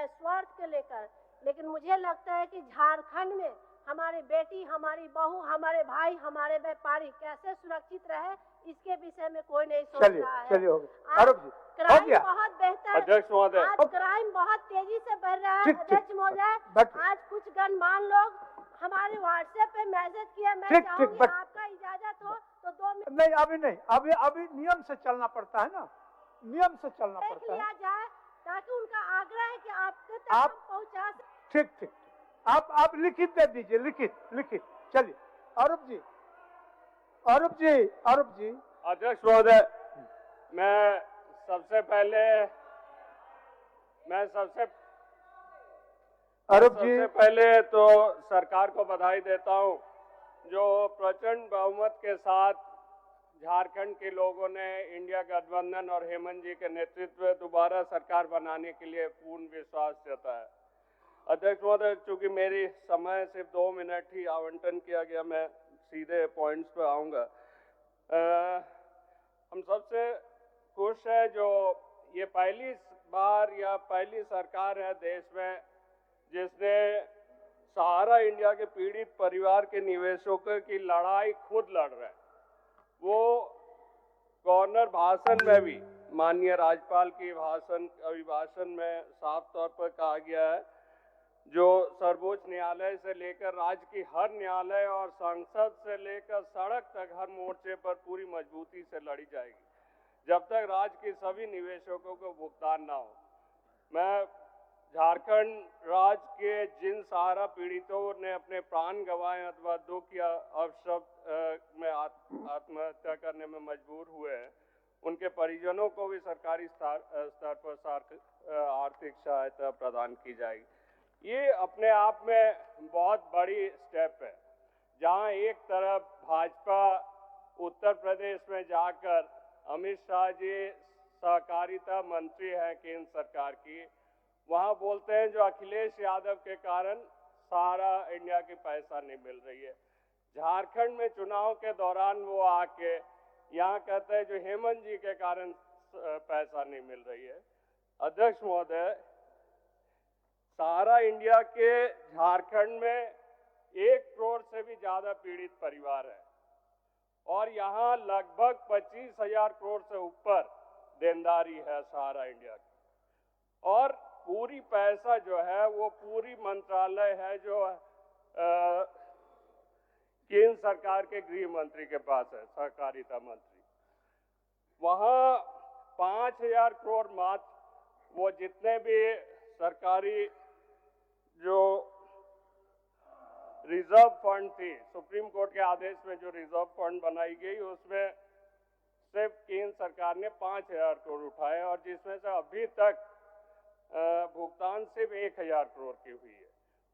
स्वार्थ को लेकर। लेकिन मुझे लगता है कि झारखंड में हमारी बेटी, हमारी बहू, हमारे भाई, हमारे व्यापारी कैसे सुरक्षित रहे, इसके विषय में कोई नहीं सोच रहा है। चलिए हो गया। अरूप जी, हो गया। बहुत बेहतर अध्यक्ष महोदय, आज क्राइम बहुत तेजी से बढ़ रहा है। अध्यक्ष महोदय, आज कुछ गणमान्य लोग हमारे व्हाट्सएप पे मैसेज किया। मैं चाहूंगी आपका इजाजत हो तो 2 मिनट। नहीं, अभी नहीं, अभी नियम से चलना पड़ता है ना, नियम से चलना पड़ता है। लिया जाए ताकि उनका आग्रह है कि आपके तक पहुंचा। ठीक ठीक, आप लिखित दे दीजिए, लिखित। चलिए अरूप जी, अरूप जी। अध्यक्ष महोदय, मैं सबसे पहले तो सरकार को बधाई देता हूं, जो प्रचंड बहुमत के साथ झारखंड के लोगों ने इंडिया गठबंधन और हेमंत जी के नेतृत्व में दोबारा सरकार बनाने के लिए पूर्ण विश्वास जताया। अध्यक्ष महोदय, चूंकि मेरी समय सिर्फ 2 मिनट ही आवंटन किया गया, मैं सीधे पॉइंट्स पे आऊंगा। हम सबसे खुश है जो ये पहली बार या पहली सरकार है देश में जिसने सहारा इंडिया के पीड़ित परिवार के निवेशकों की लड़ाई खुद लड़ रहे हैं। वो गवर्नर भाषण में भी, माननीय राज्यपाल की अभिभाषण में साफ तौर पर कहा गया है, जो सर्वोच्च न्यायालय से लेकर राज्य की हर न्यायालय और संसद से लेकर सड़क तक हर मोर्चे पर पूरी मजबूती से लड़ी जाएगी जब तक राज्य के सभी निवेशकों को भुगतान ना हो। मैं झारखंड राज्य के जिन सहारा पीड़ितों ने अपने प्राण गंवाए अथवा दुख या अवशब्द में आत्महत्या करने में मजबूर हुए हैं, उनके परिजनों को भी सरकारी स्तर पर आर्थिक सहायता प्रदान की जाएगी। ये अपने आप में बहुत बड़ी स्टेप है, जहां एक तरफ भाजपा उत्तर प्रदेश में जाकर अमित शाह जी सहकारिता मंत्री हैं केंद्र सरकार की, वहां बोलते हैं जो अखिलेश यादव के कारण सहारा इंडिया की पैसा नहीं मिल रही है। झारखंड में चुनाव के दौरान वो आके यहाँ कहते हैं जो हेमंत जी के कारण पैसा नहीं मिल रही है। अध्यक्ष महोदय, सहारा इंडिया के झारखंड में 1 करोड़ से भी ज्यादा पीड़ित परिवार है और यहाँ लगभग 25,000 करोड़ से ऊपर देनदारी है सहारा इंडिया की, और पूरी पैसा जो है वो पूरी मंत्रालय है जो केंद्र सरकार के गृह मंत्री के पास है, सहकारिता मंत्री। वहाँ 5,000 करोड़ मात्र वो जितने भी सरकारी जो रिजर्व फंड थी, सुप्रीम कोर्ट के आदेश में जो रिजर्व फंड बनाई गई, उसमें सिर्फ केंद्र सरकार ने 5,000 करोड़ उठाए और जिसमें से अभी तक भुगतान सिर्फ 1,000 करोड़ की हुई है।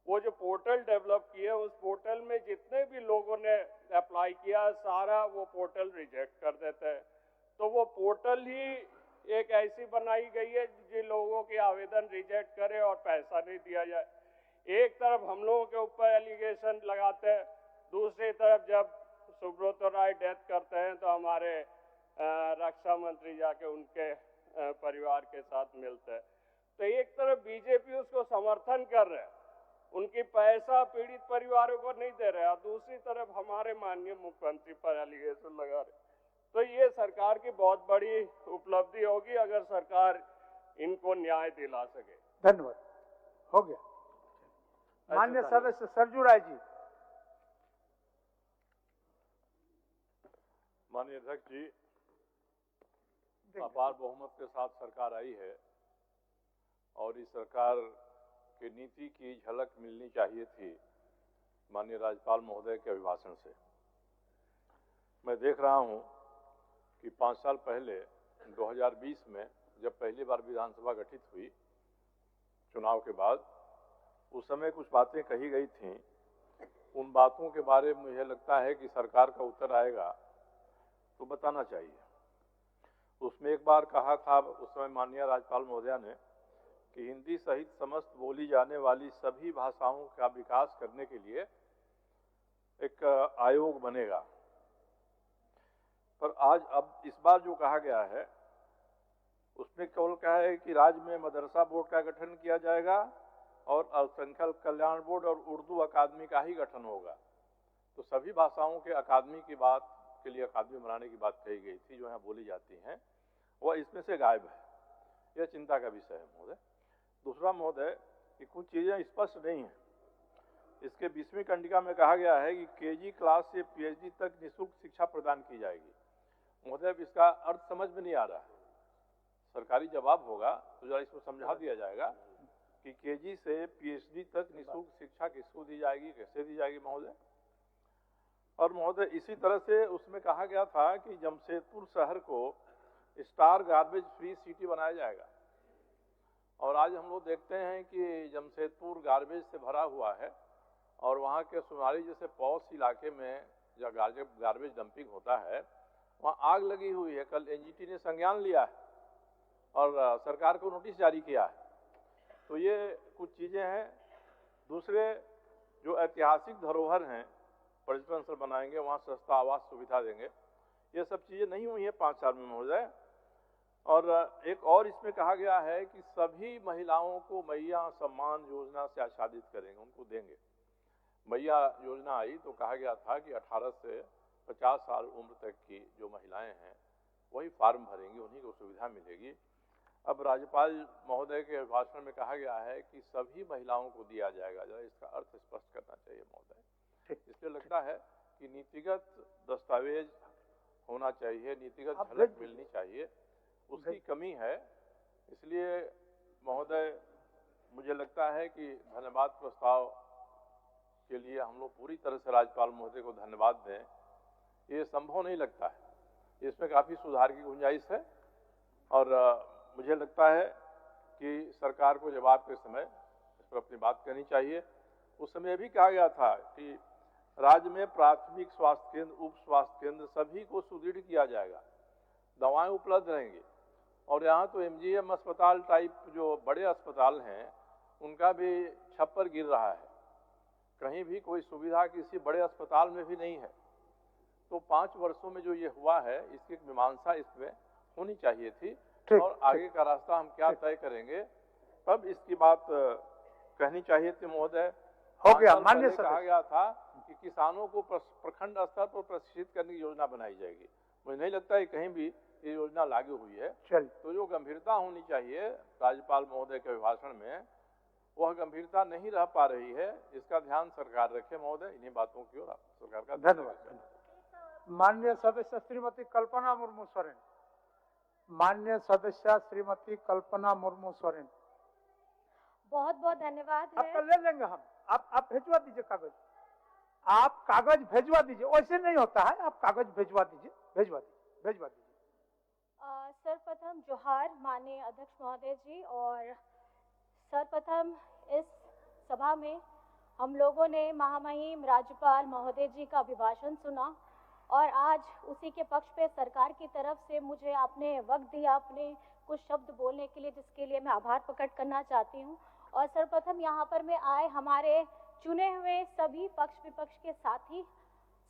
वो जो पोर्टल डेवलप किया, उस पोर्टल में जितने भी लोगों ने अप्लाई किया, सारा वो पोर्टल रिजेक्ट कर देते हैं। तो वो पोर्टल ही एक ऐसी बनाई गई है जिन लोगों के आवेदन रिजेक्ट करे और पैसा नहीं दिया जाए। एक तरफ हम लोगों के ऊपर एलिगेशन लगाते हैं, दूसरी तरफ जब सुब्रत राय डेथ करते हैं तो हमारे रक्षा मंत्री जाके उनके परिवार के साथ मिलते हैं। तो एक तरफ बीजेपी उसको समर्थन कर रहे हैं, उनकी पैसा पीड़ित परिवारों को नहीं दे रहे, और दूसरी तरफ हमारे माननीय मुख्यमंत्री पर एलिगेशन लगा रहे। तो ये सरकार की बहुत बड़ी उपलब्धि होगी अगर सरकार इनको न्याय दिला सके। धन्यवाद, हो गया। माननीय सदस्य सरजू राय जी। माननीय अध्यक्ष जी, अपार बहुमत के साथ सरकार आई है और इस सरकार की नीति की झलक मिलनी चाहिए थी माननीय राज्यपाल महोदय के अभिभाषण से। मैं देख रहा हूं कि 5 साल पहले 2020 में जब पहली बार विधानसभा गठित हुई चुनाव के बाद, उस समय कुछ बातें कही गई थीं। उन बातों के बारे में मुझे लगता है कि सरकार का उत्तर आएगा तो बताना चाहिए। उसमें एक बार कहा था उस समय माननीय राज्यपाल महोदया ने कि हिंदी सहित समस्त बोली जाने वाली सभी भाषाओं का विकास करने के लिए एक आयोग बनेगा। पर आज अब इस बार जो कहा गया है उसमें केवल कहा है कि राज्य में मदरसा बोर्ड का गठन किया जाएगा और अल्पसंख्यक कल्याण बोर्ड और उर्दू अकादमी का ही गठन होगा। तो सभी भाषाओं के अकादमी की बात के लिए अकादमी बनाने की बात कही गई थी जो यहाँ बोली जाती हैं, वह इसमें से गायब है। यह चिंता का विषय है महोदय। दूसरा महोदय कि कुछ चीज़ें स्पष्ट नहीं हैं। इसके 20वीं कंडिका में कहा गया है कि केजी क्लास से पीएचडी तक निःशुल्क शिक्षा प्रदान की जाएगी। महोदय इसका अर्थ समझ में नहीं आ रहा है। सरकारी जवाब होगा तो जरा इसको समझा दिया जाएगा कि केजी से पीएचडी तक निःशुल्क शिक्षा किसको दी जाएगी, कैसे दी जाएगी महोदय। और महोदय इसी तरह से उसमें कहा गया था कि जमशेदपुर शहर को स्टार गार्बेज फ्री सिटी बनाया जाएगा। और आज हम लोग देखते हैं कि जमशेदपुर गार्बेज से भरा हुआ है और वहाँ के सोनारी जैसे पॉश इलाके में जहाँ गार्बेज डंपिंग होता है वहाँ आग लगी हुई है। कल एनजीटी ने संज्ञान लिया है और सरकार को नोटिस जारी किया है। तो ये कुछ चीज़ें हैं। दूसरे जो ऐतिहासिक धरोहर हैं, पर्यटन स्थल बनाएंगे, वहाँ सस्ता आवास सुविधा देंगे, ये सब चीज़ें नहीं हुई हैं 5 साल में महोदय। और एक और इसमें कहा गया है कि सभी महिलाओं को मैया सम्मान योजना से आच्छादित करेंगे, उनको देंगे। मैया योजना आई तो कहा गया था कि 18 से 50 साल उम्र तक की जो महिलाएं हैं वही फार्म भरेंगी, उन्हीं को सुविधा मिलेगी। अब राज्यपाल महोदय के भाषण में कहा गया है कि सभी महिलाओं को दिया जाएगा। जरा इसका अर्थ स्पष्ट करना चाहिए महोदय। इसलिए लगता है कि नीतिगत दस्तावेज होना चाहिए, नीतिगत झलक मिलनी चाहिए, उसकी कमी है। इसलिए महोदय मुझे लगता है कि धन्यवाद प्रस्ताव के लिए हम लोग पूरी तरह से राज्यपाल महोदय को धन्यवाद दें। ये संभव नहीं लगता है, इसमें काफ़ी सुधार की गुंजाइश है। और मुझे लगता है कि सरकार को जवाब के समय इस पर अपनी बात करनी चाहिए। उस समय भी कहा गया था कि राज्य में प्राथमिक स्वास्थ्य केंद्र, उप स्वास्थ्य केंद्र सभी को सुदृढ़ किया जाएगा, दवाएं उपलब्ध रहेंगी। और यहाँ तो एमजीएम अस्पताल टाइप जो बड़े अस्पताल हैं उनका भी छप्पर गिर रहा है, कहीं भी कोई सुविधा किसी बड़े अस्पताल में भी नहीं है। तो 5 वर्षों में जो ये हुआ है इसकी एक मीमांसा इसमें होनी चाहिए थी। और आगे का रास्ता हम क्या तय करेंगे तब इसकी बात कहनी चाहिए थी महोदय। हो गया मान्य सर। कहा गया था कि किसानों को प्रखंड स्तर पर प्रशिक्षित करने की योजना बनाई जाएगी। मुझे नहीं लगता है कहीं भी ये योजना लागू हुई है। तो जो गंभीरता होनी चाहिए राज्यपाल महोदय के भाषण में, वह गंभीरता नहीं रह पा रही है। इसका ध्यान सरकार रखे महोदय। इन्हीं बातों की ओर सरकार का धन्यवाद। माननीय सदस्य श्रीमती कल्पना मुर्मू सोरेन। माननीय सदस्य श्रीमती कल्पना मुर्मू सोरेन। बहुत बहुत धन्यवाद। आपका ले लेंगे हम। आप भेजवा दीजिए कागज। आप कागज भेजवा दीजिए, वैसे नहीं होता है। आप कागज भेजवा दीजिए, भेजवा दीजिए। सर्वप्रथम जोहार माननीय अध्यक्ष महोदय जी। और सर्वप्रथम इस सभा में हम लोगों ने महामहिम राज्यपाल महोदय जी का अभिभाषण सुना और आज उसी के पक्ष पे सरकार की तरफ से मुझे आपने वक्त दिया अपने कुछ शब्द बोलने के लिए, जिसके लिए मैं आभार प्रकट करना चाहती हूँ। और सर्वप्रथम यहाँ पर मैं आए हमारे चुने हुए सभी पक्ष विपक्ष के साथी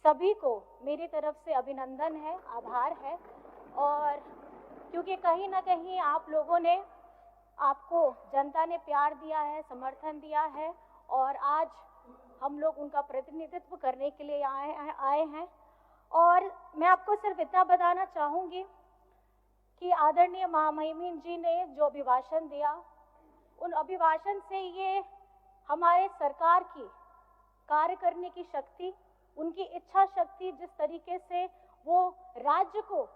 सभी को मेरी तरफ से अभिनंदन है, आभार है। और क्योंकि कहीं ना कहीं आप लोगों ने, आपको जनता ने प्यार दिया है, समर्थन दिया है और आज हम लोग उनका प्रतिनिधित्व करने के लिए आए हैं। और मैं आपको सिर्फ इतना बताना चाहूँगी कि आदरणीय महामहिम जी ने जो अभिभाषण दिया, उन अभिभाषण से ये हमारे सरकार की कार्य करने की शक्ति, उनकी इच्छा शक्ति, जिस तरीके से वो राज्य को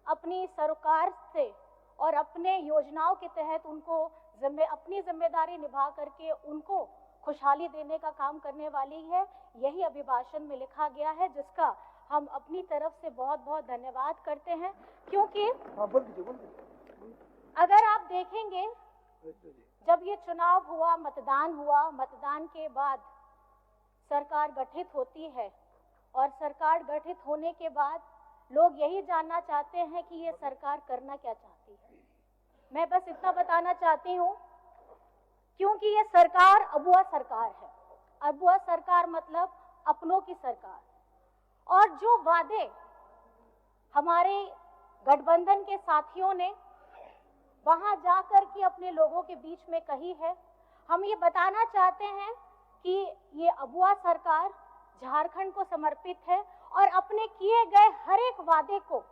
अपनी सरकार से और अपने योजनाओं के तहत उनको अपनी जिम्मेदारी निभा करके उनको खुशहाली देने का काम करने वाली है, यही अभिभाषण में लिखा गया है, जिसका हम अपनी तरफ से बहुत बहुत धन्यवाद करते हैं, क्योंकि अगर आप देखेंगे जब ये चुनाव हुआ, मतदान हुआ, मतदान के बाद सरकार गठित होती है और सरकार गठित होने के बाद लोग यही जानना चाहते हैं कि ये सरकार करना क्या चाहती है। मैं बस इतना बताना चाहती हूँ, क्योंकि ये सरकार अबुआ सरकार है। अबुआ सरकार मतलब अपनों की सरकार, और जो वादे हमारे गठबंधन के साथियों ने वहां जाकर के अपने लोगों के बीच में कही है, हम ये बताना चाहते हैं कि ये अबुआ सरकार झारखंड को समर्पित है और अपने किए गए हर एक वादे को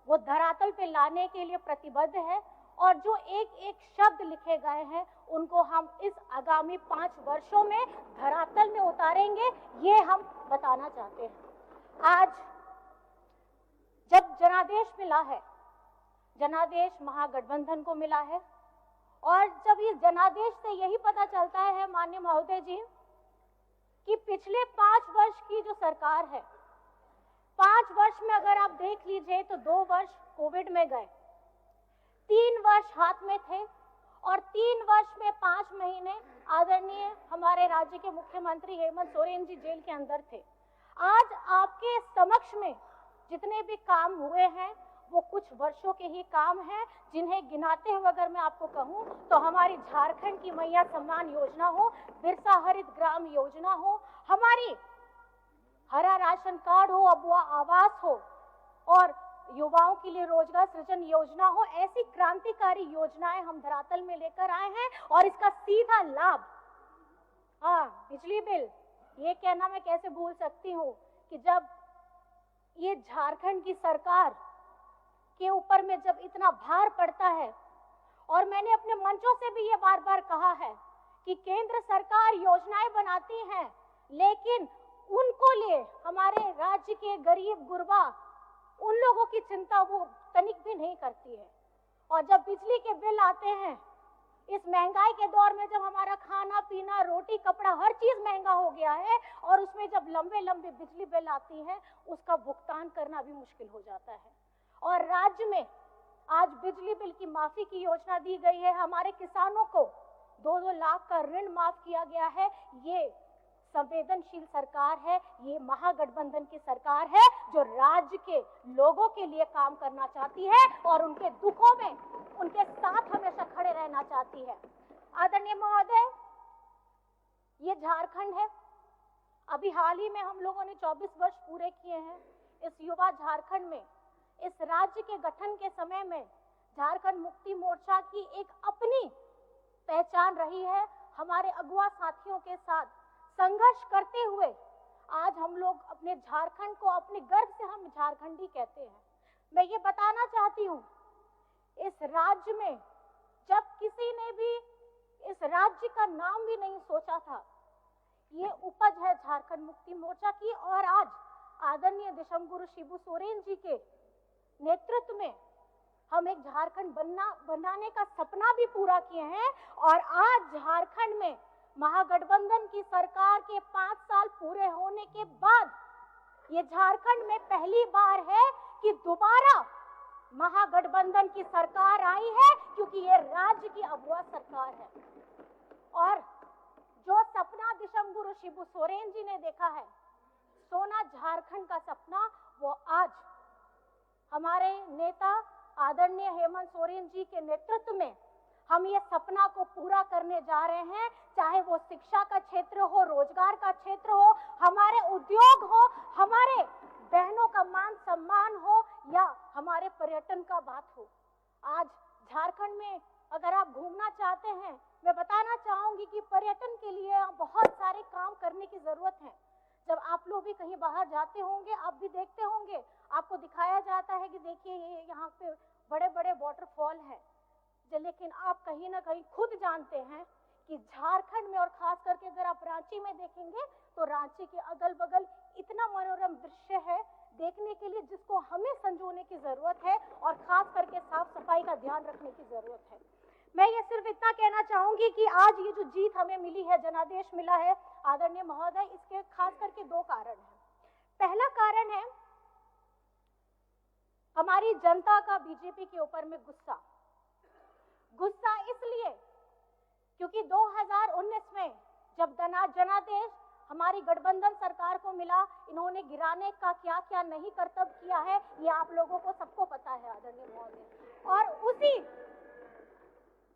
वो धरातल पे लाने के लिए प्रतिबद्ध है, और जो एक एक शब्द लिखे गए हैं उनको हम इस आगामी 5 वर्षों में धरातल में उतारेंगे, ये हम बताना चाहते हैं। आज जब जनादेश मिला है, जनादेश महागठबंधन को मिला है, और जब इस जनादेश से यही पता चलता है माननीय महोदय जी कि पिछले 5 वर्ष की जो सरकार है, 5 वर्ष में अगर आप देख लीजिए तो 2 वर्ष कोविड में गए, 3 वर्ष हाथ में थे, और 3 वर्ष में 5 महीने आदरणीय हमारे राज्य के मुख्यमंत्री हेमंत सोरेन जी जेल के अंदर थे। आज आपके समक्ष में जितने भी काम हुए हैं वो कुछ वर्षों के ही काम हैं, जिन्हें गिनाते हुए अगर मैं आपको कहूं तो हमारी झारखंड की मैया सम्मान योजना हो, बिरसा हरित ग्राम योजना हो, हमारी हरा राशन कार्ड हो, अबुआ आवास हो, और युवाओं के लिए रोजगार सृजन योजना हो, ऐसी क्रांतिकारी योजनाएं हम धरातल में लेकर आए हैं। और इसका सीधा लाभ, बिजली बिल, ये कहना मैं कैसे भूल सकती हूँ कि जब ये झारखंड की सरकार के ऊपर में जब इतना भार पड़ता है, और मैंने अपने मंचों से भी ये बार बार कहा है कि केंद्र सरकार योजनाएं बनाती है, लेकिन उनको लिए हमारे राज्य के गरीब गुरबा उन लोगों की चिंता वो तनिक भी नहीं करती है। और जब बिजली के बिल आते हैं, इस महंगाई के दौर में जब हमारा खाना पीना, रोटी कपड़ा हर चीज महंगा हो गया है, और उसमें जब लंबे लंबे बिजली बिल आती हैं, उसका भुगतान करना भी मुश्किल हो जाता है। और राज्य में आज बिजली बिल की माफी की योजना दी गई है, हमारे किसानों को 2-2 लाख का ऋण माफ किया गया है। ये संवेदनशील सरकार है, ये महागठबंधन की सरकार है जो राज्य के लोगों के लिए काम करना चाहती है और उनके दुखों में उनके साथ हमेशा खड़े रहना चाहती है। आदरणीय महोदय, ये झारखंड है। अभी हाल ही में हम लोगों ने 24 वर्ष पूरे किए हैं इस युवा झारखंड में। इस राज्य के गठन के समय में झारखंड मुक्ति मोर्चा की एक अपनी पहचान रही है। हमारे अगुआ साथियों के साथ संघर्ष करते हुए आज हम लोग अपने झारखंड को अपने गर्व से हम झारखंडी कहते हैं। मैं ये बताना चाहती हूँ, इस राज्य में जब किसी ने भी इस राज्य का नाम भी नहीं सोचा था, ये उपज है झारखंड मुक्ति मोर्चा की। और आज आदरणीय दिशमगुरु शिबू सोरेन जी के नेतृत्व में हम एक झारखंड बनाने का सपना भी पूरा किए हैं। और आज झारखंड में महागठबंधन की सरकार के 5 साल पूरे होने के बाद ये झारखंड में पहली बार है कि दोबारा महागठबंधन की सरकार आई है, क्योंकि ये राज्य की अगुआ सरकार है। और जो सपना दिशमगुरु शिबू सोरेन जी ने देखा है, सोना झारखंड का सपना, वो आज हमारे नेता आदरणीय हेमंत सोरेन जी के नेतृत्व में हम ये सपना को पूरा करने जा रहे हैं। चाहे वो शिक्षा का क्षेत्र हो, रोजगार का क्षेत्र हो, हमारे उद्योग हो, हमारे बहनों का मान सम्मान हो, या हमारे पर्यटन का बात हो। आज झारखंड में अगर आप घूमना चाहते हैं, मैं बताना चाहूंगी कि पर्यटन के लिए बहुत सारे काम करने की जरूरत है। जब आप लोग भी कहीं बाहर जाते होंगे, आप भी देखते होंगे, आपको दिखाया जाता है कि देखिए ये यहाँ पे बड़े बड़े वाटरफॉल हैं, लेकिन आप कहीं ना कहीं खुद जानते हैं कि झारखंड में, और खास करके अगर आप रांची में देखेंगे तो रांची के अगल बगल इतना मनोरम दृश्य है देखने के लिए, जिसको हमें संजोने की जरूरत है और खास करके साफ सफाई का ध्यान रखने की जरूरत है। मैं ये सिर्फ इतना कहना चाहूंगी कि आज ये जो जीत हमें मिली है, जनादेश मिला है आदरणीय महोदय, इसके खास करके 2 कारण हैं। पहला कारण है हमारी जनता का बीजेपी के ऊपर में गुस्सा इसलिए क्योंकि 2019 में जब जनादेश हमारी गठबंधन सरकार को मिला, इन्होंने गिराने का क्या क्या नहीं कर्तव्य किया है ये आप लोगों को सबको पता है आदरणीय महोदय। और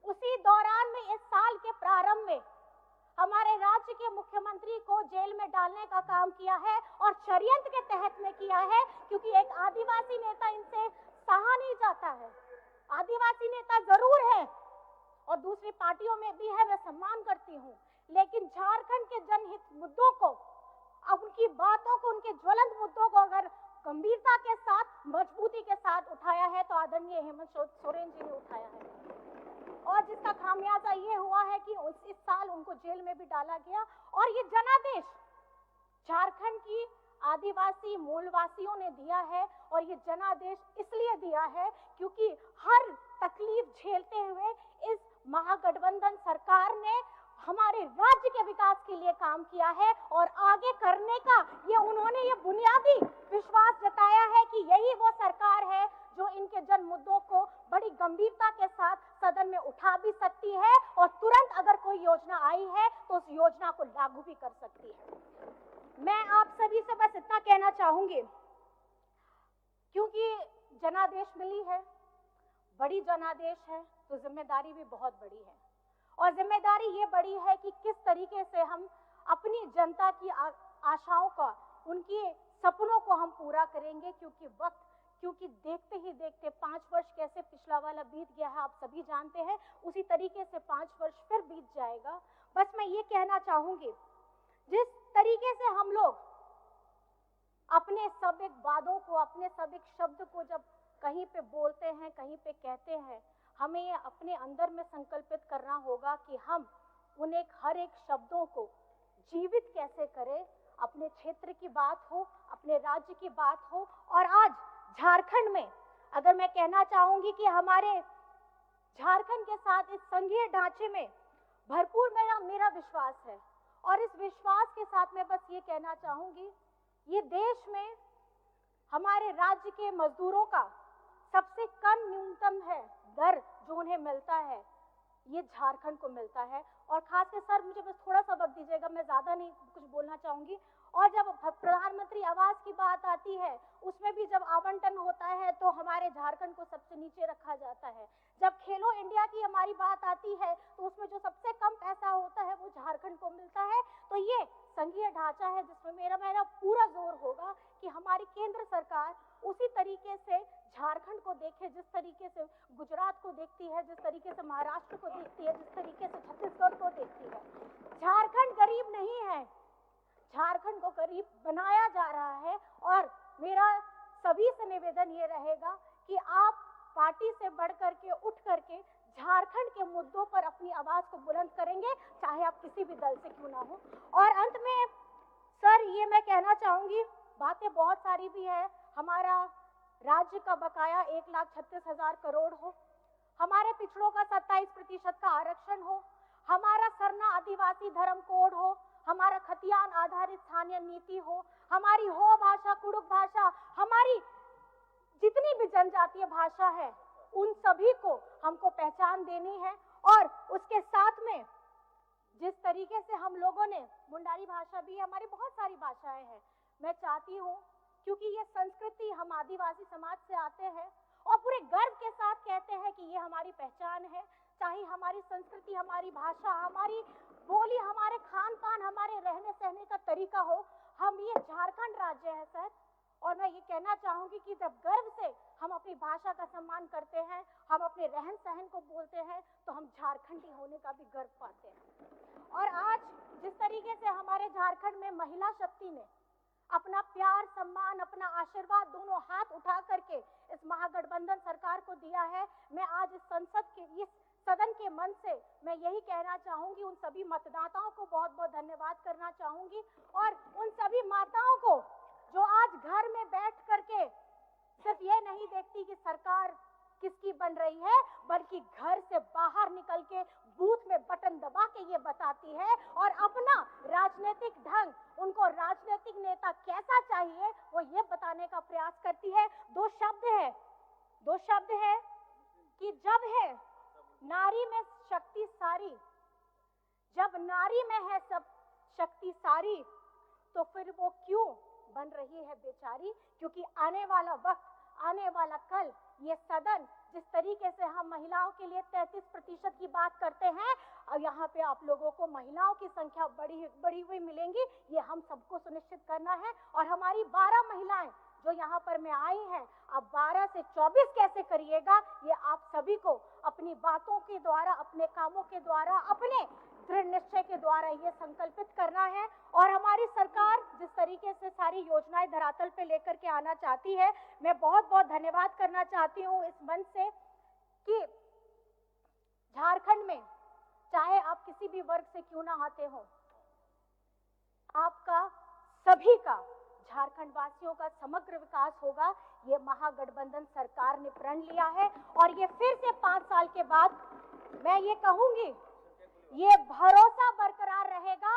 उसी दौरान में इस साल के प्रारंभ में हमारे राज्य के मुख्यमंत्री को जेल में डालने का काम किया है और षड्यंत्र के तहत में किया है, क्योंकि एक आदिवासी नेता इनसे सहा नहीं जाता है। आदिवासी नेता जरूर है और दूसरी पार्टियों में भी है, मैं सम्मान करती हूँ, लेकिन झारखंड के जनहित मुद्दों को, अब उनकी बातों को, उनके ज्वलंत मुद्दों को अगर गंभीरता के साथ, मजबूती के साथ उठाया है तो आदरणीय हेमंत सोरेन जी ने उठाया है, और जिसका खामियाजा ये हुआ है कि इस साल उनको जेल में भी डाला गया। और ये जनादेश झारखंड की आदिवासी मूलवासियों ने दिया है, और ये जनादेश इसलिए दिया है क्योंकि हर तकलीफ झेलते हुए इस महागठबंधन सरकार ने हमारे राज्य के विकास के लिए काम किया है, और आगे करने का उन्होंने ये बुनियादी विश्वास जताया है कि यही वो सरकार है जो इनके जन मुद्दों को बड़ी गंभीरता के साथ सदन में उठा भी सकती है, और तुरंत अगर कोई योजना आई है तो उस योजना को लागू भी कर सकती है। मैं आप सभी से बस इतना कहना चाहूंगी, क्योंकि जनादेश मिली है, बड़ी जनादेश है, तो जिम्मेदारी भी बहुत बड़ी है, और जिम्मेदारी ये बड़ी है कि किस तरीके से हम अपनी जनता की आशाओं का, उनके सपनों को हम पूरा करेंगे, क्योंकि देखते ही देखते 5 वर्ष कैसे पिछला वाला बीत गया है आप सभी जानते हैं, उसी तरीके से 5 वर्ष फिर बीत जाएगा। बस मैं ये कहना चाहूंगी, जिस तरीके से हम लोग अपने सब एक वादों को, अपने सब एक शब्द को जब कहीं पे बोलते हैं, कहीं पे कहते हैं, हमें ये अपने अंदर में संकल्पित करना होगा कि हम उन हर एक शब्दों को जीवित कैसे करें। अपने क्षेत्र की बात हो, अपने राज्य की बात हो, और आज झारखंड में अगर मैं कहना चाहूंगी कि हमारे झारखंड के साथ इस संघीय ढांचे में भरपूर मेरा विश्वास है, और इस विश्वास के साथ मैं बस ये कहना चाहूंगी, ये देश में हमारे राज्य के मजदूरों का सबसे कम न्यूनतम है दर जो उन्हें मिलता है, ये झारखंड को मिलता है। और खासकर सर मुझे बस थोड़ा सा वक्त दीजिएगा, मैं ज्यादा नहीं कुछ बोलना चाहूंगी। और जब प्रधानमंत्री आवास की बात आती है, उसमें भी जब आवंटन होता है तो हमारे झारखंड को सबसे नीचे रखा जाता है। जब खेलो इंडिया की हमारी बात आती है तो उसमें जो सबसे कम पैसा होता है वो झारखंड को मिलता है। तो ये संघीय ढांचा है जिसमें मेरा पूरा जोर होगा कि हमारी केंद्र सरकार उसी तरीके से झारखंड को देखे, जिस तरीके से गुजरात को देखती है, जिस तरीके से महाराष्ट्र को देखती है, जिस तरीके से छत्तीसगढ़ को देखती है। झारखंड गरीब नहीं है, झारखंड को गरीब बनाया जा रहा है। और मेरा सभी से निवेदन ये रहेगा कि आप पार्टी से बढ़ करके, उठ करके झारखंड के मुद्दों पर अपनी आवाज को बुलंद करेंगे, चाहे आप किसी भी दल से क्यों ना हो। और अंत में सर ये मैं कहना चाहूंगी, बातें बहुत सारी भी है, हमारा राज्य का बकाया 1,36,000 करोड़ हो, हमारे पिछड़ों का 27% का आरक्षण हो, हमारा सरना आदिवासी धर्म कोड हो, हमारा खतियान आधारित स्थानीय नीति हो, हमारी हो भाषा, कुड़ुक भाषा, हमारी जितनी भी जनजातीय भाषा है उन सभी को हमको पहचान देनी है। और उसके साथ में जिस तरीके से हम लोगों ने मुंडारी भाषा भी, हमारी बहुत सारी भाषाएं हैं, मैं चाहती हूँ क्योंकि ये संस्कृति हम आदिवासी समाज से आते हैं और पूरे गर्व के साथ कहते हैं कि ये हमारी पहचान है, चाहे हमारी संस्कृति, हमारी भाषा, हमारी बोली, हमारे खान पान, हमारे रहने सहने का तरीका हो, हम ये झारखंड राज्य है सर। और मैं ये कहना चाहूंगी कि जब गर्व से हम अपनी भाषा का सम्मान करते हैं, हम अपने रहन सहन को बोलते हैं, तो हम झारखंडी होने का भी गर्व पाते हैं। और आज जिस तरीके से हमारे झारखंड में महिला शक्ति ने अपना प्यार, सम्मान, अपना आशीर्वाद दोनों हाथ उठा करके इस महागठबंधन सरकार को दिया है, मैं आज इस संसद के, इस सदन के मन से मैं यही कहना चाहूंगी, उन सभी मतदाताओं को बहुत बहुत धन्यवाद करना चाहूंगी। और उन सभी माताओं को जो आज घर में बैठ करके सिर्फ ये नहीं देखती कि सरकार किसकी बन रही है, बल्कि घर से बाहर निकल के बूथ में बटन दबा के ये बताती है और अपना राजनीतिक ढंग, उनको राजनीतिक नेता कैसा चाहिए वो ये बताने का प्रयास करती है। 2 शब्द है दो शब्द है कि जब है नारी में शक्ति सारी, जब नारी में है सब शक्ति सारी, तो फिर वो क्यों बन रही है बेचारी? क्योंकि आने वाला वक्त, आने वाला कल, ये सदन जिस तरीके से हम महिलाओं के लिए 33% की बात करते हैं, और यहाँ पे आप लोगों को महिलाओं की संख्या बढ़ी हुई मिलेंगी, ये हम सबको सुनिश्चित करना है। और हमारी 12 महिलाएं जो यहाँ पर में आई हैं, अब 12 से 24 कैसे करिएगा, ये आप सभी को अपनी बातों के द्वारा, अपने कामों के द्वारा, अपने दृढ़ निश्चय के द्वारा ये संकल्पित करना है। और हमारी सरकार जिस तरीके से सारी योजनाएं धरातल पे लेकर के आना चाहती है, मैं बहुत बहुत धन्यवाद करना चाहती हूँ इस मंच से कि झारखंड में चाहे आप किसी भी वर्ग से क्यों ना आते हो, आपका सभी का, झारखंड वासियों का समग्र विकास होगा। ये महागठबंधन सरकार ने प्रण लिया है और ये फिर से 5 साल के बाद मैं ये कहूंगी, ये भरोसा बरकरार रहेगा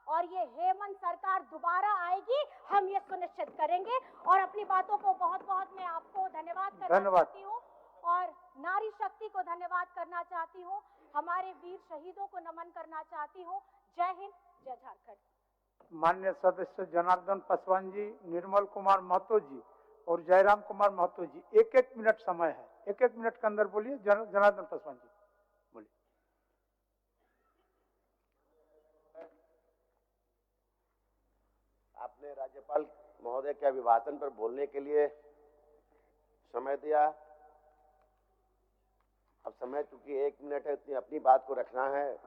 और ये हेमंत सरकार दोबारा आएगी, हम ये सुनिश्चित करेंगे। और अपनी बातों को बहुत बहुत मैं आपको धन्यवाद करना चाहती हूँ और नारी शक्ति को धन्यवाद करना चाहती हूँ, हमारे वीर शहीदों को नमन करना चाहती हूँ। जय हिंद, जय झारखंड। माननीय सदस्य जनार्दन पासवान जी, निर्मल कुमार महतो जी और जयराम कुमार महतो जी, 1-1 मिनट समय है, 1-1 मिनट के अंदर बोलिए। जनार्दन पासवान जी बोलिए। आपने राज्यपाल महोदय के अभिभाषण पर बोलने के लिए समय दिया। अब समय चूंकि 1 मिनट है, इतनी अपनी बात को रखना है।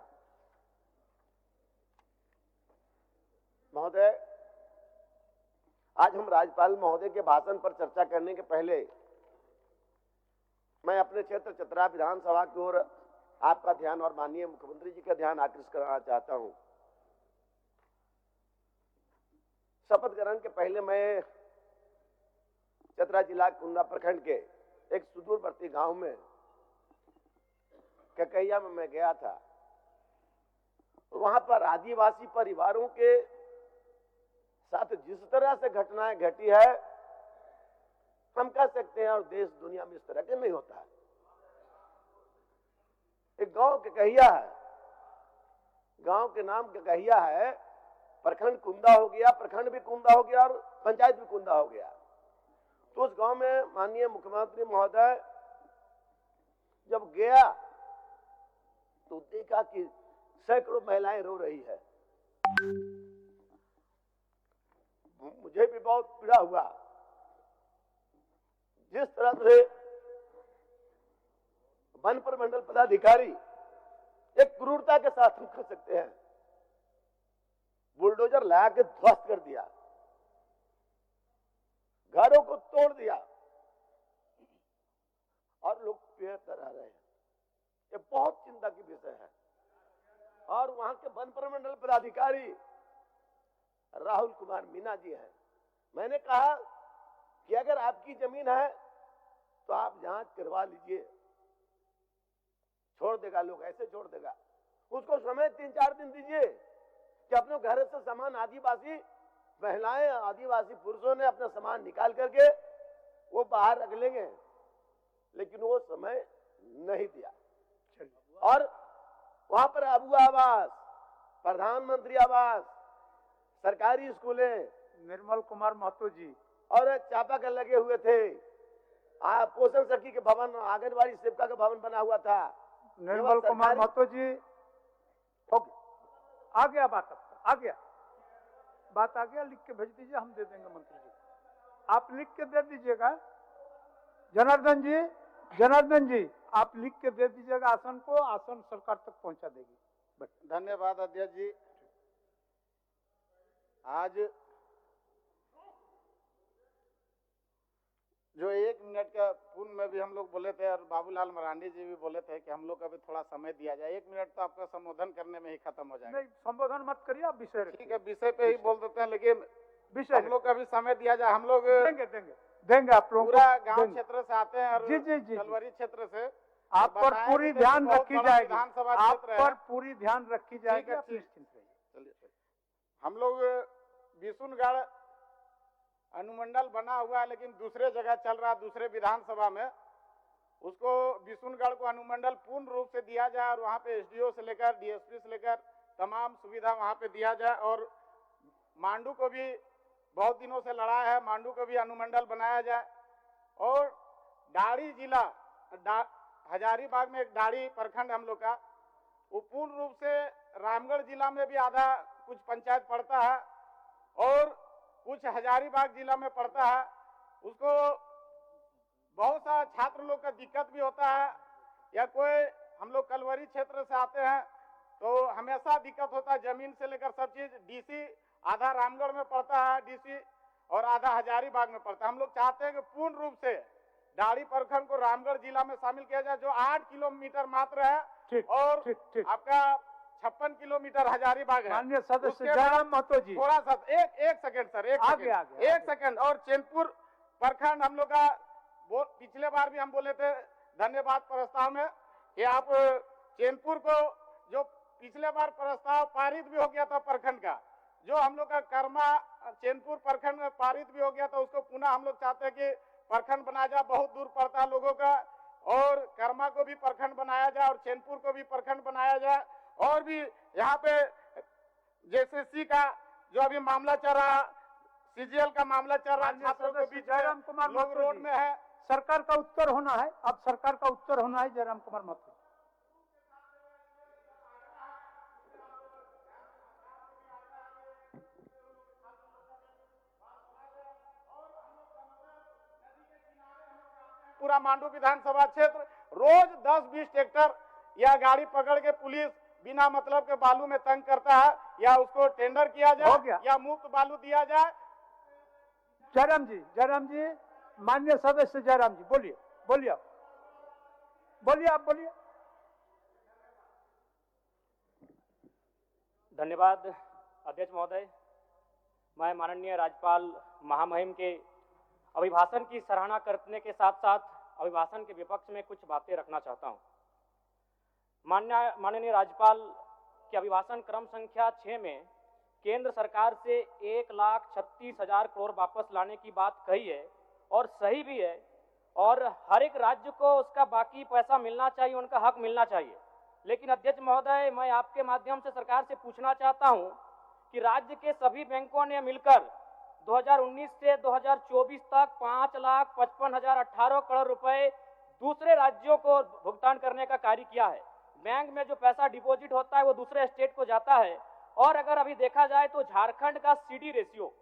महोदय, आज हम राज्यपाल महोदय के भाषण पर चर्चा करने के पहले मैं अपने क्षेत्र चतरा विधानसभा की ओर आपका ध्यान और माननीय मुख्यमंत्री जी का ध्यान आकृष्ट कराना चाहता हूं। शपथ ग्रहण के पहले मैं चतरा जिला कुंदा प्रखंड के एक सुदूरवर्ती गांव में ककैया में मैं गया था। वहां पर आदिवासी परिवारों के साथ जिस तरह से घटनाएं घटी है, हम कह सकते हैं और देश दुनिया में इस तरह के नहीं होता है। एक गांव ककैया है, गांव के नाम ककैया है, प्रखंड कुंदा हो गया, प्रखंड भी कुंदा हो गया और पंचायत भी कुंदा हो गया। तो उस गांव में माननीय मुख्यमंत्री महोदय जब गया तो देखा कि सैकड़ों महिलाएं रो रही है। मुझे भी बहुत पीड़ा हुआ। जिस तरह से वन प्रमंडल पदाधिकारी एक क्रूरता के साथ हम कर सकते हैं, बुलडोजर ला के ध्वस्त कर दिया, घरों को तोड़ दिया और लोग पेड़ तर आ रहे हैं। ये बहुत चिंता की विषय है। और वहां के वन प्रमंडल पदाधिकारी राहुल कुमार मीना जी हैं। मैंने कहा कि अगर आपकी जमीन है तो आप जांच करवा लीजिए। छोड़ देगा, लोग ऐसे छोड़ देगा। उसको समय 3-4 दिन दीजिए कि अपने घर से सामान आदिवासी महिलाएं, आदिवासी पुरुषों ने अपना सामान निकाल करके वो बाहर रख लेंगे, लेकिन वो समय नहीं दिया। और वहां पर अबू आवास, प्रधानमंत्री आवास, सरकारी स्कूलें, निर्मल कुमार महतो जी और चापाकल लगे हुए थे। पोषण सखी के भवन, आंगनबाड़ी सेविका का भवन बना हुआ था। निर्मल कुमार महतो जी, आ गया बात, आ गया बात, आ गया। लिख के भेज दीजिए, हम दे देंगे मंत्री जी। आप लिख के दे दीजिएगा। जनार्दन जी, जनार्दन जी आप लिख के दे दीजिएगा आसन को, आसन सरकार तक पहुंचा देगी। धन्यवाद अध्यक्ष जी। आज जो 1 मिनट का पूर्ण में भी हम लोग बोले थे और बाबूलाल मरांडी जी भी बोले थे कि हम लोग को भी थोड़ा समय दिया जाए। 1 मिनट तो आपका संबोधन करने में ही खत्म हो जाएगा। नहीं, संबोधन मत करिए, आप विषय ठीक है, विषय पे ही बोल देते हैं, लेकिन विषय हम लोग का भी समय दिया जाए। हम लोग देंगे आप लोगों को। पूरा गांव क्षेत्र से आते हैं और जी कलवरी क्षेत्र से। आप पर पूरी ध्यान रखी जाएगी, विधानसभा आप क्षेत्र पर पूरी ध्यान रखी जाएगी, आप निश्चिंत रहिए। हम लोग बिशुनगढ़ अनुमंडल बना हुआ है, लेकिन दूसरे जगह चल रहा है, दूसरे विधानसभा में। उसको बिशुनगढ़ को अनुमंडल पूर्ण रूप से दिया जाए और वहाँ पे एसडीओ से लेकर डीएसपी से लेकर तमाम सुविधा वहाँ पे दिया जाए। और मांडू को भी बहुत दिनों से लड़ा है, मांडू को भी अनुमंडल बनाया जाए। और डाड़ी जिला हजारीबाग में एक डाड़ी प्रखंड हम लोग का, वो पूर्ण रूप से रामगढ़ जिला में भी आधा कुछ पंचायत पड़ता है और कुछ हजारीबाग जिला में पड़ता है। उसको बहुत सा छात्र लोग का दिक्कत भी होता है, या कोई हम लोग कलवरी क्षेत्र से आते हैं तो हमेशा दिक्कत होता है, जमीन से लेकर सब चीज। डीसी आधा रामगढ़ में पड़ता है डीसी, और आधा हजारीबाग में पड़ता है। हम लोग चाहते हैं कि पूर्ण रूप से डाड़ी प्रखंड को रामगढ़ जिला में शामिल किया जाए, जो 8 किलोमीटर मात्र है और आपका 56 किलोमीटर हजारीबाग है। माननीय सदस्य जयराम महतो जी, थोड़ा सा एक सेकंड सर, एक सेकंड। और चैनपुर प्रखंड हम लोग का पिछले बार भी हम बोले थे धन्यवाद प्रस्ताव में कि आप चैनपुर को, जो पिछले बार प्रस्ताव पारित भी हो गया था प्रखंड का, जो हम लोग का कर्मा चैनपुर प्रखंड में पारित भी हो गया था, उसको पुनः हम लोग चाहते हैं कि प्रखंड बनाया जाए। बहुत दूर पड़ता है लोगों का, और कर्मा को भी प्रखंड बनाया जाए और चैनपुर को भी प्रखंड बनाया जाए। और भी यहाँ पे जेसीसी का जो अभी मामला चल रहा, सीजीएल का मामला चल रहा, छात्रों के बीच जयराम कुमार लोग रोड में है। सरकार का उत्तर होना है, अब सरकार का उत्तर होना है। जयराम कुमार महतो, पूरा मांडू विधानसभा क्षेत्र रोज 10-20 ट्रैक्टर या गाड़ी पकड़ के पुलिस बिना मतलब के बालू में तंग करता है, या उसको टेंडर किया जाए या मुफ्त बालू दिया जाए। जयराम जी, माननीय सदस्य जयराम जी, बोलिए बोलिए आप बोलिए। धन्यवाद अध्यक्ष महोदय। मैं माननीय राज्यपाल महामहिम के अभिभाषण की सराहना करने के साथ साथ अभिभाषण के विपक्ष में कुछ बातें रखना चाहता हूं। माननीय राज्यपाल के अभिभाषण क्रम संख्या 6 में केंद्र सरकार से 1,36,000 करोड़ वापस लाने की बात कही है, और सही भी है, और हर एक राज्य को उसका बाकी पैसा मिलना चाहिए, उनका हक मिलना चाहिए। लेकिन अध्यक्ष महोदय, मैं आपके माध्यम से सरकार से पूछना चाहता हूं कि राज्य के सभी बैंकों ने मिलकर 2019 से 2024 तक 5,55,018 करोड़ रुपए दूसरे राज्यों को भुगतान करने का कार्य किया है। बैंक में जो पैसा डिपॉजिट होता है वो दूसरे स्टेट को जाता है, और अगर अभी देखा जाए तो झारखंड का सीडी रेशियो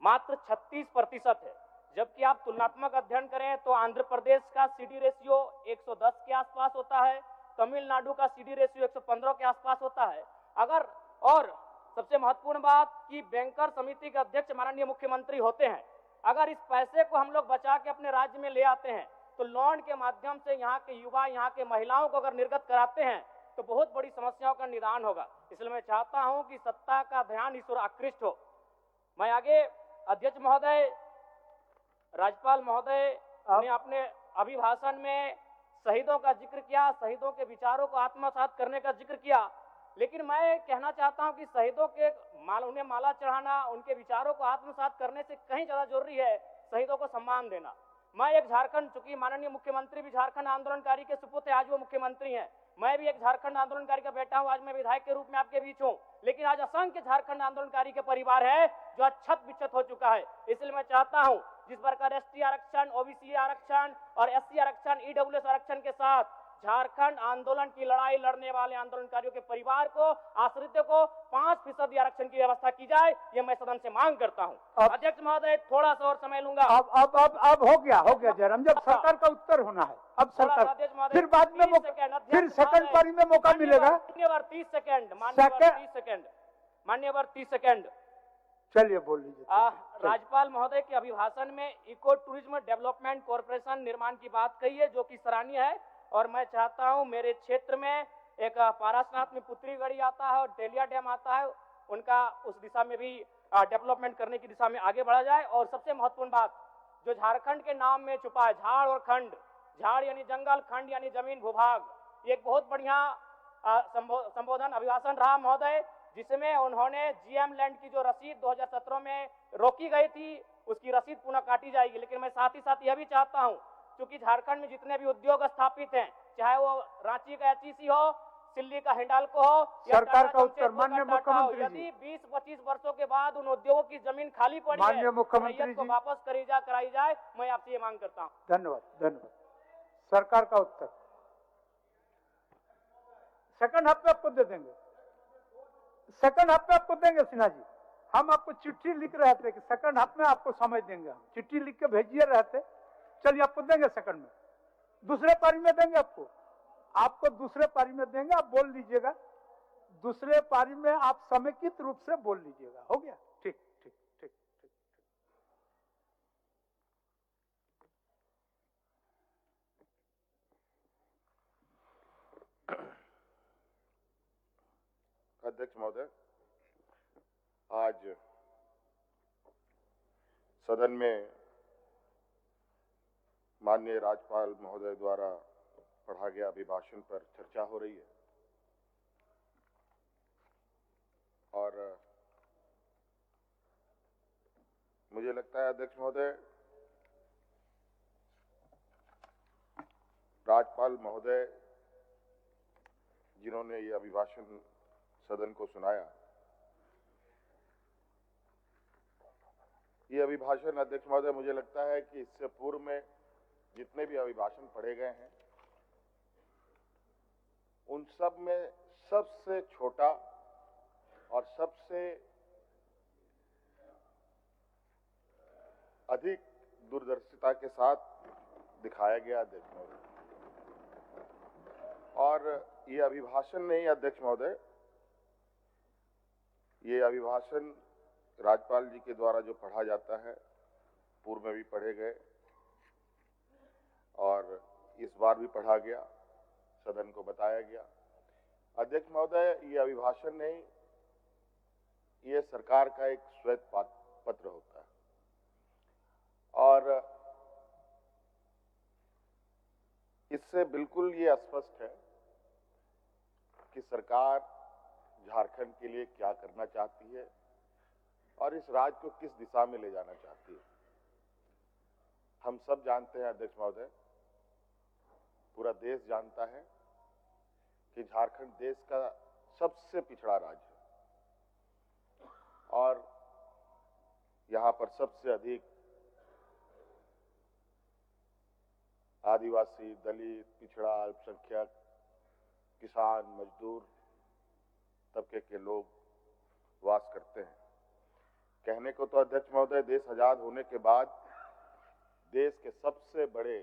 मात्र 36% है, जबकि आप तुलनात्मक अध्ययन करें तो आंध्र प्रदेश का सीडी रेशियो 110 के आसपास होता है, तमिलनाडु का सीडी रेशियो 115 के आसपास होता है। अगर, और सबसे महत्वपूर्ण बात कि बैंकर समिति के अध्यक्ष माननीय मुख्यमंत्री होते हैं, अगर इस पैसे को हम लोग बचा के अपने राज्य में ले आते हैं तो लोन के माध्यम से यहाँ के युवा, यहाँ के महिलाओं को अगर निर्गत कराते हैं तो बहुत बड़ी समस्याओं का निदान होगा। इसलिए मैं चाहता हूं कि सत्ता का ध्यान इस ओर आकृष्ट हो। मैं आगे, अध्यक्ष महोदय, राज्यपाल महोदय ने अपने अभिभाषण में शहीदों का जिक्र किया, शहीदों के विचारों को आत्मसात करने का जिक्र किया, लेकिन मैं कहना चाहता हूं कि शहीदों के उन्हें माला चढ़ाना, उनके विचारों को आत्मसात करने से कहीं ज्यादा जरूरी है शहीदों को सम्मान देना। मैं एक झारखंड, चूंकि माननीय मुख्यमंत्री भी झारखंड आंदोलनकारी के सुपुत्र, आज वो मुख्यमंत्री हैं, मैं भी एक झारखंड आंदोलनकारी का बेटा हूं, आज मैं विधायक के रूप में आपके बीच हूं, लेकिन आज असंख्य झारखंड आंदोलनकारी के परिवार है जो आज छत बिछत हो चुका है। इसलिए मैं चाहता हूं जिस प्रकार एसटी आरक्षण, ओबीसी आरक्षण और एससी आरक्षण, ईडब्ल्यूएस आरक्षण के साथ झारखंड आंदोलन की लड़ाई लड़ने वाले आंदोलनकारियों के परिवार को, आश्रितों को 5% आरक्षण की व्यवस्था की जाए, ये मैं सदन से मांग करता हूं। अध्यक्ष महोदय, थोड़ा सा और समय लूंगा। अब हो गया जयराम, जब सरकार का उत्तर होना है, अब सरकार, फिर बाद में फिर सेकंड पारी में मौका मिलेगा। मान्यवर 30 सेकंड, मान्यवर 30 सेकंड। चलिए बोल लीजिए। राज्यपाल महोदय के अभिभाषण में इको टूरिज्म डेवलपमेंट कॉर्पोरेशन निर्माण की बात कही है, जो कि सराहनीय है, और मैं चाहता हूं मेरे क्षेत्र में एक पारासनाथ में पुत्री गढ़ी आता है और तेलिया डैम आता है, उनका उस दिशा में भी डेवलपमेंट करने की दिशा में आगे बढ़ा जाए। और सबसे महत्वपूर्ण बात जो झारखंड के नाम में छुपा है, झाड़ और खंड, झाड़ यानी जंगल, खंड यानी जमीन भूभाग, ये एक बहुत बढ़िया संबोधन अभिभाषण रहा महोदय, जिसमें उन्होंने जीएम लैंड की जो रसीद 2017 में रोकी गई थी, उसकी रसीद पुनः काटी जाएगी। लेकिन मैं साथ ही साथ यह भी चाहता हूं, क्योंकि झारखंड में जितने भी उद्योग स्थापित हैं, चाहे वो रांची का एचईसी हो, दिल्ली का हिंडाल्को हो या सरकार टाटा का उत्तर जमशेदपुर माननीय का टाटा हो, मुख्यमंत्री जी। यदि 20-25 वर्षों के बाद उन उद्योगों की जमीन खाली पड़ी माननीय है, मुख्यमंत्री रैयत को जी। वापस कराई जाए, मैं आपसे ये मांग करता हूँ। धन्यवाद, धन्यवाद। सरकार का उत्तर सेकंड हाफ में आपको दे देंगे, सेकंड हाफ में आपको देंगे सिन्हा जी। हम आपको चिट्ठी लिख रहे थे कि सेकंड हाफ में आपको समय देंगे, हम चिट्ठी लिख के भेजिए रहते। चलिए आपको देंगे सेकंड में, दूसरे पारी में देंगे आपको दूसरे पारी में देंगे। आप बोल लीजिएगा, दूसरे पारी में आप समेकित रूप से बोल लीजिएगा। हो गया? ठीक ठीक ठीक ठीक। अध्यक्ष महोदय, आज सदन में माननीय राज्यपाल महोदय द्वारा पढ़ा गया अभिभाषण पर चर्चा हो रही है और मुझे लगता है अध्यक्ष महोदय, राज्यपाल महोदय जिन्होंने ये अभिभाषण सदन को सुनाया, ये अभिभाषण अध्यक्ष महोदय मुझे लगता है कि इससे पूर्व में जितने भी अभिभाषण पढ़े गए हैं उन सब में सबसे छोटा और सबसे अधिक दूरदर्शिता के साथ दिखाया गया अध्यक्ष महोदय। और ये अभिभाषण नहीं अध्यक्ष महोदय, ये अभिभाषण राज्यपाल जी के द्वारा जो पढ़ा जाता है, पूर्व में भी पढ़े गए और इस बार भी पढ़ा गया, सदन को बताया गया। अध्यक्ष महोदय, ये अभिभाषण नहीं, ये सरकार का एक श्वेत पत्र होता है और इससे बिल्कुल ये स्पष्ट है कि सरकार झारखंड के लिए क्या करना चाहती है और इस राज्य को किस दिशा में ले जाना चाहती है। हम सब जानते हैं अध्यक्ष महोदय, पूरा देश जानता है कि झारखंड देश का सबसे पिछड़ा राज्य है और यहाँ पर सबसे अधिक आदिवासी, दलित, पिछड़ा, अल्पसंख्यक, किसान, मजदूर तबके के लोग वास करते हैं। कहने को तो अध्यक्ष महोदय, देश आजाद होने के बाद देश के सबसे बड़े,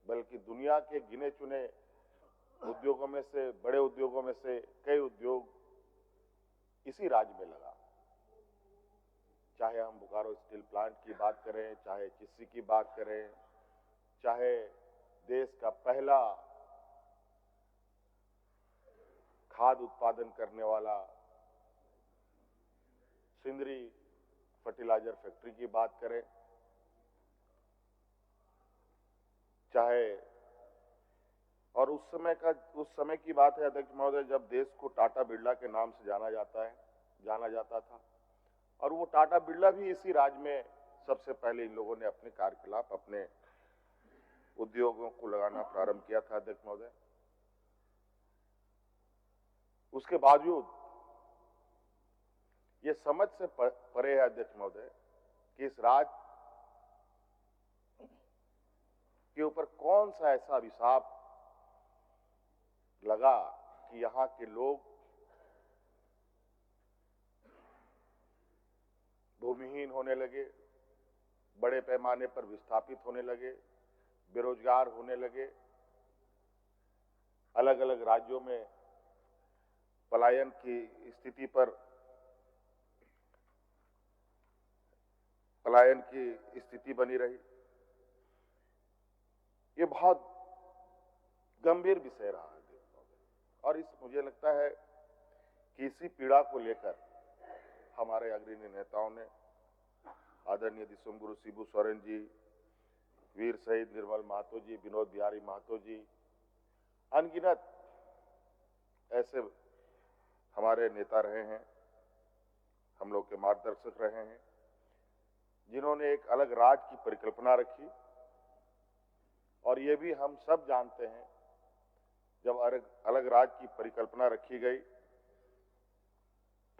बल्कि दुनिया के गिने चुने उद्योगों में से, बड़े उद्योगों में से कई उद्योग इसी राज्य में लगा। चाहे हम बोकारो स्टील प्लांट की बात करें, चाहे चिस्सी की बात करें, चाहे देश का पहला खाद उत्पादन करने वाला सिंदरी फर्टिलाइजर फैक्ट्री की बात करें, चाहे और उस समय की बात है अध्यक्ष महोदय जब देश को टाटा बिरला के नाम से जाना जाता था और वो टाटा बिरला भी इसी राज्य में सबसे पहले इन लोगों ने अपने कार्यकलाप, अपने उद्योगों को लगाना प्रारंभ किया था अध्यक्ष महोदय। उसके बावजूद ये समझ से परे है अध्यक्ष महोदय कि इस राज्य के ऊपर कौन सा ऐसा अभिशाप लगा कि यहाँ के लोग भूमिहीन होने लगे, बड़े पैमाने पर विस्थापित होने लगे, बेरोजगार होने लगे, अलग अलग राज्यों में पलायन की स्थिति पर पलायन की स्थिति बनी रही। ये बहुत गंभीर विषय रहा है और मुझे लगता है कि इसी पीड़ा को लेकर हमारे अग्रणी नेताओं ने, आदरणीय दिसुमगुरु शिबू सोरेन जी, वीर शहीद निर्मल महतो जी, विनोद बिहारी महतो जी, अनगिनत ऐसे हमारे नेता रहे हैं, हम लोग के मार्गदर्शक रहे हैं, जिन्होंने एक अलग राज्य की परिकल्पना रखी और ये भी हम सब जानते हैं, जब अलग राज्य की परिकल्पना रखी गई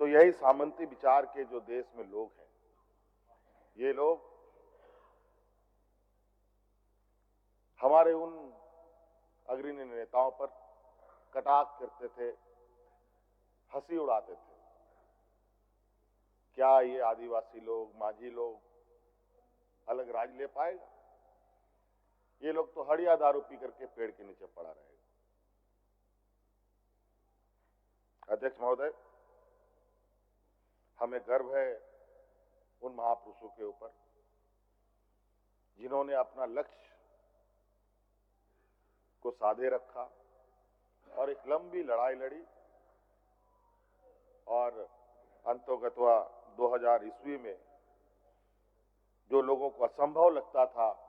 तो यही सामंती विचार के जो देश में लोग हैं, ये लोग हमारे उन अग्रणी नेताओं पर कटाक्ष करते थे, हंसी उड़ाते थे। क्या ये आदिवासी लोग, माझी लोग अलग राज ले पाएगा? ये लोग तो हड़िया दारू पी करके पेड़ के नीचे पड़ा रहेगा। अध्यक्ष महोदय, हमें गर्व है उन महापुरुषों के ऊपर जिन्होंने अपना लक्ष्य को साधे रखा और एक लंबी लड़ाई लड़ी और अंतोगत्वा 2000 ईस्वी में जो लोगों को असंभव लगता था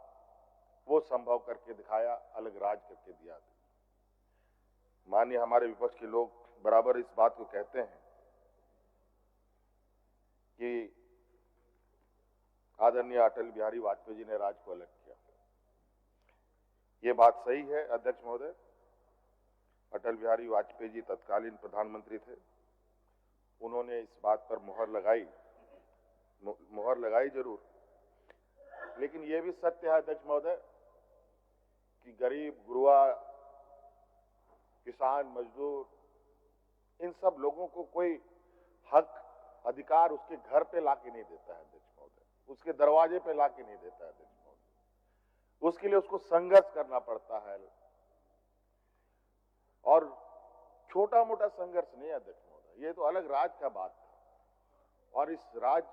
वो संभव करके दिखाया, अलग राज करके दिया। माननीय हमारे विपक्ष के लोग बराबर इस बात को कहते हैं कि आदरणीय अटल बिहारी वाजपेयी जी ने राज को अलग किया। ये बात सही है अध्यक्ष महोदय। अटल बिहारी वाजपेयी जी तत्कालीन प्रधानमंत्री थे। उन्होंने इस बात पर मुहर लगाई जरूर, लेकिन ये भी सत्य है अध्यक्ष महोदय कि गरीब, गुरुआ, किसान, मजदूर, इन सब लोगों को कोई हक, अधिकार उसके घर पे लाके नहीं देता है अध्यक्ष महोदय, उसके दरवाजे पे लाके नहीं देता है अध्यक्ष महोदय। उसके लिए उसको संघर्ष करना पड़ता है, और छोटा मोटा संघर्ष नहीं अध्यक्ष महोदय, ये तो अलग राज का बात था। और इस राज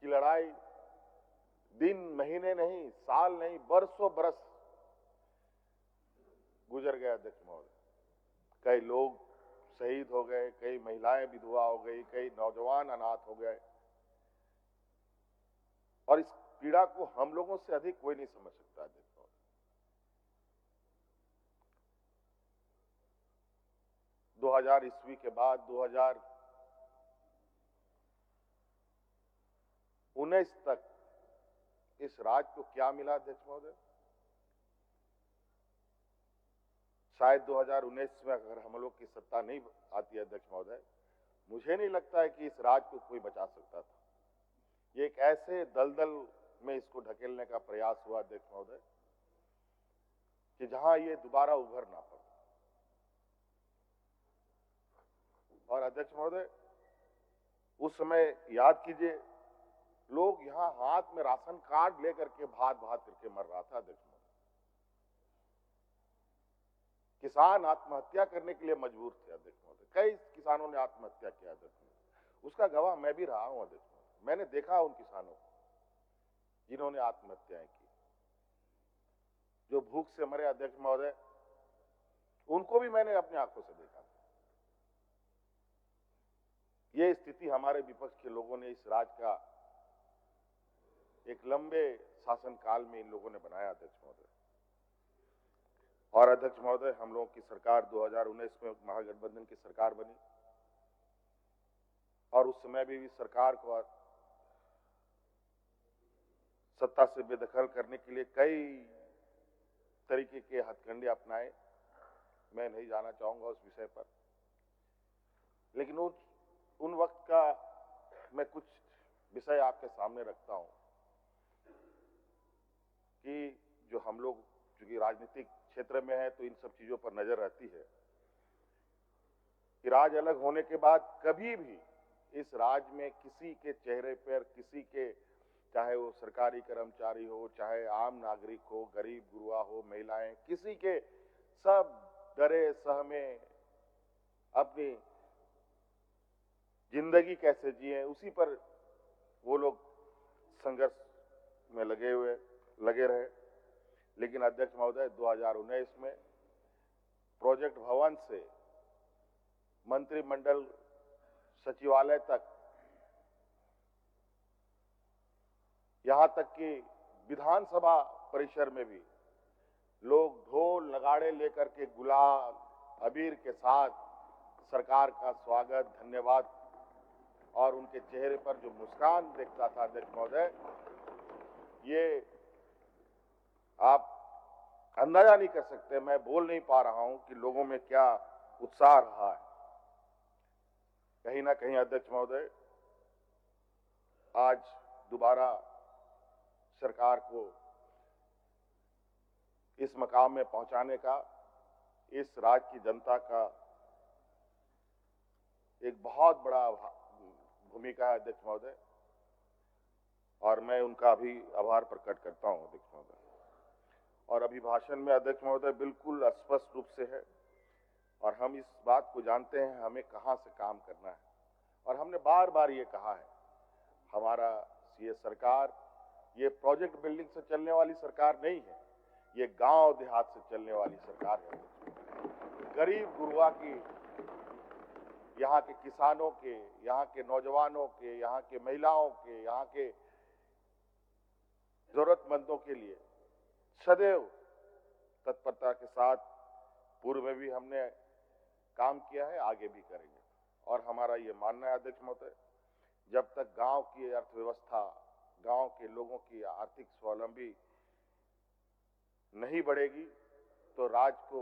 की लड़ाई दिन, महीने नहीं, साल नहीं, बरसों बरस गुजर गए अध्यक्ष महोदय। कई लोग शहीद हो गए, कई महिलाएं विधवा हो गई, कई नौजवान अनाथ हो गए, और इस पीड़ा को हम लोगों से अधिक कोई नहीं समझ सकता अध्यक्ष महोदय। 2000 ईस्वी के बाद 2019 तक इस राज को क्या मिला अध्यक्ष महोदय? शायद 2019 में अगर हम लोग की सत्ता नहीं आती अध्यक्ष महोदय, मुझे नहीं लगता है कि इस राज को कोई बचा सकता था। ये एक ऐसे दलदल में इसको ढकेलने का प्रयास हुआ अध्यक्ष महोदय कि जहां ये दोबारा उभर ना पाए। और अध्यक्ष महोदय, उस समय याद कीजिए, लोग यहां हाथ में राशन कार्ड लेकर के भात करके मर रहा था अध्यक्ष महोदय। किसान आत्महत्या करने के लिए मजबूर थे अध्यक्ष महोदय। कई किसानों ने आत्महत्या किया अध्यक्ष महोदय, उसका गवाह मैं भी रहा हूं अध्यक्ष महोदय। मैंने देखा उन किसानों को जिन्होंने आत्महत्याएं की, जो भूख से मरे अध्यक्ष महोदय, उनको भी मैंने अपनी आंखों से देखा। ये स्थिति हमारे विपक्ष के लोगों ने इस राज का एक लंबे शासनकाल में इन लोगों ने बनाया अध्यक्ष महोदय। और अध्यक्ष महोदय, हम लोगों की सरकार 2019 में महागठबंधन की सरकार बनी, और उस समय भी सरकार को सत्ता से बेदखल करने के लिए कई तरीके के हथकंडे अपनाए। मैं नहीं जाना चाहूंगा उस विषय पर, लेकिन उन वक्त का मैं कुछ विषय आपके सामने रखता हूं कि जो हम लोग चूंकि राजनीतिक क्षेत्र में है तो इन सब चीजों पर नजर रहती है कि राज अलग होने के बाद कभी भी इस राज में किसी के चेहरे पर, किसी के, चाहे वो सरकारी कर्मचारी हो, चाहे आम नागरिक हो, गरीब गुरुआ हो, महिलाएं, किसी के, सब डरे सहमे अपनी जिंदगी कैसे जिए उसी पर वो लोग संघर्ष में लगे रहे। लेकिन अध्यक्ष महोदय, 2019 में प्रोजेक्ट भवन से मंत्रिमंडल सचिवालय तक, यहां तक कि विधानसभा परिसर में भी लोग ढोल नगाड़े लेकर के गुलाल अबीर के साथ सरकार का स्वागत, धन्यवाद, और उनके चेहरे पर जो मुस्कान देखता था अध्यक्ष महोदय, ये आप अंदाजा नहीं कर सकते, मैं बोल नहीं पा रहा हूं कि लोगों में क्या उत्साह रहा है। कहीं ना कहीं अध्यक्ष महोदय, आज दोबारा सरकार को इस मकाम में पहुंचाने का इस राज्य की जनता का एक बहुत बड़ा भूमिका है अध्यक्ष महोदय, और मैं उनका भी आभार प्रकट करता हूं अध्यक्ष महोदय। और अभिभाषण में अध्यक्ष महोदय बिल्कुल स्पष्ट रूप से है, और हम इस बात को जानते हैं हमें कहां से काम करना है, और हमने बार बार ये कहा है, हमारा ये सरकार ये प्रोजेक्ट बिल्डिंग से चलने वाली सरकार नहीं है, ये गांव देहात से चलने वाली सरकार है। गरीब गुरुआ की, यहाँ के किसानों के, यहाँ के नौजवानों के, यहाँ के महिलाओं के, यहाँ के जरूरतमंदों के लिए सदैव तत्परता के साथ पूर्व में भी हमने काम किया है, आगे भी करेंगे। और हमारा ये मानना है अध्यक्ष महोदय, जब तक गांव की अर्थव्यवस्था, गांव के लोगों की आर्थिक स्वावलंबी नहीं बढ़ेगी तो राज्य को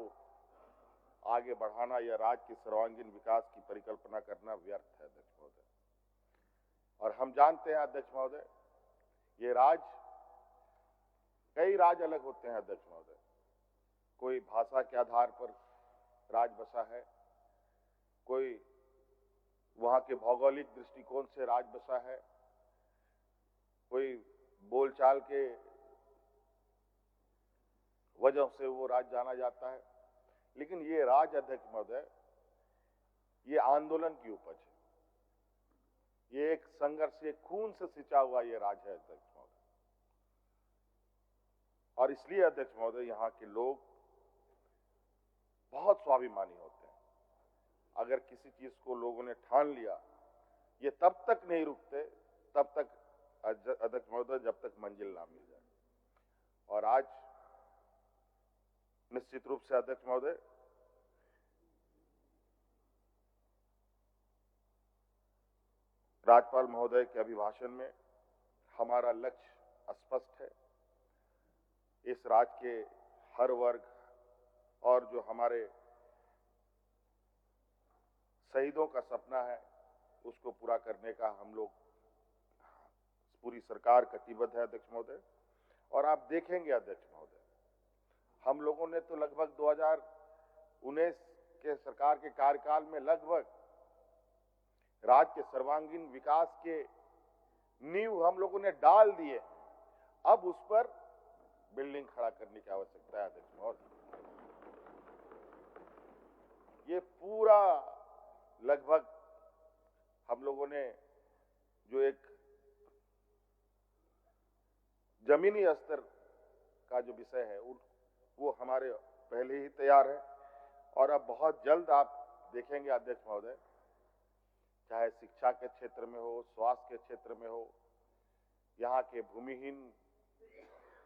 आगे बढ़ाना या राज्य के सर्वांगीण विकास की परिकल्पना करना व्यर्थ है अध्यक्ष महोदय। और हम जानते हैं अध्यक्ष महोदय, ये राज्य, कई राज्य अलग होते हैं अध्यक्ष महोदय। कोई भाषा के आधार पर राज्य बसा है, कोई वहां के भौगोलिक दृष्टिकोण से राज्य बसा है, कोई बोलचाल के वजह से वो राज्य जाना जाता है। लेकिन ये राज्य अध्यक्ष महोदय, ये आंदोलन की उपज है, ये एक संघर्ष, एक खून से सिंचा हुआ ये राज्य है अध्यक्ष महोदय। और इसलिए अध्यक्ष महोदय, यहाँ के लोग बहुत स्वाभिमानी होते हैं। अगर किसी चीज को लोगों ने ठान लिया, ये तब तक नहीं रुकते, तब तक अध्यक्ष महोदय, जब तक मंजिल ना मिल जाए। और आज निश्चित रूप से अध्यक्ष महोदय, राज्यपाल महोदय के अभिभाषण में हमारा लक्ष्य स्पष्ट है। इस राज्य के हर वर्ग और जो हमारे शहीदों का सपना है, उसको पूरा करने का हम लोग, पूरी सरकार कटिबद्ध है अध्यक्ष महोदय। और आप देखेंगे अध्यक्ष महोदय, हम लोगों ने तो लगभग 2019 के सरकार के कार्यकाल में लगभग राज्य के सर्वांगीण विकास के नींव हम लोगों ने डाल दिए। अब उस पर बिल्डिंग खड़ा करने की आवश्यकता है अध्यक्ष महोदय। ये पूरा लगभग हम लोगों ने जो एक जमीनी स्तर का जो विषय है वो हमारे पहले ही तैयार है। और अब बहुत जल्द आप देखेंगे अध्यक्ष महोदय, चाहे शिक्षा के क्षेत्र में हो, स्वास्थ्य के क्षेत्र में हो, यहाँ के भूमिहीन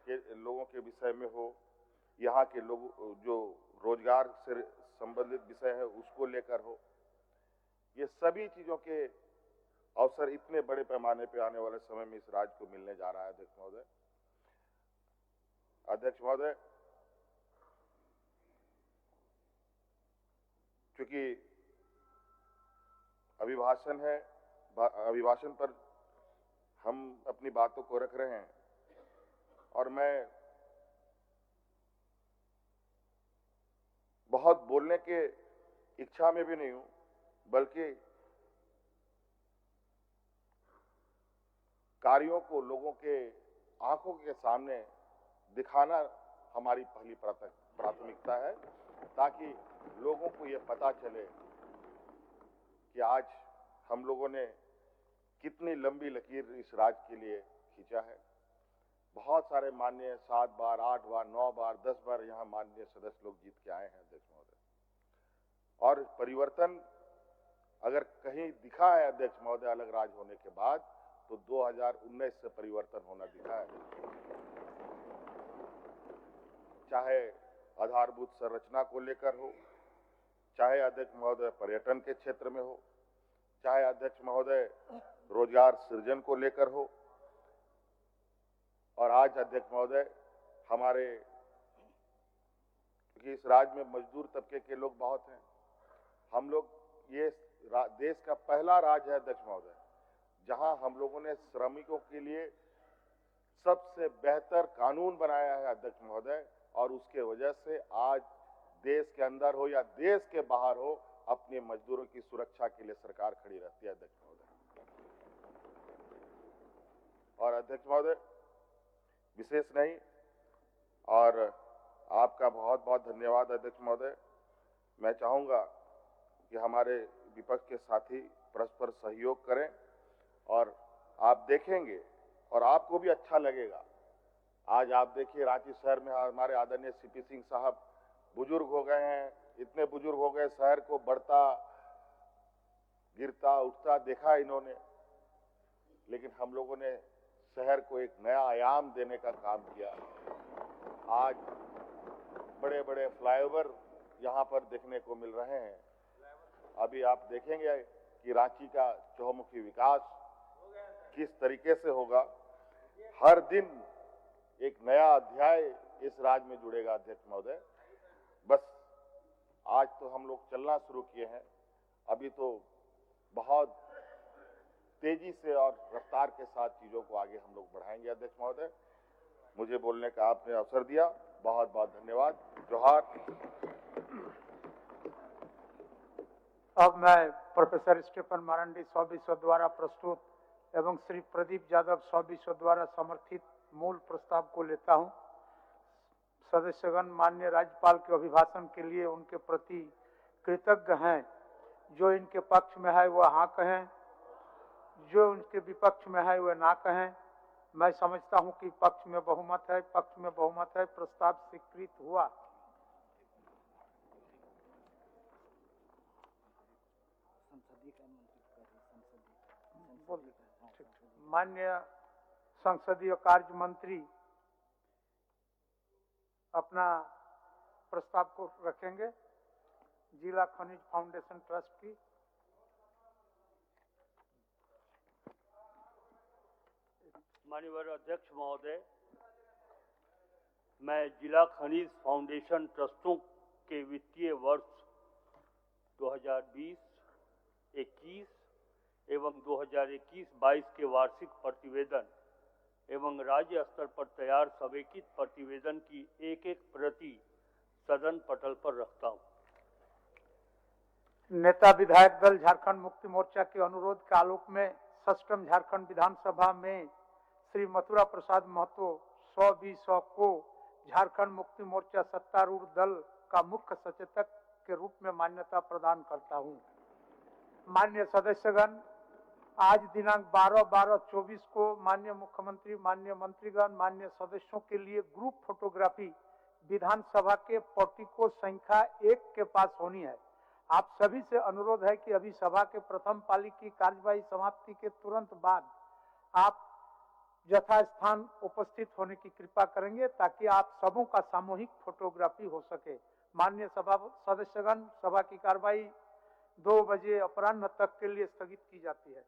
के लोगों के विषय में हो, यहाँ के लोग जो रोजगार से संबंधित विषय है उसको लेकर हो, ये सभी चीजों के अवसर इतने बड़े पैमाने पे आने वाले समय में इस राज्य को मिलने जा रहा है अध्यक्ष महोदय। अध्यक्ष महोदय, क्योंकि अभिभाषण है, अभिभाषण पर हम अपनी बातों को रख रहे हैं, और मैं बहुत बोलने के इच्छा में भी नहीं हूं, बल्कि कार्यों को लोगों के आंखों के सामने दिखाना हमारी पहली प्राथमिकता है, ताकि लोगों को ये पता चले कि आज हम लोगों ने कितनी लंबी लकीर इस राज्य के लिए खींचा है। बहुत सारे माननीय 7 बार, 8 बार, 9 बार, 10 बार यहाँ माननीय सदस्य लोग जीत के आए हैं अध्यक्ष महोदय। और परिवर्तन अगर कहीं दिखा है अध्यक्ष महोदय अलग राज्य होने के बाद, तो 2019 से परिवर्तन होना दिखा है। चाहे आधारभूत संरचना को लेकर हो, चाहे अध्यक्ष महोदय पर्यटन के क्षेत्र में हो, चाहे अध्यक्ष महोदय रोजगार सृजन को लेकर हो, और आज अध्यक्ष महोदय हमारे क्योंकि इस राज्य में मजदूर तबके के लोग बहुत हैं। हम लोग ये देश का पहला राज्य है अध्यक्ष महोदय जहां हम लोगों ने श्रमिकों के लिए सबसे बेहतर कानून बनाया है अध्यक्ष महोदय, और उसके वजह से आज देश के अंदर हो या देश के बाहर हो अपने मजदूरों की सुरक्षा के लिए सरकार खड़ी रहती है अध्यक्ष महोदय। और अध्यक्ष महोदय विशेष नहीं, और आपका बहुत बहुत धन्यवाद अध्यक्ष महोदय। मैं चाहूंगा कि हमारे विपक्ष के साथी परस्पर सहयोग करें और आप देखेंगे और आपको भी अच्छा लगेगा। आज आप देखिए रांची शहर में हमारे आदरणीय सीपी सिंह साहब बुजुर्ग हो गए हैं, इतने बुजुर्ग हो गए, शहर को बढ़ता गिरता उठता देखा इन्होंने, लेकिन हम लोगों ने शहर को एक नया आयाम देने का काम किया। आज बड़े बड़े फ्लाईओवर यहाँ पर देखने को मिल रहे हैं। अभी आप देखेंगे कि रांची का चहुमुखी विकास किस तरीके से होगा। हर दिन एक नया अध्याय इस राज्य में जुड़ेगा अध्यक्ष महोदय। बस आज तो हम लोग चलना शुरू किए हैं, अभी तो बहुत तेजी से और रफ्तार के साथ चीजों को आगे हम लोग बढ़ाएंगे अध्यक्ष महोदय। मुझे बोलने का आपने अवसर दिया, बहुत बहुत धन्यवाद। जोहार। अब मैं प्रोफेसर स्टीफन मारंडी सौ विश्व द्वारा प्रस्तुत एवं श्री प्रदीप यादव सौ विश्व द्वारा समर्थित मूल प्रस्ताव को लेता हूं। सदस्यगण माननीय राज्यपाल के अभिभाषण के लिए उनके प्रति कृतज्ञ हैं। जो इनके पक्ष में है वह हाँ कहें, जो उनके विपक्ष में है वह ना कहें। मैं समझता हूं कि पक्ष में बहुमत है, प्रस्ताव स्वीकृत हुआ। माननीय संसदीय कार्य मंत्री अपना प्रस्ताव को रखेंगे। जिला खनिज फाउंडेशन ट्रस्ट की माननीय अध्यक्ष महोदय, मैं जिला खनिज फाउंडेशन ट्रस्टों के वित्तीय वर्ष 2020-21 एवं 2021-22 के वार्षिक प्रतिवेदन एवं राज्य स्तर पर तैयार समेकित प्रतिवेदन की एक एक प्रति सदन पटल पर रखता हूं। नेता विधायक दल झारखंड मुक्ति मोर्चा के अनुरोध के आलोक में 6वीं झारखंड विधानसभा में श्री मथुरा प्रसाद महतो 100 को झारखंड मुक्ति मोर्चा सत्तारूढ़ दल का मुख्य सचेतक के रूप में मान्यता प्रदान करता हूं। माननीय सदस्यगण, आज दिनांक 12/12/24 को माननीय मुख्यमंत्री, माननीय मंत्रीगण, माननीय सदस्यों के लिए ग्रुप फोटोग्राफी विधानसभा के पोर्टिको संख्या 1 के पास होनी है। आप सभी से अनुरोध है कि अभी सभा के प्रथम पाली की कार्यवाही समाप्ति के तुरंत बाद आप यथास्थान उपस्थित होने की कृपा करेंगे ताकि आप सबों का सामूहिक फोटोग्राफी हो सके। माननीय सभा सदस्यगण, सभा की कार्यवाही 2 बजे अपराह्न तक के लिए स्थगित की जाती है।